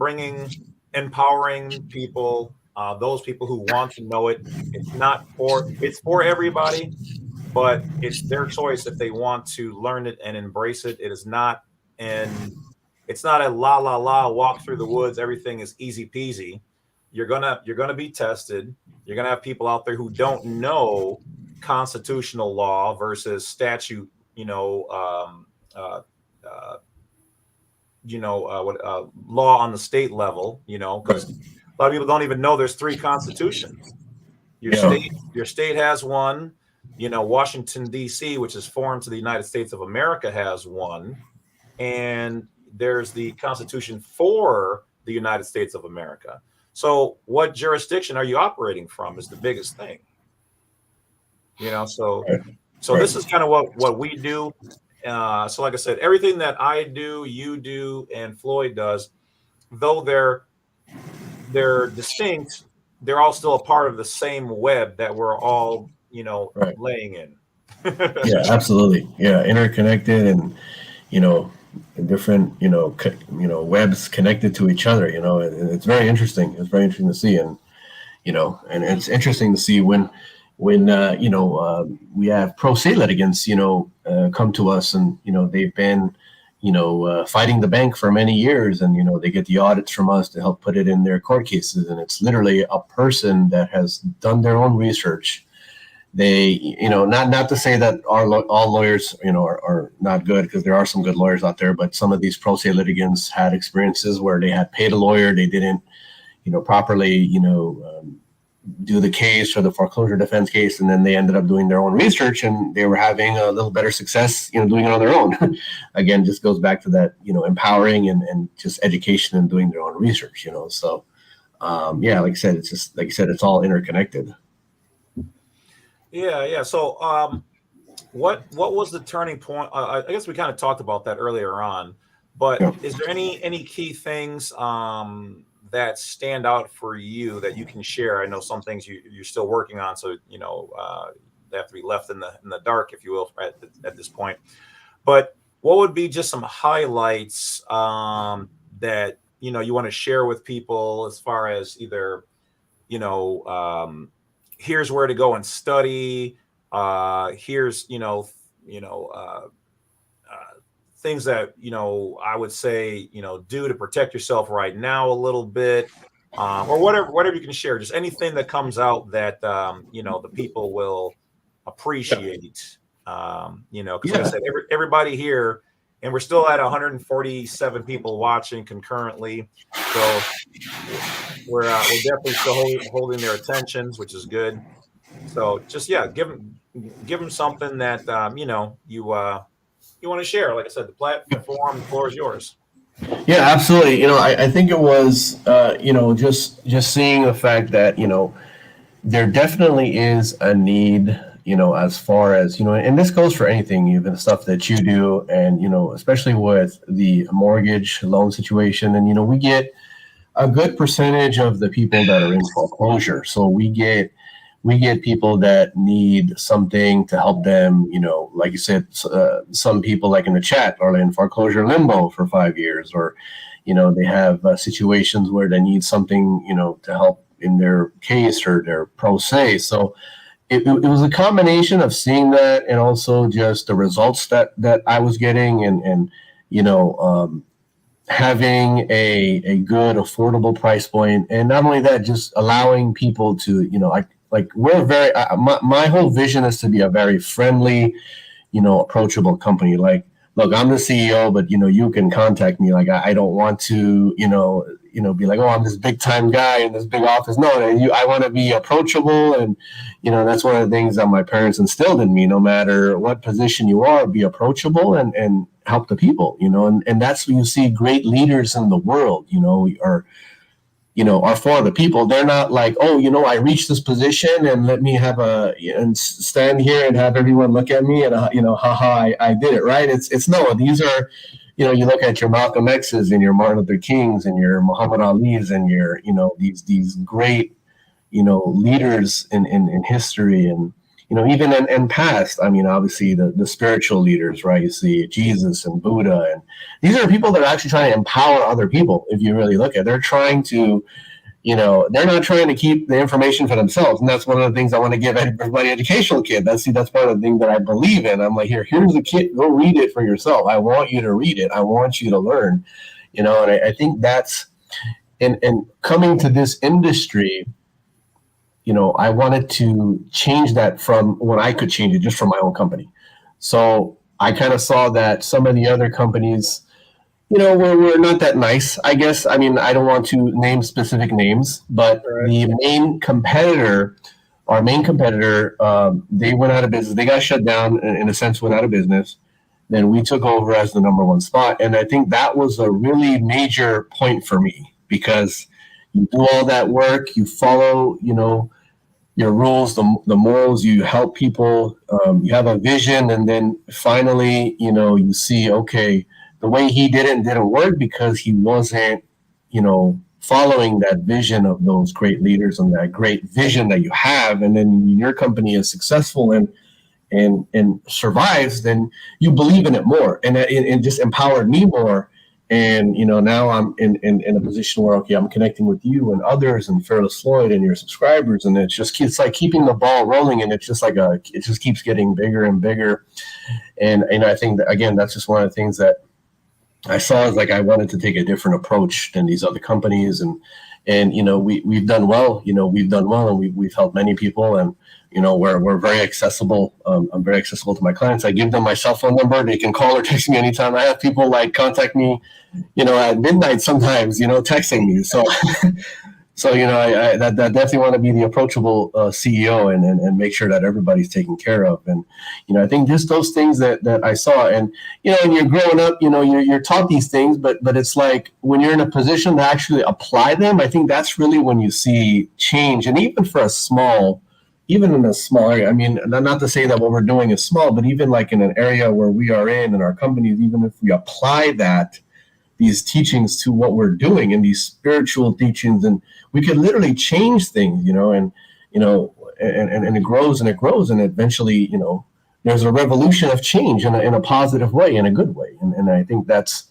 empowering people, those people who want to know it. It's for everybody, but it's their choice if they want to learn it and embrace it. It's not a la walk through the woods. Everything is easy peasy. You're gonna be tested. You're gonna have people out there who don't know constitutional law versus statute, law on the state level, because a lot of people don't even know there's 3 constitutions. Your state has one. Washington, D.C., which is foreign to the United States of America, has one. And there's the Constitution for the United States of America. So what jurisdiction are you operating from is the biggest thing. So this is kind of what we do. So like I said, everything that I do, you do, and Floyd does, though they're distinct, they're all still a part of the same web that we're all, Right. laying in. Yeah, absolutely. Yeah, interconnected and, you know, different, webs connected to each other, and it's very interesting. It's very interesting to see. And, and it's interesting to see when we have pro se litigants, come to us and, they've been, fighting the bank for many years, and, they get the audits from us to help put it in their court cases. And it's literally a person that has done their own research. They, not to say that all lawyers, are not good, because there are some good lawyers out there, but some of these pro se litigants had experiences where they had paid a lawyer, they didn't, properly, do the case or the foreclosure defense case, and then they ended up doing their own research, and they were having a little better success, doing it on their own. Again, just goes back to that, empowering and just education and doing their own research, So, yeah, like I said, it's just, like you said, it's all interconnected. Yeah. So, what was the turning point? I guess we kind of talked about that earlier on, but Yeah. Is there any key things that stand out for you that you can share? I know some things you're still working on, so they have to be left in the dark, if you will, at this point. But what would be just some highlights that you want to share with people, as far as either here's where to go and study. Here's things that I would say do to protect yourself right now a little bit, or whatever you can share. Just anything that comes out that the people will appreciate. Because like I said, everybody here, and we're still at 147 people watching concurrently, so we're definitely still holding their attentions, which is good. So just give them something that you want to share. Like I said, the platform, the floor is yours. Yeah, absolutely. I think it was just seeing the fact that there definitely is a need, as far as, and this goes for anything, even stuff that you do, and, especially with the mortgage loan situation. And, we get a good percentage of the people that are in foreclosure. So we get people that need something to help them, like you said, some people, like in the chat, are in foreclosure limbo for 5 years, or, they have situations where they need something, to help in their case, or their pro se. So it was a combination of seeing that, and also just the results that I was getting, and having a good, affordable price point. And not only that, just allowing people to, like we're very, my whole vision is to be a very friendly, approachable company. Like, look, I'm the CEO, but you can contact me. Like, I don't want to, be like, oh, I'm this big time guy in this big office. No, I want to be approachable. And, that's one of the things that my parents instilled in me. No matter what position you are, be approachable and help the people, and that's when you see great leaders in the world, are for the people. They're not like, oh, I reached this position and let me have and stand here and have everyone look at me and, haha, I did it, right? It's no, these are, you look at your Malcolm X's and your Martin Luther Kings and your Muhammad Ali's and your, these great, leaders in history, and, even in past. I mean, obviously the spiritual leaders, right? You see Jesus and Buddha, and these are people that are actually trying to empower other people. If you really look at it, they're trying to, they're not trying to keep the information for themselves. And that's one of the things I want to give everybody, educational kid. That's part of the thing that I believe in. I'm like, here's a kid, go read it for yourself. I want you to read it. I want you to learn, and I think that's, and coming to this industry, I wanted to change that from when I could change it just from my own company. So I kind of saw that some of the other companies, we're not that nice, I guess. I mean, I don't want to name specific names, but the main competitor, they went out of business. They got shut down, in a sense, went out of business. Then we took over as the number one spot. And I think that was a really major point for me, because you do all that work, you follow, your rules, the morals. You help people. You have a vision, and then finally, you see, okay, the way he didn't work because he wasn't, following that vision of those great leaders and that great vision that you have. And then your company is successful and survives, then you believe in it more, and it just empowered me more. And now I'm in a position where, okay, I'm connecting with you and others and Fearless Floyd and your subscribers, and it's like keeping the ball rolling, and it's just like it just keeps getting bigger and bigger. And I think that, again, that's just one of the things that I saw, is like I wanted to take a different approach than these other companies, and we've done well. And we've helped many people, and we're very accessible. I'm very accessible to my clients. I give them my cell phone number. They can call or text me anytime. I have people like contact me, at midnight sometimes, texting me. So, I definitely want to be the approachable CEO and make sure that everybody's taken care of. And, I think just those things that I saw, and, and you're growing up, you're taught these things, but it's like when you're in a position to actually apply them, I think that's really when you see change. And even in a small area, I mean, not to say that what we're doing is small, but even like in an area where we are in our companies, even if we apply these teachings to what we're doing and these spiritual teachings, and we could literally change things, and it grows and it grows, and eventually, there's a revolution of change in a positive way, in a good way. And I think that's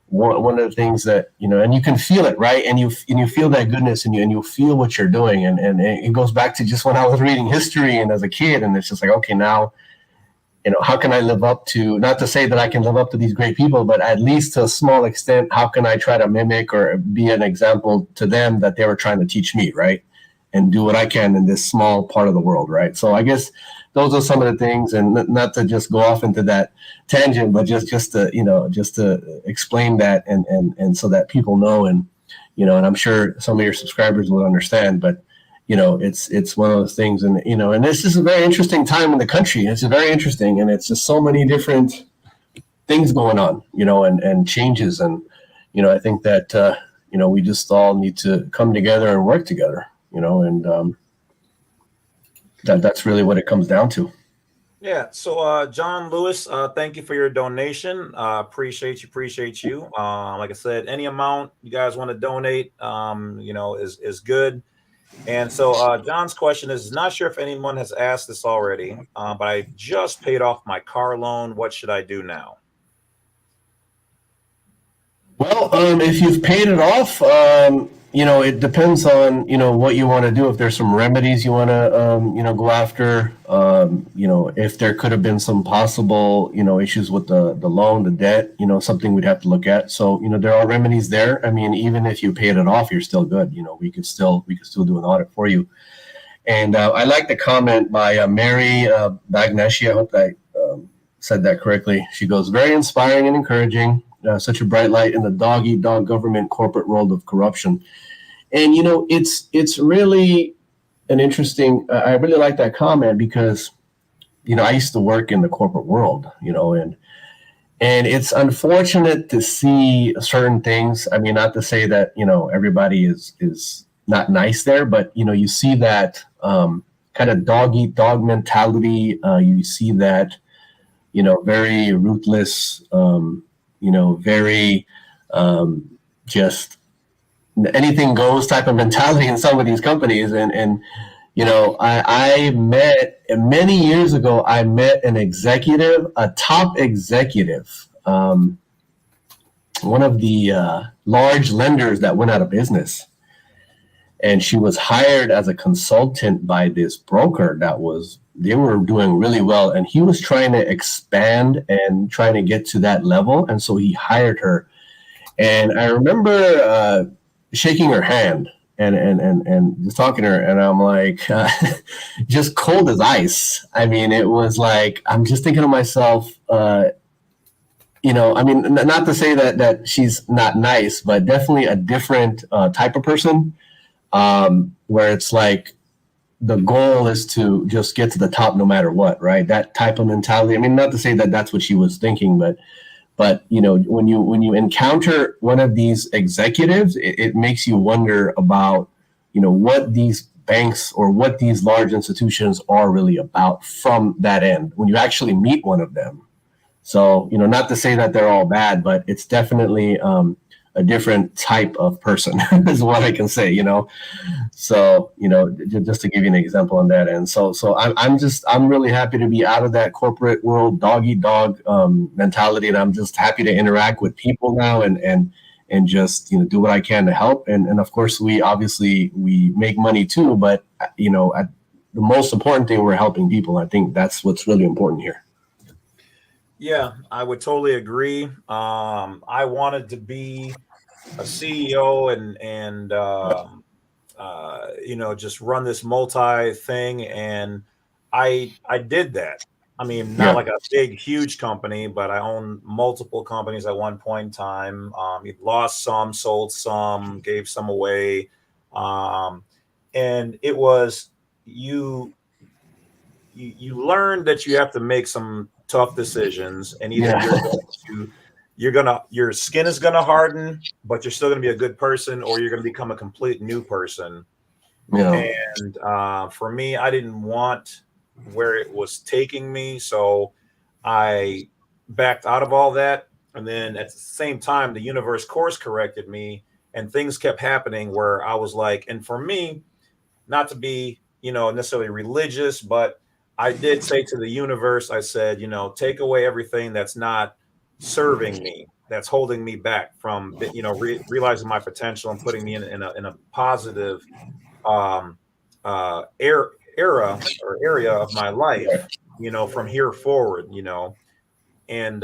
one of the things that, and you can feel it, right? And you feel that goodness, and you feel what you're doing. And it goes back to just when I was reading history and as a kid, and it's just like, okay, now, how can I live up to, not to say that I can live up to these great people, but at least to a small extent, how can I try to mimic or be an example to them that they were trying to teach me, right? And do what I can in this small part of the world, right? So I guess those are some of the things, and not to just go off into that tangent, but just to explain that and so that people know, and and I'm sure some of your subscribers will understand, but it's one of those things, and and this is a very interesting time in the country. It's very interesting, and it's just so many different things going on, and changes, and I think that we just all need to come together and work together, and that's really what it comes down to. Yeah. So, John Lewis, thank you for your donation. Appreciate you. Like I said, any amount you guys want to donate, is good. And so, John's question is, not sure if anyone has asked this already, but I just paid off my car loan. What should I do now? Well, if you've paid it off, it depends on, what you want to do. If there's some remedies you want to, go after, if there could have been some possible, issues with the loan, the debt, something we'd have to look at. So, there are remedies there. I mean, even if you paid it off, you're still good. We could still do an audit for you. And I like the comment by Mary Bagnashi. I hope I said that correctly. She goes, very inspiring and encouraging. Such a bright light in the dog-eat-dog government corporate world of corruption. And, it's really an interesting, I really like that comment because, I used to work in the corporate world, and it's unfortunate to see certain things. I mean, not to say that, everybody is not nice there, but, you see that kind of dog-eat-dog mentality. You see that, very ruthless, very just anything goes type of mentality in some of these companies. And I met many years ago, I met a top executive, one of the large lenders that went out of business. And she was hired as a consultant by this broker they were doing really well. And he was trying to expand and trying to get to that level. And so he hired her. And I remember shaking her hand and just talking to her. And I'm like, just cold as ice. I mean, it was like, I'm just thinking to myself, I mean, not to say that she's not nice, but definitely a different type of person. Where it's like the goal is to just get to the top no matter what, right? That type of mentality. I mean, not to say that that's what she was thinking, but when you encounter one of these executives, it makes you wonder about what these banks or what these large institutions are really about from that end when you actually meet one of them. So, not to say that they're all bad, but it's definitely a different type of person is what I can say, So, just to give you an example on that end. So I'm really happy to be out of that corporate world, dog eat dog mentality. And I'm just happy to interact with people now and just, do what I can to help. And of course, we make money too, but, the most important thing, we're helping people. I think that's what's really important here. Yeah, I would totally agree. I wanted to be a CEO and just run this multi thing, and I did that. I mean, not like a big, huge company, but I own multiple companies at one point in time. Lost some, sold some, gave some away, and it was you learn that you have to make some tough decisions, and either your skin is gonna harden, but you're still gonna be a good person, or you're gonna become a complete new person. And for me, I didn't want where it was taking me, so I backed out of all that. And then at the same time, the universe course corrected me, and things kept happening where I was like, and for me, not to be necessarily religious, but I did say to the universe, I said, take away everything that's not serving me, that's holding me back from, realizing my potential and putting me in a positive era or area of my life, from here forward, And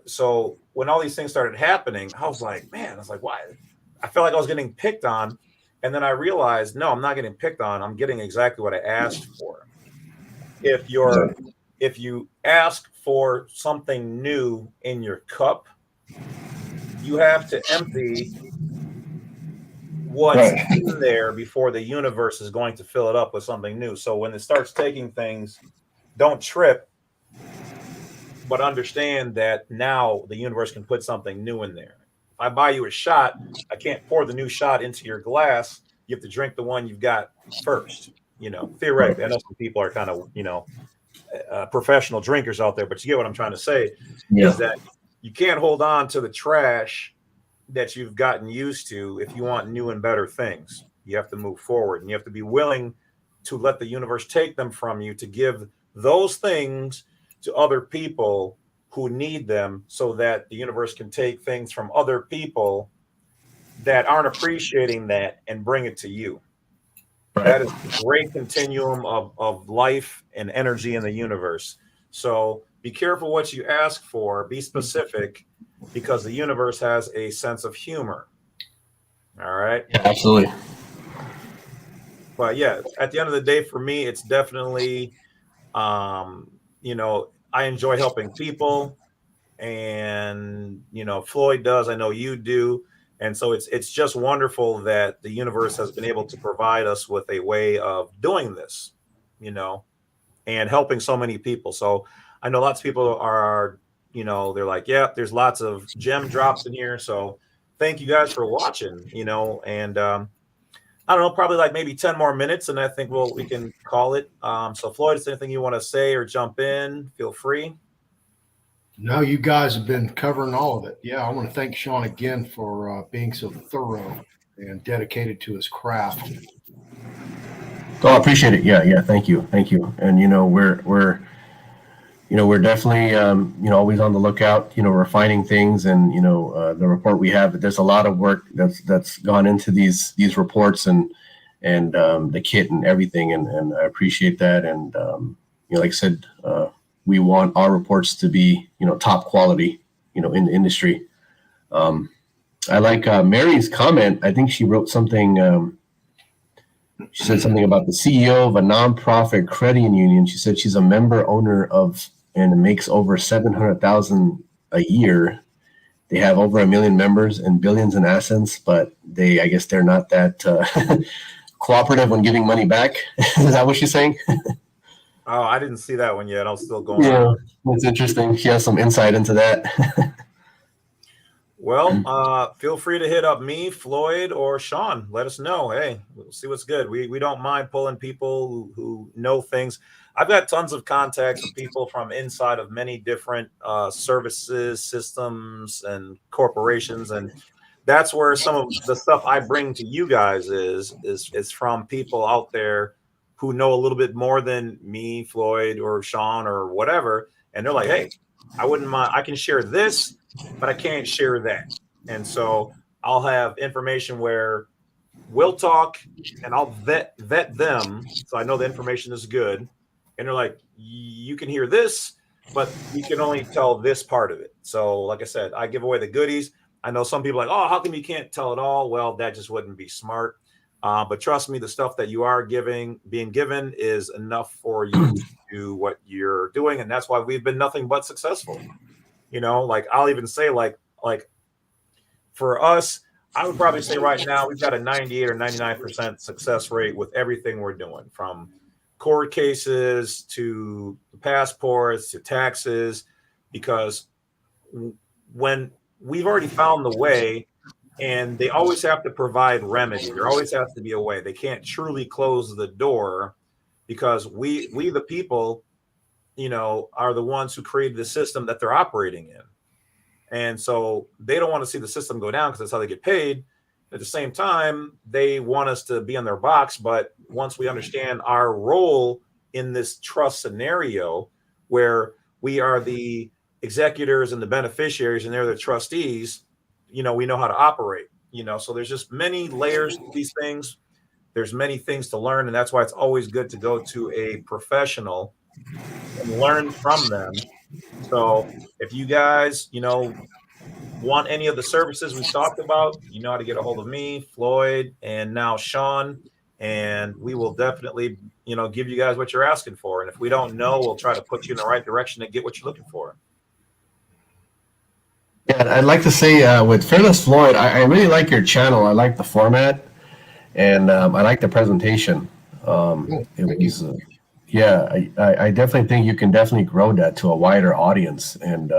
so when all these things started happening, I was like, why? I felt like I was getting picked on. And then I realized, no, I'm not getting picked on. I'm getting exactly what I asked for. If you ask for something new in your cup, you have to empty what's in there before the universe is going to fill it up with something new. So when it starts taking things, don't trip, but understand that now the universe can put something new in there. If I buy you a shot, I can't pour the new shot into your glass. You have to drink the one you've got first. Theoretically, I know some people are kind of, professional drinkers out there, but you get what I'm trying to say is that you can't hold on to the trash that you've gotten used to if you want new and better things. You have to move forward, and you have to be willing to let the universe take them from you to give those things to other people who need them, so that the universe can take things from other people that aren't appreciating that and bring it to you. That is a great continuum of life and energy in the universe. So be careful what you ask for. Be specific, because the universe has a sense of humor. All right. Yeah, absolutely. But yeah, at the end of the day, for me, it's definitely, I enjoy helping people, and Floyd does. I know you do. And so it's just wonderful that the universe has been able to provide us with a way of doing this, and helping so many people. So I know lots of people are, they're like, yeah, there's lots of gem drops in here. So thank you guys for watching, and I don't know, probably like maybe 10 more minutes, and I think we can call it. So Floyd, is there anything you want to say or jump in? Feel free. No, you guys have been covering all of it. Yeah, I want to thank Shawn again for being so thorough and dedicated to his craft. Oh, I appreciate it. Yeah. Thank you. And we're definitely always on the lookout. Refining things, and the report we have. There's a lot of work that's gone into these reports and the kit and everything, and I appreciate that. And like I said, we want our reports to be top quality in the industry. I like Mary's comment. I think she wrote something. She said something about the CEO of a nonprofit credit union. She said she's a member owner of and makes over $700,000 a year. They have over 1 million members and billions in assets, but I guess they're not that cooperative when giving money back. Is that what she's saying? Oh, I didn't see that one yet. I was still going. Yeah, that's interesting. She has some insight into that. Well, feel free to hit up me, Floyd, or Shawn. Let us know. Hey, we'll see what's good. We don't mind pulling people who know things. I've got tons of contacts of people from inside of many different services, systems, and corporations, and that's where some of the stuff I bring to you guys is from people out there who know a little bit more than me, Floyd, or Shawn, or whatever, and they're like, hey, I wouldn't mind. I can share this, but I can't share that. And so I'll have information where we'll talk and I'll vet them. So I know the information is good. And they're like, you can hear this, but you can only tell this part of it. So like I said, I give away the goodies. I know some people are like, oh, how come you can't tell it all? Well, that just wouldn't be smart. But trust me, the stuff that you are being given is enough for you to do what you're doing. And that's why we've been nothing but successful. Like I'll even say like for us, I would probably say right now we've got a 98 or 99% success rate with everything we're doing, from court cases to passports to taxes, because when we've already found the way, and they always have to provide remedy. There always has to be a way. They can't truly close the door, because we the people, are the ones who created the system that they're operating in. And so they don't want to see the system go down because that's how they get paid. At the same time, they want us to be on their box. But once we understand our role in this trust scenario, where we are the executors and the beneficiaries and they're the trustees, we know how to operate. So there's just many layers to these things. There's many things to learn. And that's why it's always good to go to a professional and learn from them. So if you guys, want any of the services we talked about, you know how to get a hold of me, Floyd, and now Shawn, and we will definitely, give you guys what you're asking for. And if we don't know, we'll try to put you in the right direction to get what you're looking for. Yeah, I'd like to say with Fearless Floyd, I really like your channel. I like the format, and I like the presentation. I definitely think you can definitely grow that to a wider audience, and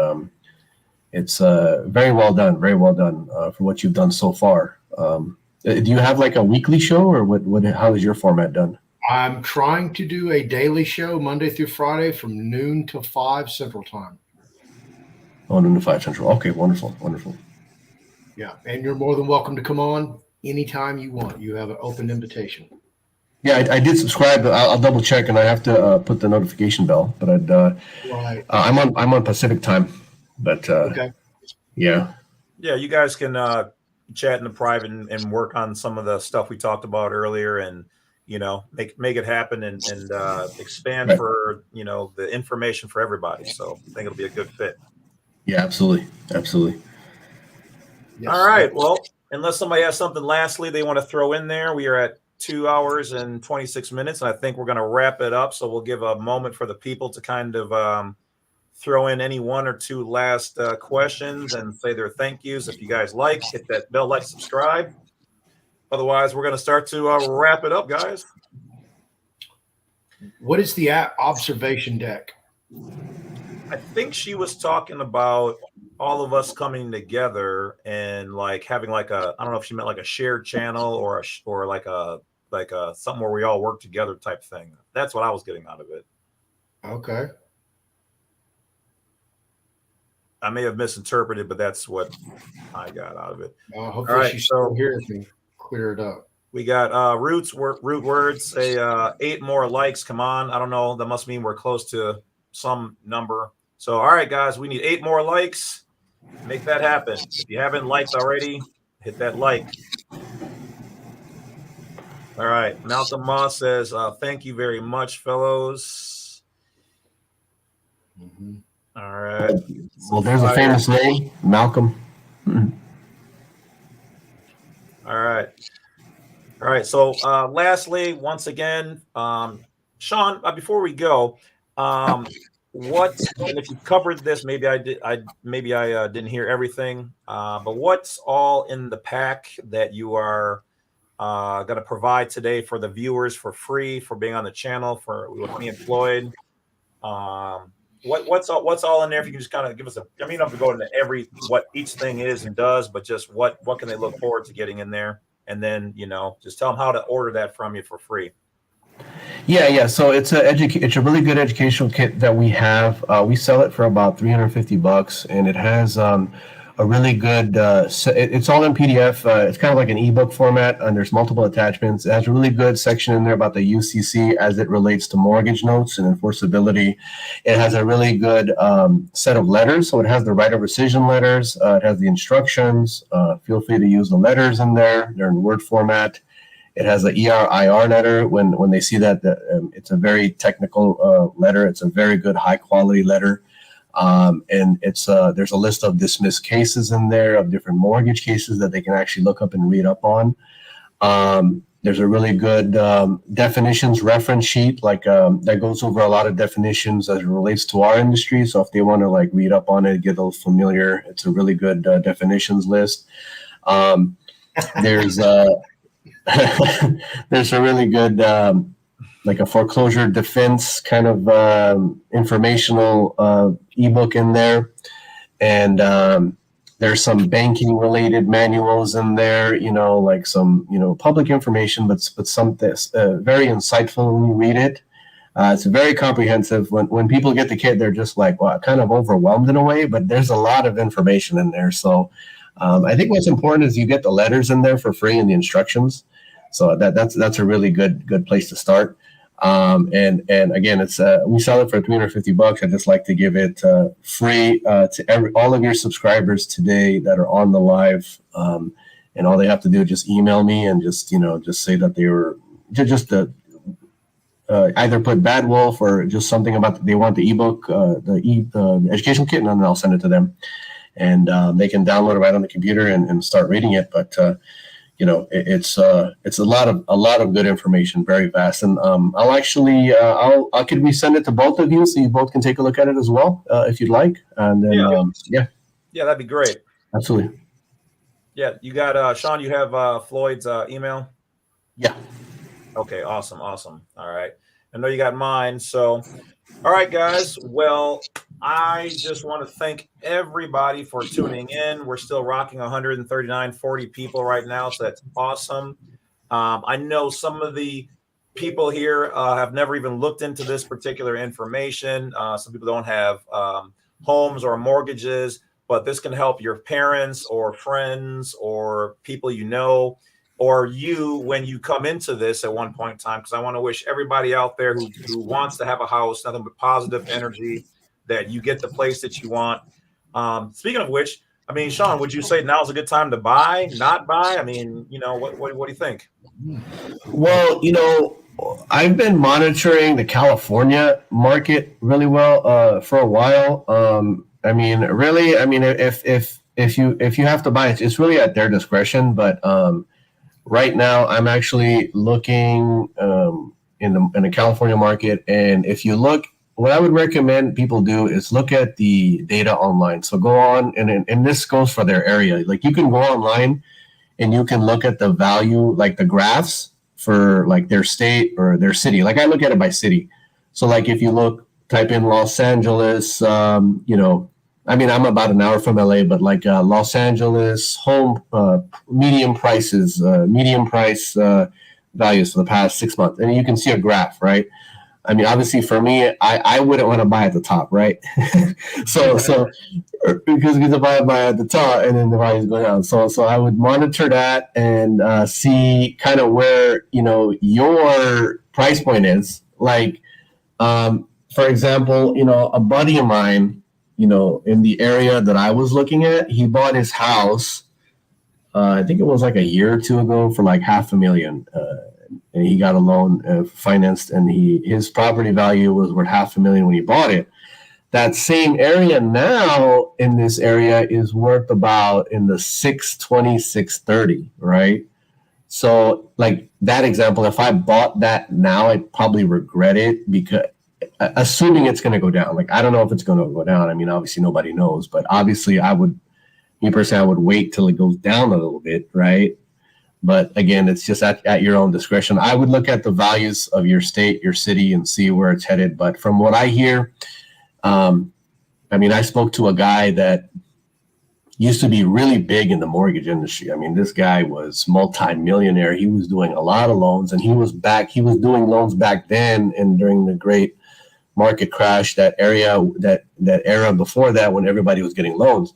it's very well done for what you've done so far. Do you have like a weekly show, or what? How is your format done? I'm trying to do a daily show Monday through Friday from noon to 5 Central Time. Oh, noon to 5 Central. Okay, wonderful. Yeah, and you're more than welcome to come on anytime you want. You have an open invitation. Yeah, I did subscribe. I'll double check, and I have to put the notification bell. But Right. I'm on Pacific time. But Okay. Yeah, you guys can chat in the private and work on some of the stuff we talked about earlier, and make it happen and expand Right. for the information for everybody. So I think it'll be a good fit. Yeah, absolutely. Yes. All right. Well, unless somebody has something lastly they want to throw in there, we are at 2 hours and 26 minutes, and I think we're going to wrap it up. So we'll give a moment for the people to kind of throw in any one or two last questions and say their thank yous. If you guys hit that bell, subscribe. Otherwise, we're going to start to wrap it up, guys. What is the observation deck? I think she was talking about all of us coming together and like having like I don't know if she meant like a shared channel or like a something where we all work together type thing. That's what I was getting out of it. Okay. I may have misinterpreted, but that's what I got out of it. Hopefully right, she's still here to clear it up. We got root words say 8 more likes. Come on. I don't know. That must mean we're close to some number. So, all right, guys, we need 8 more likes. Make that happen. If you haven't liked already, hit that like. All right. Malcolm Moss says, thank you very much, fellows. Mm-hmm. All right. Well, there's a famous name, Malcolm. All right. So lastly, once again, Shawn, before we go, and if you covered this, maybe I didn't hear everything, but what's all in the pack that you are going to provide today for the viewers for free for being on the channel with me and Floyd? what's all in there? If you can just kind of give us a, I mean, you don't have to go into what each thing is and does, but just what can they look forward to getting in there? And then, just tell them how to order that from you for free. Yeah. So it's a really good educational kit that we have. We sell it for about $350, and it has a really good. It's all in PDF. It's kind of like an ebook format, and there's multiple attachments. It has a really good section in there about the UCC as it relates to mortgage notes and enforceability. It has a really good set of letters. So it has the right of rescission letters. It has the instructions. Feel free to use the letters in there. They're in Word format. It has the ER/IR letter. When they see that, it's a very technical letter. It's a very good, high quality letter, and there's a list of dismissed cases in there of different mortgage cases that they can actually look up and read up on. There's a really good definitions reference sheet, that goes over a lot of definitions as it relates to our industry. So if they want to read up on it, get a little familiar, it's a really good definitions list. There's there's a really good a foreclosure defense kind of informational ebook in there, and there's some banking related manuals in there, some public information, but some very insightful when you read it. It's very comprehensive. When people get the kit, they're just kind of overwhelmed in a way, but there's a lot of information in there. So I think what's important is you get the letters in there for free and the instructions. So that's a really good place to start. And again, it's we sell it for $350. I'd just like to give it free to all of your subscribers today that are on the live. And all they have to do is just email me and just say that they were either put Badwolf or just something about they want the ebook, the educational kit, and then I'll send it to them. And they can download it right on the computer and start reading it. But it's a lot of good information, very vast. And I'll actually could we send it to both of you so you both can take a look at it as well, if you'd like. And then yeah, that'd be great. Absolutely. Yeah, you got Shawn. You have Floyd's email. Yeah. Okay. Awesome. All right. I know you got mine. So, all right, guys. Well, I just want to thank everybody for tuning in. We're still rocking 139.40 people right now, so that's awesome. I know some of the people here have never even looked into this particular information. Some people don't have homes or mortgages, but this can help your parents or friends or people or you when you come into this at one point in time, because I want to wish everybody out there who wants to have a house, nothing but positive energy, that you get the place that you want. Speaking of which, I mean, Shawn, would you say now's a good time to buy, not buy? I mean, what do you think? Well, I've been monitoring the California market really well for a while. If you have to buy it, it's really at their discretion. But right now, I'm actually looking in the California market, and if you look, what I would recommend people do is look at the data online. So go on, and this goes for their area. Like you can go online, and you can look at the value, like the graphs for like their state or their city. Like I look at it by city. So like if you type in Los Angeles, I'm about an hour from LA, but like Los Angeles home medium price values for the past 6 months, and you can see a graph, right? I mean, obviously for me, I wouldn't want to buy at the top, right? so because we buy at the top and then the value is going down. So I would monitor that and see kind of where, your price point is. Like, for example, a buddy of mine, in the area that I was looking at, he bought his house, I think it was like a year or two ago for like $500,000. And he got a loan financed, and his property value was worth $500,000 when he bought it. That same area now in this area is worth about in the 620, 630, right? So like that example, if I bought that now, I'd probably regret it, because assuming it's going to go down. Like, I don't know if it's going to go down. I mean, obviously nobody knows, but obviously I would wait till it goes down a little bit, right? But again, it's just at your own discretion. I would look at the values of your state, your city, and see where it's headed. But from what I hear, I mean, I spoke to a guy that used to be really big in the mortgage industry. I mean, this guy was multi-millionaire. He was doing a lot of loans, and he was doing loans back then and during the great market crash, that era before that, when everybody was getting loans.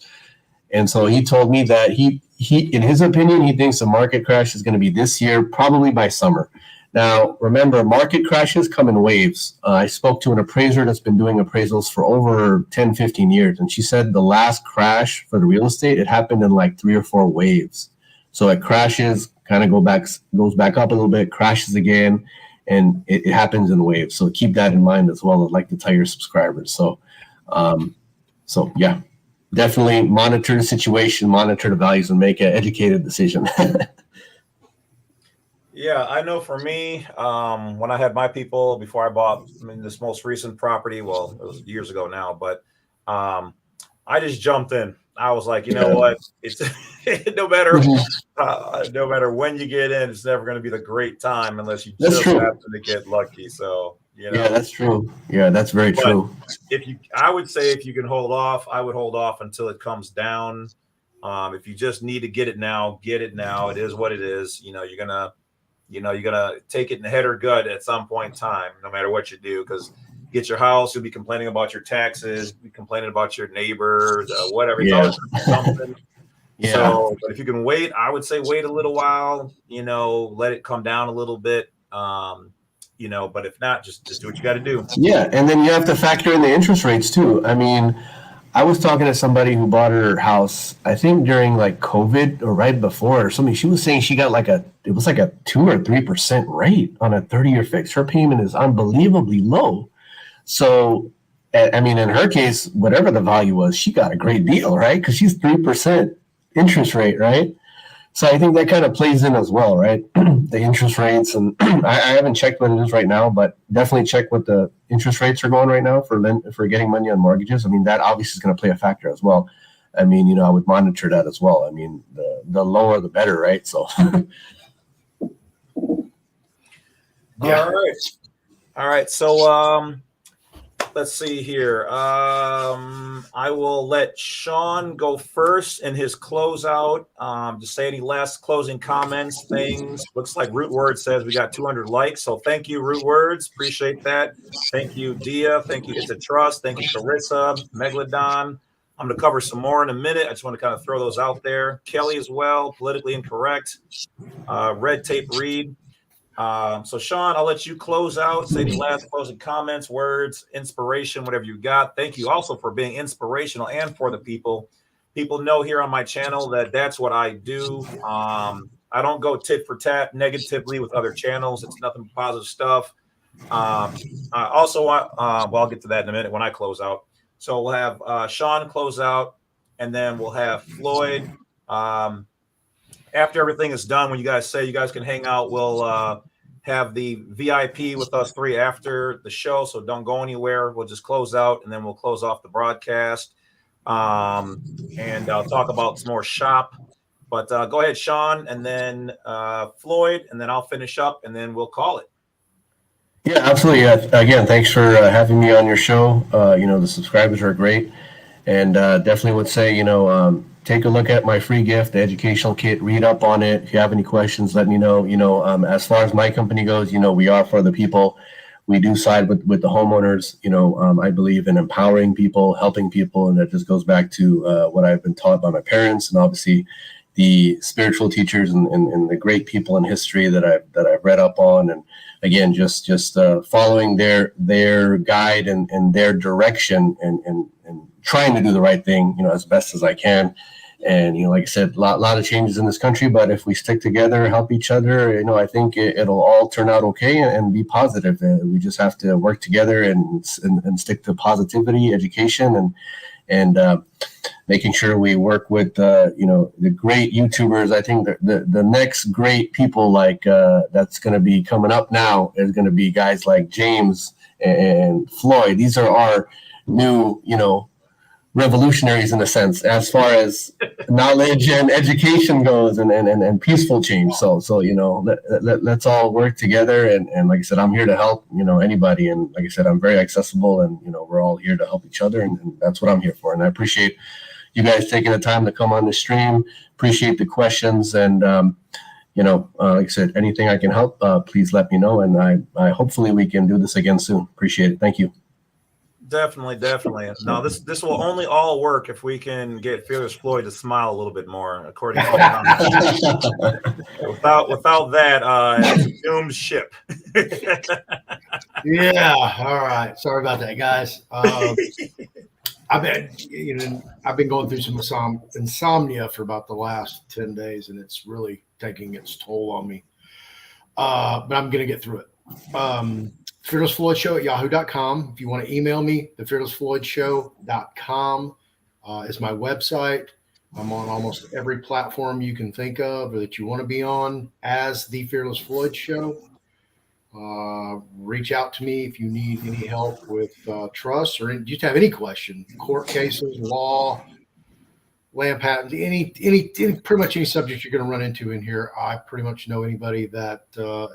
And so he told me that he in his opinion, he thinks the market crash is going to be this year, probably by summer. Now, remember, market crashes come in waves. I spoke to an appraiser that's been doing appraisals for over 10, 15 years. And she said the last crash for the real estate, it happened in like 3 or 4 waves. So it crashes, kind of goes back up a little bit, crashes again, and it happens in waves. So keep that in mind as well. I'd like to tell your subscribers. So yeah, definitely monitor the situation, monitor the values, and make an educated decision. Yeah, I know for me, when I had my people before I bought this most recent property, well, it was years ago now, but I just jumped in. I was like, you know what? It's no matter when you get in, it's never going to be the great time unless you just happen to get lucky. So, you know. Yeah, that's true. Yeah, that's very true. I would say if you can hold off, I would hold off until it comes down. If you just need to get it now, get it now. It is what it is. You know, you're gonna take it in the head or gut at some point in time, no matter what you do, because get your house, you'll be complaining about your taxes, be complaining about your neighbors, whatever. It's always something. Yeah. So, but if you can wait, I would say wait a little while, let it come down a little bit. But if not, just do what you got to do. Yeah. And then you have to factor in the interest rates too. I mean, I was talking to somebody who bought her house, I think during like COVID or right before or something. She was saying she got it was like a 2 or 3% rate on a 30-year fix. Her payment is unbelievably low. So, I mean, in her case, whatever the value was, she got a great deal, right? Because she's 3% interest rate, right? So I think that kind of plays in as well, right? The interest rates, and I haven't checked what it is right now, but definitely check what the interest rates are going right now for getting money on mortgages. I mean, that obviously is going to play a factor as well. I mean, I would monitor that as well. I mean, the lower the better, right? So. Yeah. All right. So let's see here. I will let Shawn go first in his closeout. Just say any last closing comments, things. Looks like Root Word says we got 200 likes. So thank you, Root Words. Appreciate that. Thank you, Dia. Thank you, It's a Trust. Thank you, Carissa, Megalodon. I'm going to cover some more in a minute. I just want to kind of throw those out there. Kelly as well, Politically Incorrect. Red Tape Read. So Shawn, I'll let you close out. Say any last closing comments, words, inspiration, whatever you got. Thank you also for being inspirational and for the people. People know here on my channel that that's what I do. I don't go tit for tat negatively with other channels. It's nothing but positive stuff. I'll get to that in a minute when I close out. So we'll have Shawn close out, and then we'll have Floyd. After everything is done, when you guys say you guys can hang out, we'll have the VIP with us 3 after the show. So don't go anywhere. We'll just close out, and then we'll close off the broadcast. And I'll talk about some more shop. But go ahead, Shawn, and then Floyd, and then I'll finish up, and then we'll call it. Yeah, absolutely. Again, thanks for having me on your show. The subscribers are great. And definitely would say, take a look at my free gift, the educational kit, read up on it. If you have any questions, let me know. As far as my company goes, we are for the people. We do side with the homeowners. I believe in empowering people, helping people. And that just goes back to what I've been taught by my parents, and obviously the spiritual teachers and the great people in history that I've read up on. And again, just following their guide and their direction and trying to do the right thing, as best as I can. And, like I said, a lot of changes in this country, but if we stick together, help each other, I think it'll all turn out okay and be positive. We just have to work together and stick to positivity, education, and making sure we work with, the great YouTubers. I think the next great people that's going to be coming up now is going to be guys like James and Floyd. These are our new, revolutionaries in a sense, as far as knowledge and education goes, and peaceful change. So let's all work together. And like I said, I'm here to help, anybody. And like I said, I'm very accessible, and, we're all here to help each other. And that's what I'm here for. And I appreciate you guys taking the time to come on the stream. Appreciate the questions. And, like I said, anything I can help, please let me know. And I hopefully we can do this again soon. Appreciate it. Thank you. Definitely. No, this will only all work if we can get Fearless Floyd to smile a little bit more, according to without that, it's a doomed ship. Yeah. All right. Sorry about that, guys. I've been going through some insomnia for about the last 10 days, and it's really taking its toll on me. But I'm going to get through it. FearlessFloydShow@yahoo.com. If you want to email me, thefearlessfloydshow.com is my website. I'm on almost every platform you can think of or that you want to be on as The Fearless Floyd Show. Reach out to me if you need any help with trust or just have any question, court cases, law, land patents, any pretty much any subject you're going to run into in here. I pretty much know anybody that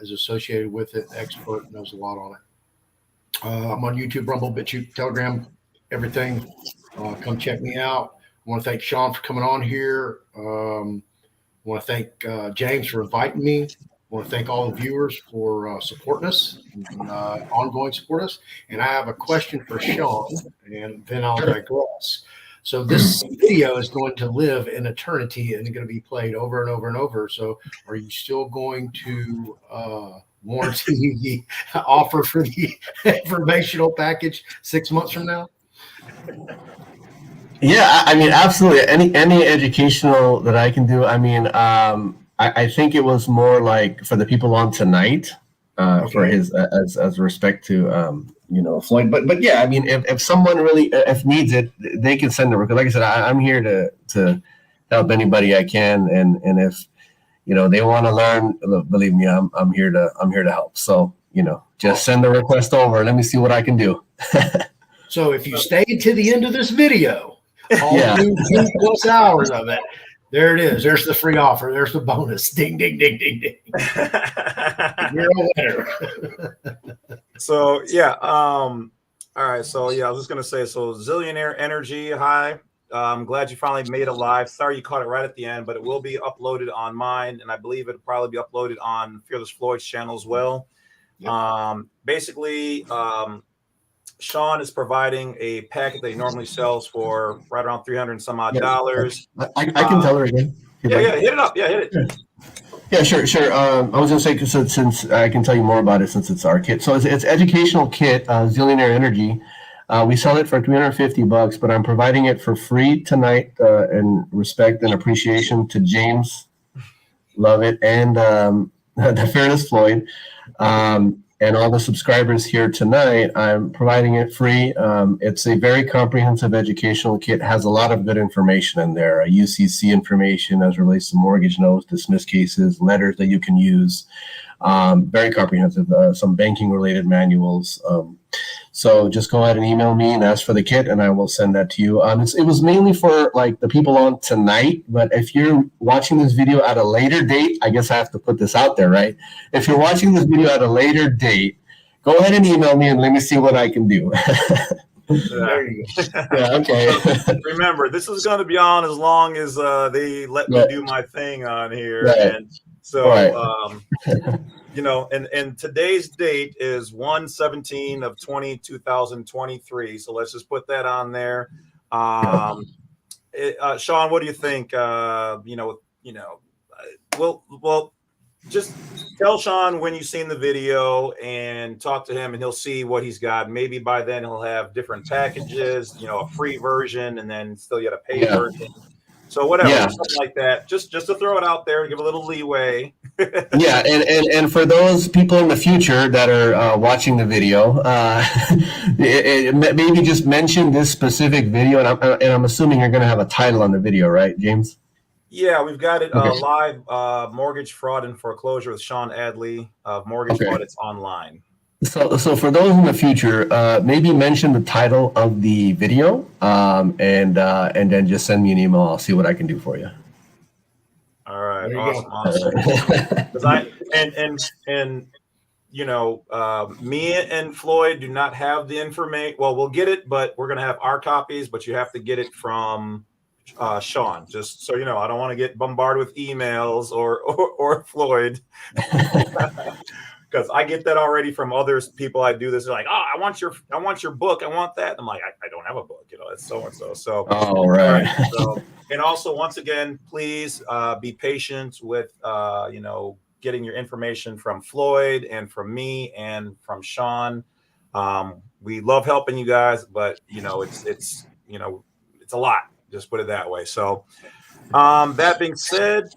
is associated with it, expert, knows a lot on it. I'm on YouTube, Rumble, BitChute, Telegram, everything. Come check me out. I want to thank Shawn for coming on here. I want to thank James for inviting me. I want to thank all the viewers for supporting us and ongoing support us. And I have a question for Shawn, and then I'll digress. So this video is going to live in eternity and it's going to be played over and over and over. So are you still going to warranty the offer for the informational package 6 months from now? Yeah, I mean, absolutely. Any educational that I can do. I mean, I think it was more like for the people on tonight, for his as respect to Floyd. But yeah, I mean, if someone really if needs it, they can send a request. Like I said, I'm here to help anybody I can, and if they want to learn, believe me, I'm here to help. So just send the request over. Let me see what I can do. So if you stayed to the end of this video, all 2+ hours of it, there it is. There's the free offer. There's the bonus. Ding, ding, ding, ding, ding. You're a winner. So yeah, all right. So yeah, I was just gonna say. So Zillionaire Energy, hi. I'm glad you finally made it live. Sorry you caught it right at the end, but it will be uploaded on mine, and I believe it'll probably be uploaded on Fearless Floyd's channel as well. Yep. Basically, Shawn is providing a packet that he normally sells for right around $300 and some odd dollars. I can tell her again. Yeah, hit it up. Yeah, hit it. Yeah, sure. I was going to say, because since I can tell you more about it since it's our kit. So it's educational kit, Zillionaire Energy. We sell it for $350, but I'm providing it for free tonight in respect and appreciation to James, Lovett, and the Fearless Floyd. And all the subscribers here tonight, I'm providing it free. It's a very comprehensive educational kit, has a lot of good information in there, UCC information as it relates to mortgage notes, dismissed cases, letters that you can use, very comprehensive, some banking related manuals. So just go ahead and email me and ask for the kit, and I will send that to you. It was mainly for like the people on tonight, but if you're watching this video at a later date, I guess I have to put this out there, right? If you're watching this video at a later date, go ahead and email me and let me see what I can do. There you go. Yeah, okay. Remember, this is going to be on as long as they let me do my thing on here. Right. And so, and today's date is 1/17/2023. So let's just put that on there. Shawn, what do you think? Well, just tell Shawn when you've seen the video and talk to him, and he'll see what he's got. Maybe by then he'll have different packages, a free version, and then still get a paid version. So whatever, something like that. Just to throw it out there, give a little leeway. Yeah, and for those people in the future that are watching the video, maybe just mention this specific video, and I'm assuming you're going to have a title on the video, right, James? Yeah, we've got it live. Mortgage fraud and foreclosure with Shawn Adli of Mortgage Audits Online. So for those in the future, maybe mention the title of the video, and then just send me an email. I'll see what I can do for you. All right, There you awesome, go. awesome. Because and you know, me and Floyd do not have the information. Well, we'll get it, but we're gonna have our copies. But you have to get it from Shawn. Just so you know, I don't want to get bombarded with emails or Floyd. Because I get that already from others people I do this. They're like, oh, I want your book. I want that. I'm like, I don't have a book, you know, it's so and so. So All right. So and also once again, please be patient with you know, getting your information from Floyd and from me and from Shawn. We love helping you guys, but you know, it's you know, it's a lot. Just put it that way. So that being said,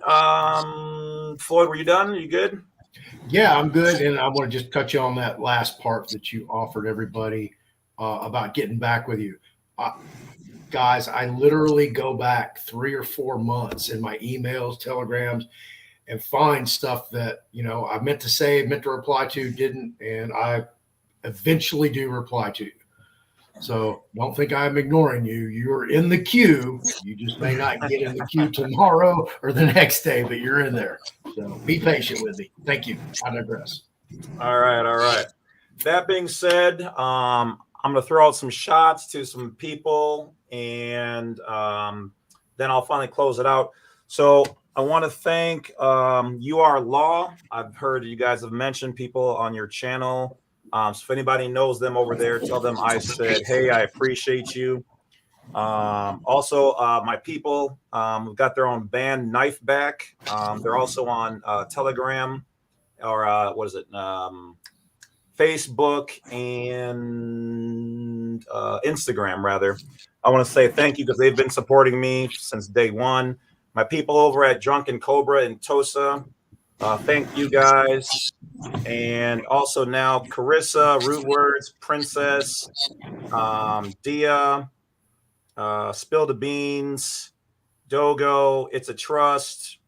Floyd, were you done? Are you good? Yeah, I'm good. And I want to just touch on that last part that you offered everybody about getting back with you. Guys, I literally go back 3 or 4 months in my emails, telegrams, and find stuff that, you know, I meant to say, meant to reply to, didn't, and I eventually do reply to. So don't think I'm ignoring you. You're in the queue. You just may not get in the queue tomorrow or the next day, but you're in there. So be patient with me. Thank you. I digress. All right, all right. That being said, I'm going to throw out some shots to some people, and then I'll finally close it out. So I want to thank You Are Law. I've heard you guys have mentioned people on your channel. So if anybody knows them over there, tell them I said, hey, I appreciate you. Also, my people have got their own band, Knife Back. They're also on Telegram, or what is it? Facebook and Instagram, rather. I want to say thank you because they've been supporting me since day one. My people over at Drunken Cobra in Tosa, thank you guys. And also now Carissa, Root Words, Princess, Dia, Spill the Beans, Dogo, It's a Trust,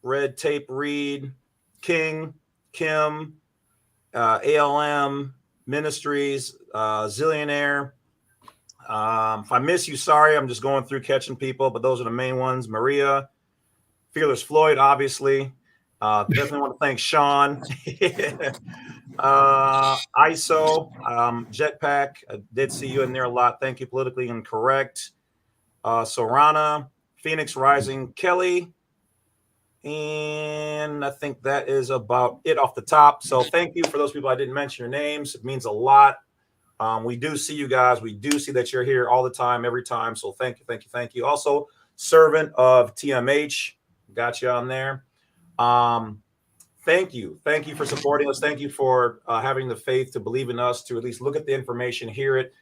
Red Tape Reed, King, Kim, ALM, Ministries, Zillionaire. If I miss you, sorry. I'm just going through catching people, but those are the main ones. Maria, Fearless Floyd, obviously. Definitely want to thank Shawn. ISO, Jetpack. I did see you in there a lot. Thank you. Politically Incorrect. Sorana, Phoenix Rising, Kelly. And I think that is about it off the top. So thank you for those people I didn't mention your names. It means a lot. We do see you guys. We do see that you're here all the time, every time. So thank you, thank you, thank you. Also, Servant of TMH, got you on there. Thank you. Thank you for supporting us. Thank you for having the faith to believe in us, to at least look at the information, hear it,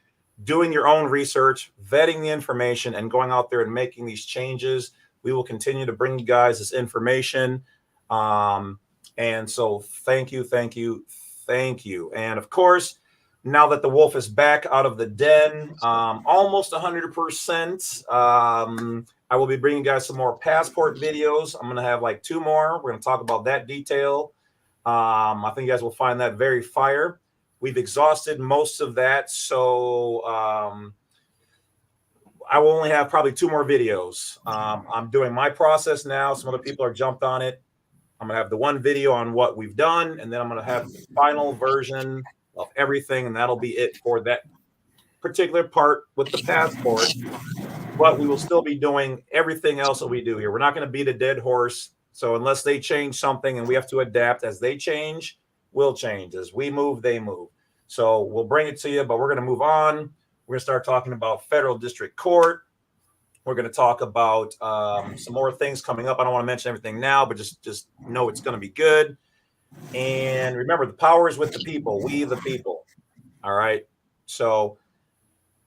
doing your own research, vetting the information, and going out there and making these changes. We will continue to bring you guys this information. And so thank you, thank you, thank you. And of course, now that the wolf is back out of the den, almost 100%, I will be bringing you guys some more passport videos. I'm going to have like 2 more. We're going to talk about that detail. I think you guys will find that very fire. We've exhausted most of that. So I will only have probably 2 more videos. I'm doing my process now. Some other people are jumped on it. I'm going to have the one video on what we've done, and then I'm going to have the final version of everything, and that'll be it for that particular part with the passport. But we will still be doing everything else that we do here. We're not going to beat a dead horse. So unless they change something and we have to adapt, as they change, we'll change. As we move, they move. So we'll bring it to you, but we're going to move on. We're going to start talking about federal district court. We're going to talk about some more things coming up. I don't want to mention everything now, but just know it's going to be good. And remember, the power is with the people. We, the people. All right. So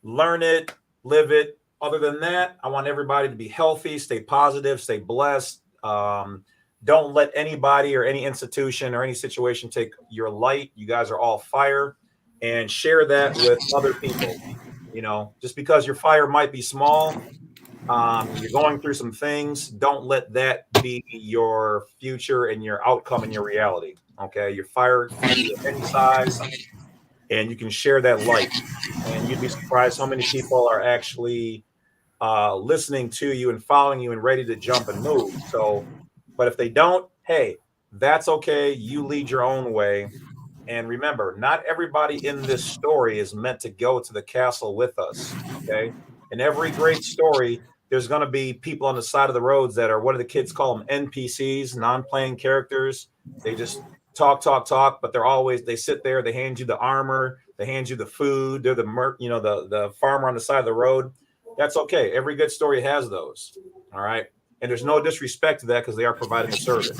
learn it, live it. Other than that, I want everybody to be healthy, stay positive, stay blessed. Don't let anybody or any institution or any situation take your light. You guys are all fire, and share that with other people. You know, just because your fire might be small, you're going through some things. Don't let that be your future and your outcome and your reality. Okay, your fire can be of any size. and you can share that light. And you'd be surprised how many people are actually listening to you and following you and ready to jump and move. So, but if they don't, hey, that's okay. You lead your own way. And remember, not everybody in this story is meant to go to the castle with us. Okay. In every great story, there's going to be people on the side of the roads that are, what do the kids call them? NPCs, non-playing characters. They just talk, but they sit there, they hand you the armor, they hand you the food, they're the farmer on the side of the road. That's okay. Every good story has those. All right. And there's no disrespect to that because they are providing a service.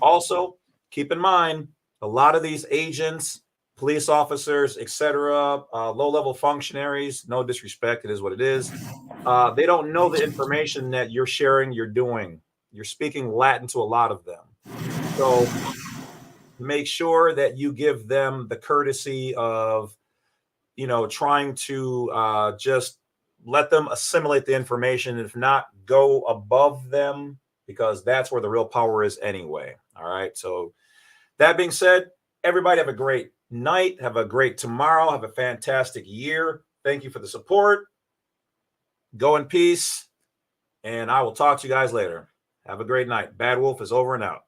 Also, keep in mind, a lot of these agents, police officers, etc., low-level functionaries, no disrespect, it is what it is. They don't know the information that you're sharing, you're doing. You're speaking Latin to a lot of them. So make sure that you give them the courtesy of, trying to just let them assimilate the information. If not, go above them, because that's where the real power is anyway. All right. So that being said, everybody have a great night. Have a great tomorrow. Have a fantastic year. Thank you for the support. Go in peace. And I will talk to you guys later. Have a great night. Badwolf is over and out.